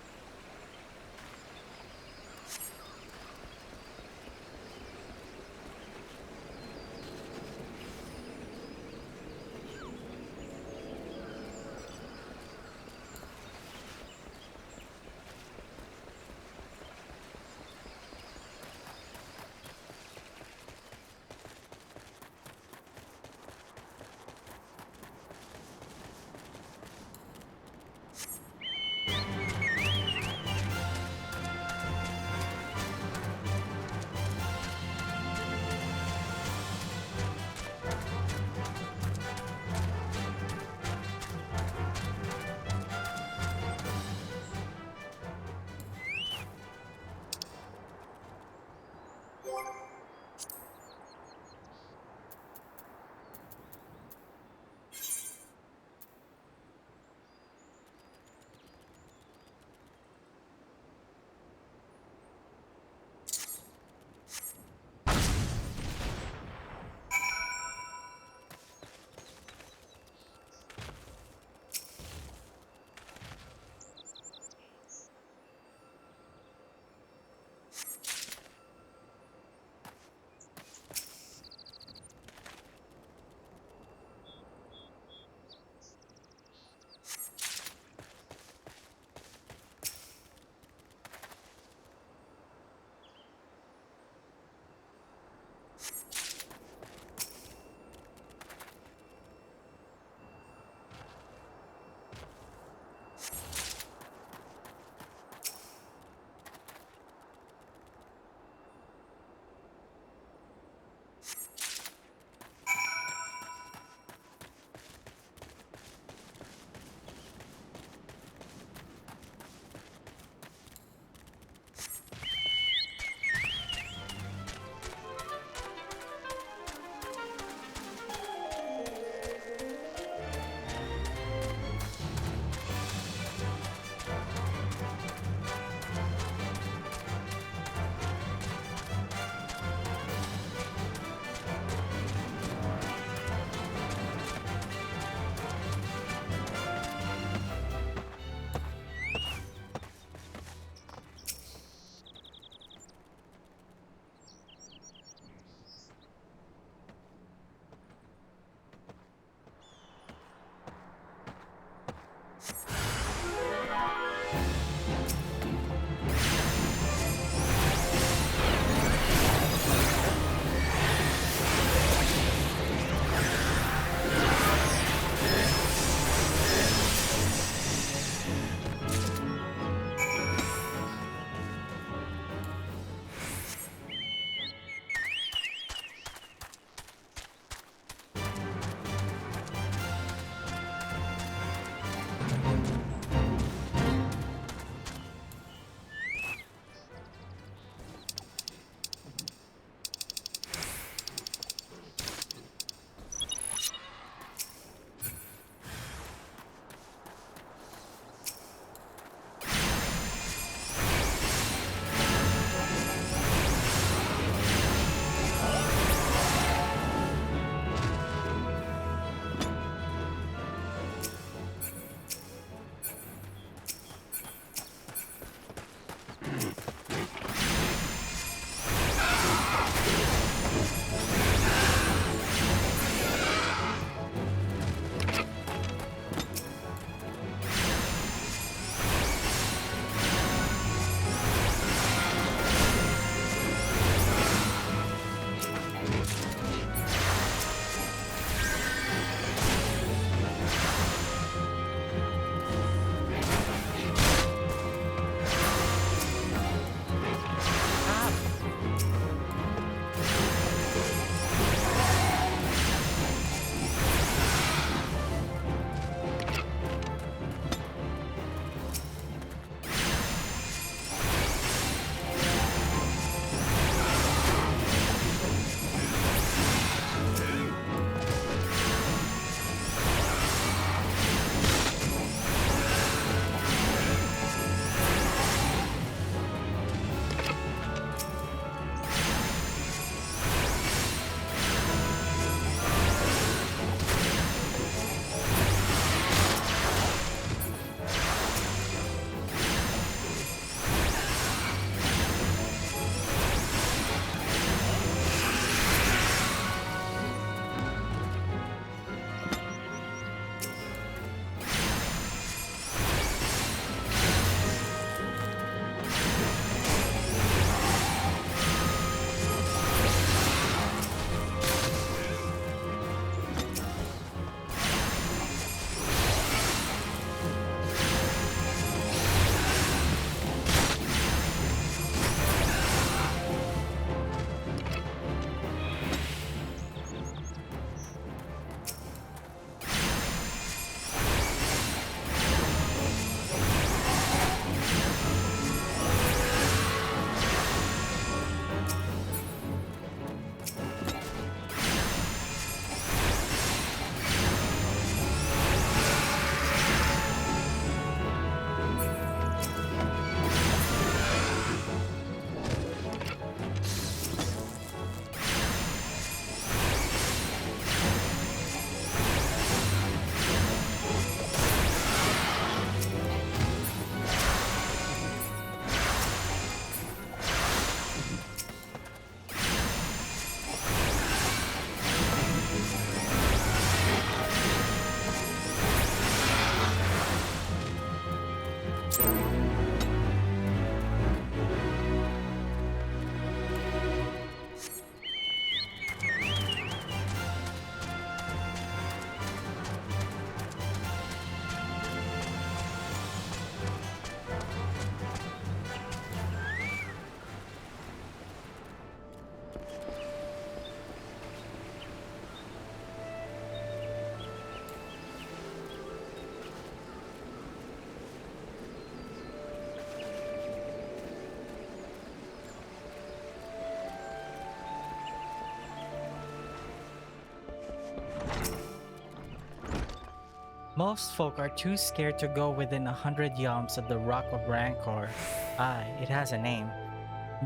Most folk are too scared to go within 100 yalms of the Rock of Rancor. Aye, it has a name.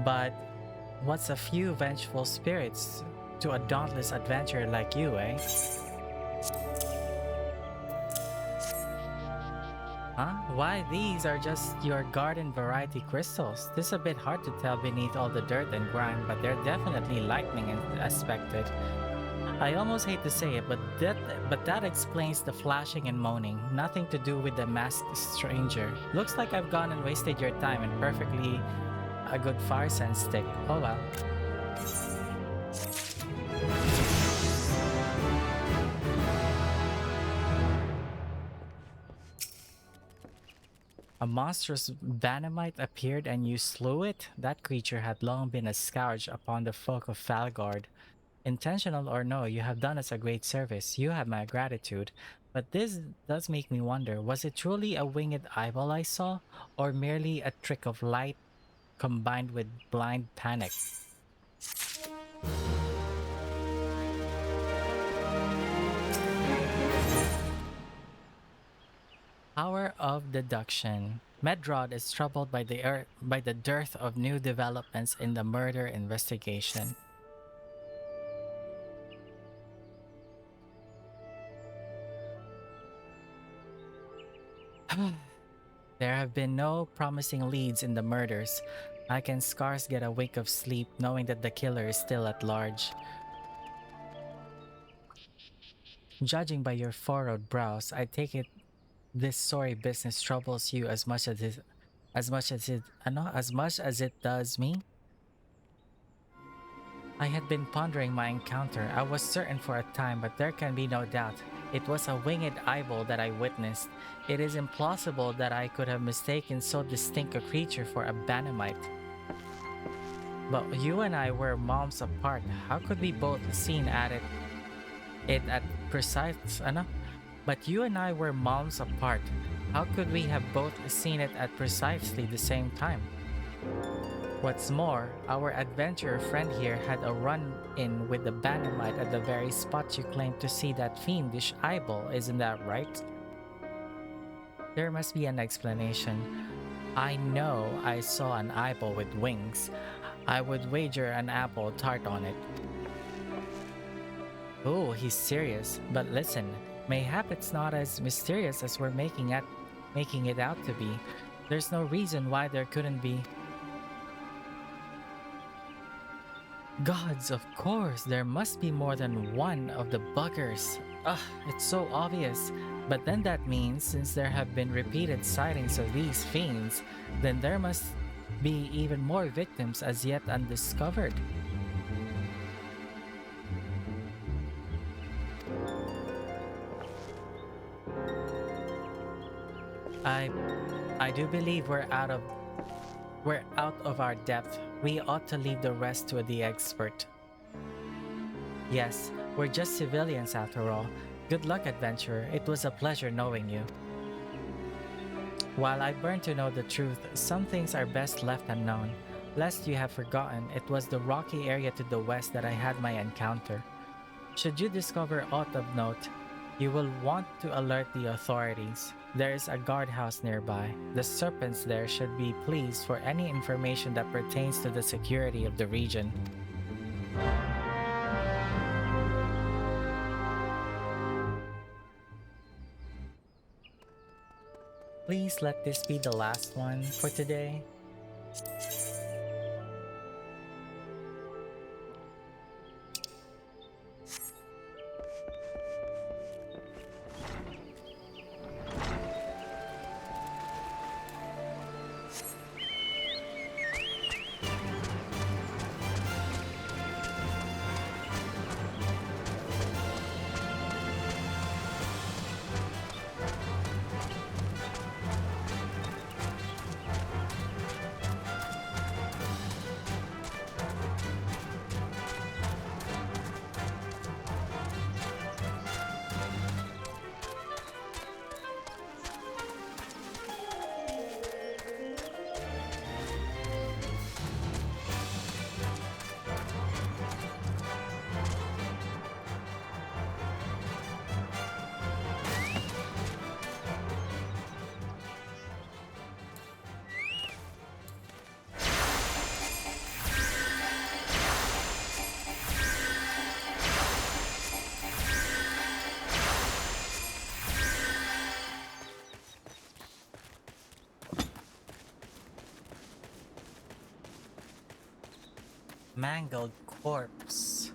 But what's a few vengeful spirits to a dauntless adventurer like you, eh? Huh? Why, these are just your garden variety crystals. This is a bit hard to tell beneath all the dirt and grime, but they're definitely lightning aspected. I almost hate to say it, but that explains the flashing and moaning. Nothing to do with the masked stranger. Looks like I've gone and wasted your time and perfectly a good fire sense stick. Oh well. A monstrous Vanamite appeared and you slew it? That creature had long been a scourge upon the folk of Falgard. Intentional or no, you have done us a great service. You have my gratitude. But this does make me wonder, was it truly a winged eyeball I saw? Or merely a trick of light combined with blind panic? Power of deduction. Medrod is troubled by the dearth of new developments in the murder investigation. There have been no promising leads in the murders. I can scarce get a wink of sleep knowing that the killer is still at large. Judging by your furrowed brows, I take it this sorry business troubles you as much as it does me. I had been pondering my encounter. I was certain for a time, but there can be no doubt. It was a winged eyeball that I witnessed. It is implausible that I could have mistaken so distinct a creature for a Banamite. But you and I were moms apart. How could we both seen it at precise But you and I were moms apart. How could we have both seen it at precisely the same time? What's more, our adventurer friend here had a run-in with the Banamite at the very spot you claimed to see that fiendish eyeball, isn't that right? There must be an explanation. I know I saw an eyeball with wings. I would wager an apple tart on it. Oh, he's serious. But listen, mayhap it's not as mysterious as we're making it out to be. There's no reason why there couldn't be. Gods, of course, there must be more than one of the buggers. Ugh, it's so obvious. But then that means, since there have been repeated sightings of these fiends, then there must be even more victims as yet undiscovered. I do believe we're out of our depth. We ought to leave the rest to the expert. Yes, we're just civilians after all. Good luck, adventurer. It was a pleasure knowing you. While I burn to know the truth, some things are best left unknown. Lest you have forgotten, it was the rocky area to the west that I had my encounter. Should you discover aught of note, you will want to alert the authorities. There is a guardhouse nearby. The serpents there should be pleased for any information that pertains to the security of the region. Please let this be the last one for today. Mangled corpse.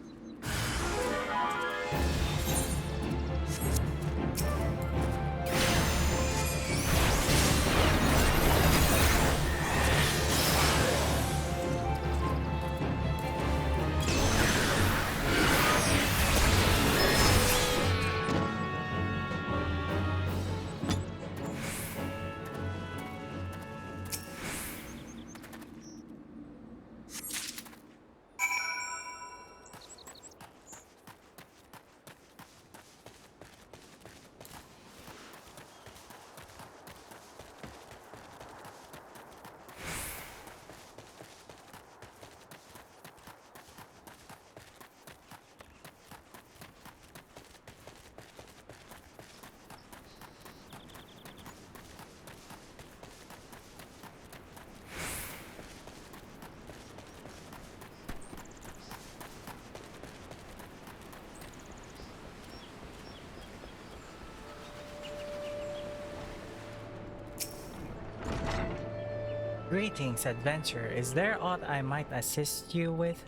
Greetings, adventurer. Is there aught I might assist you with?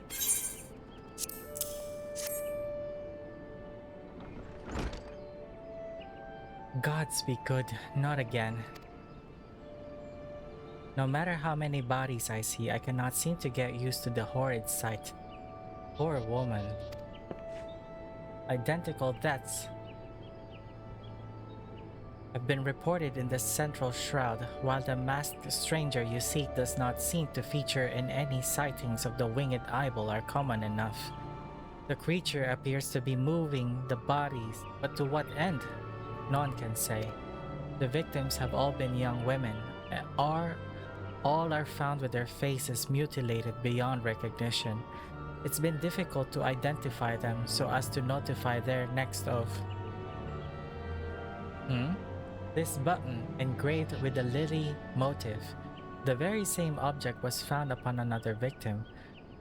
Gods be good, not again. No matter how many bodies I see, I cannot seem to get used to the horrid sight. Poor woman. Identical deaths have been reported in the central shroud, while the masked stranger you seek does not seem to feature in any sightings of the winged eyeball are common enough. The creature appears to be moving the bodies, but to what end? None can say. The victims have all been young women, all are found with their faces mutilated beyond recognition. It's been difficult to identify them so as to notify their next of. This button, engraved with the lily motif. The very same object was found upon another victim.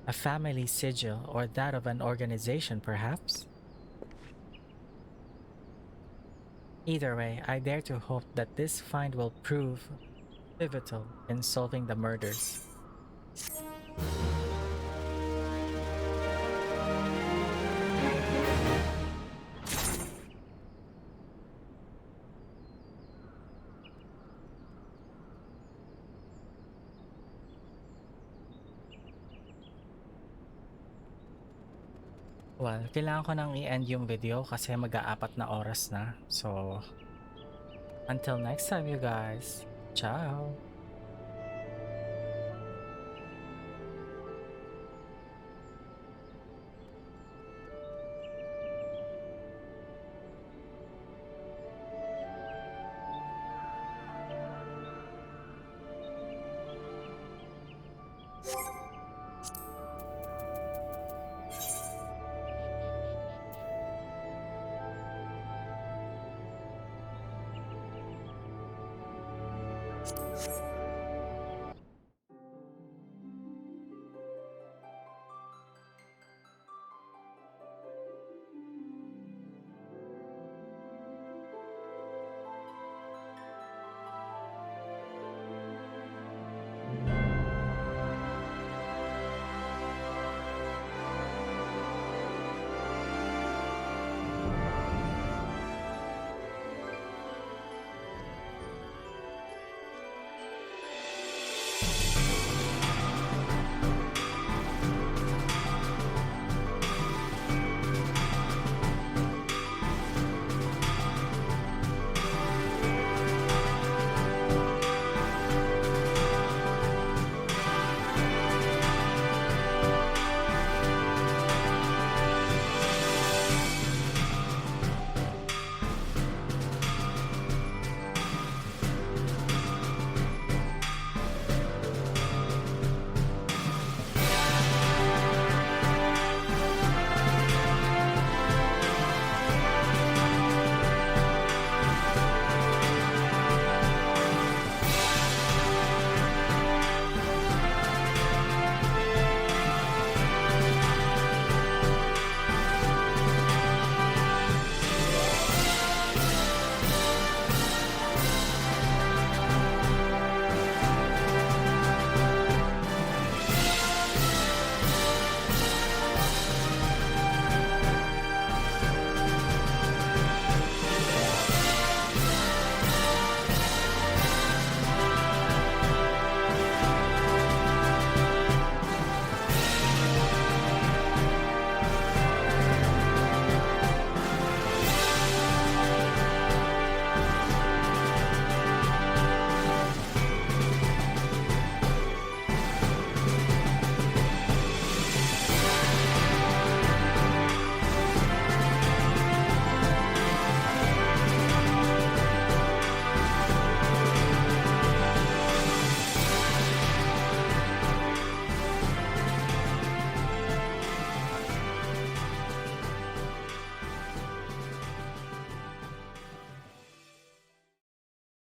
A family sigil, or that of an organization, perhaps? Either way, I dare to hope that this find will prove pivotal in solving the murders. Well, kailangan ko nang i-end yung video kasi mag-aapat na oras na. So, until next time you guys. Ciao! You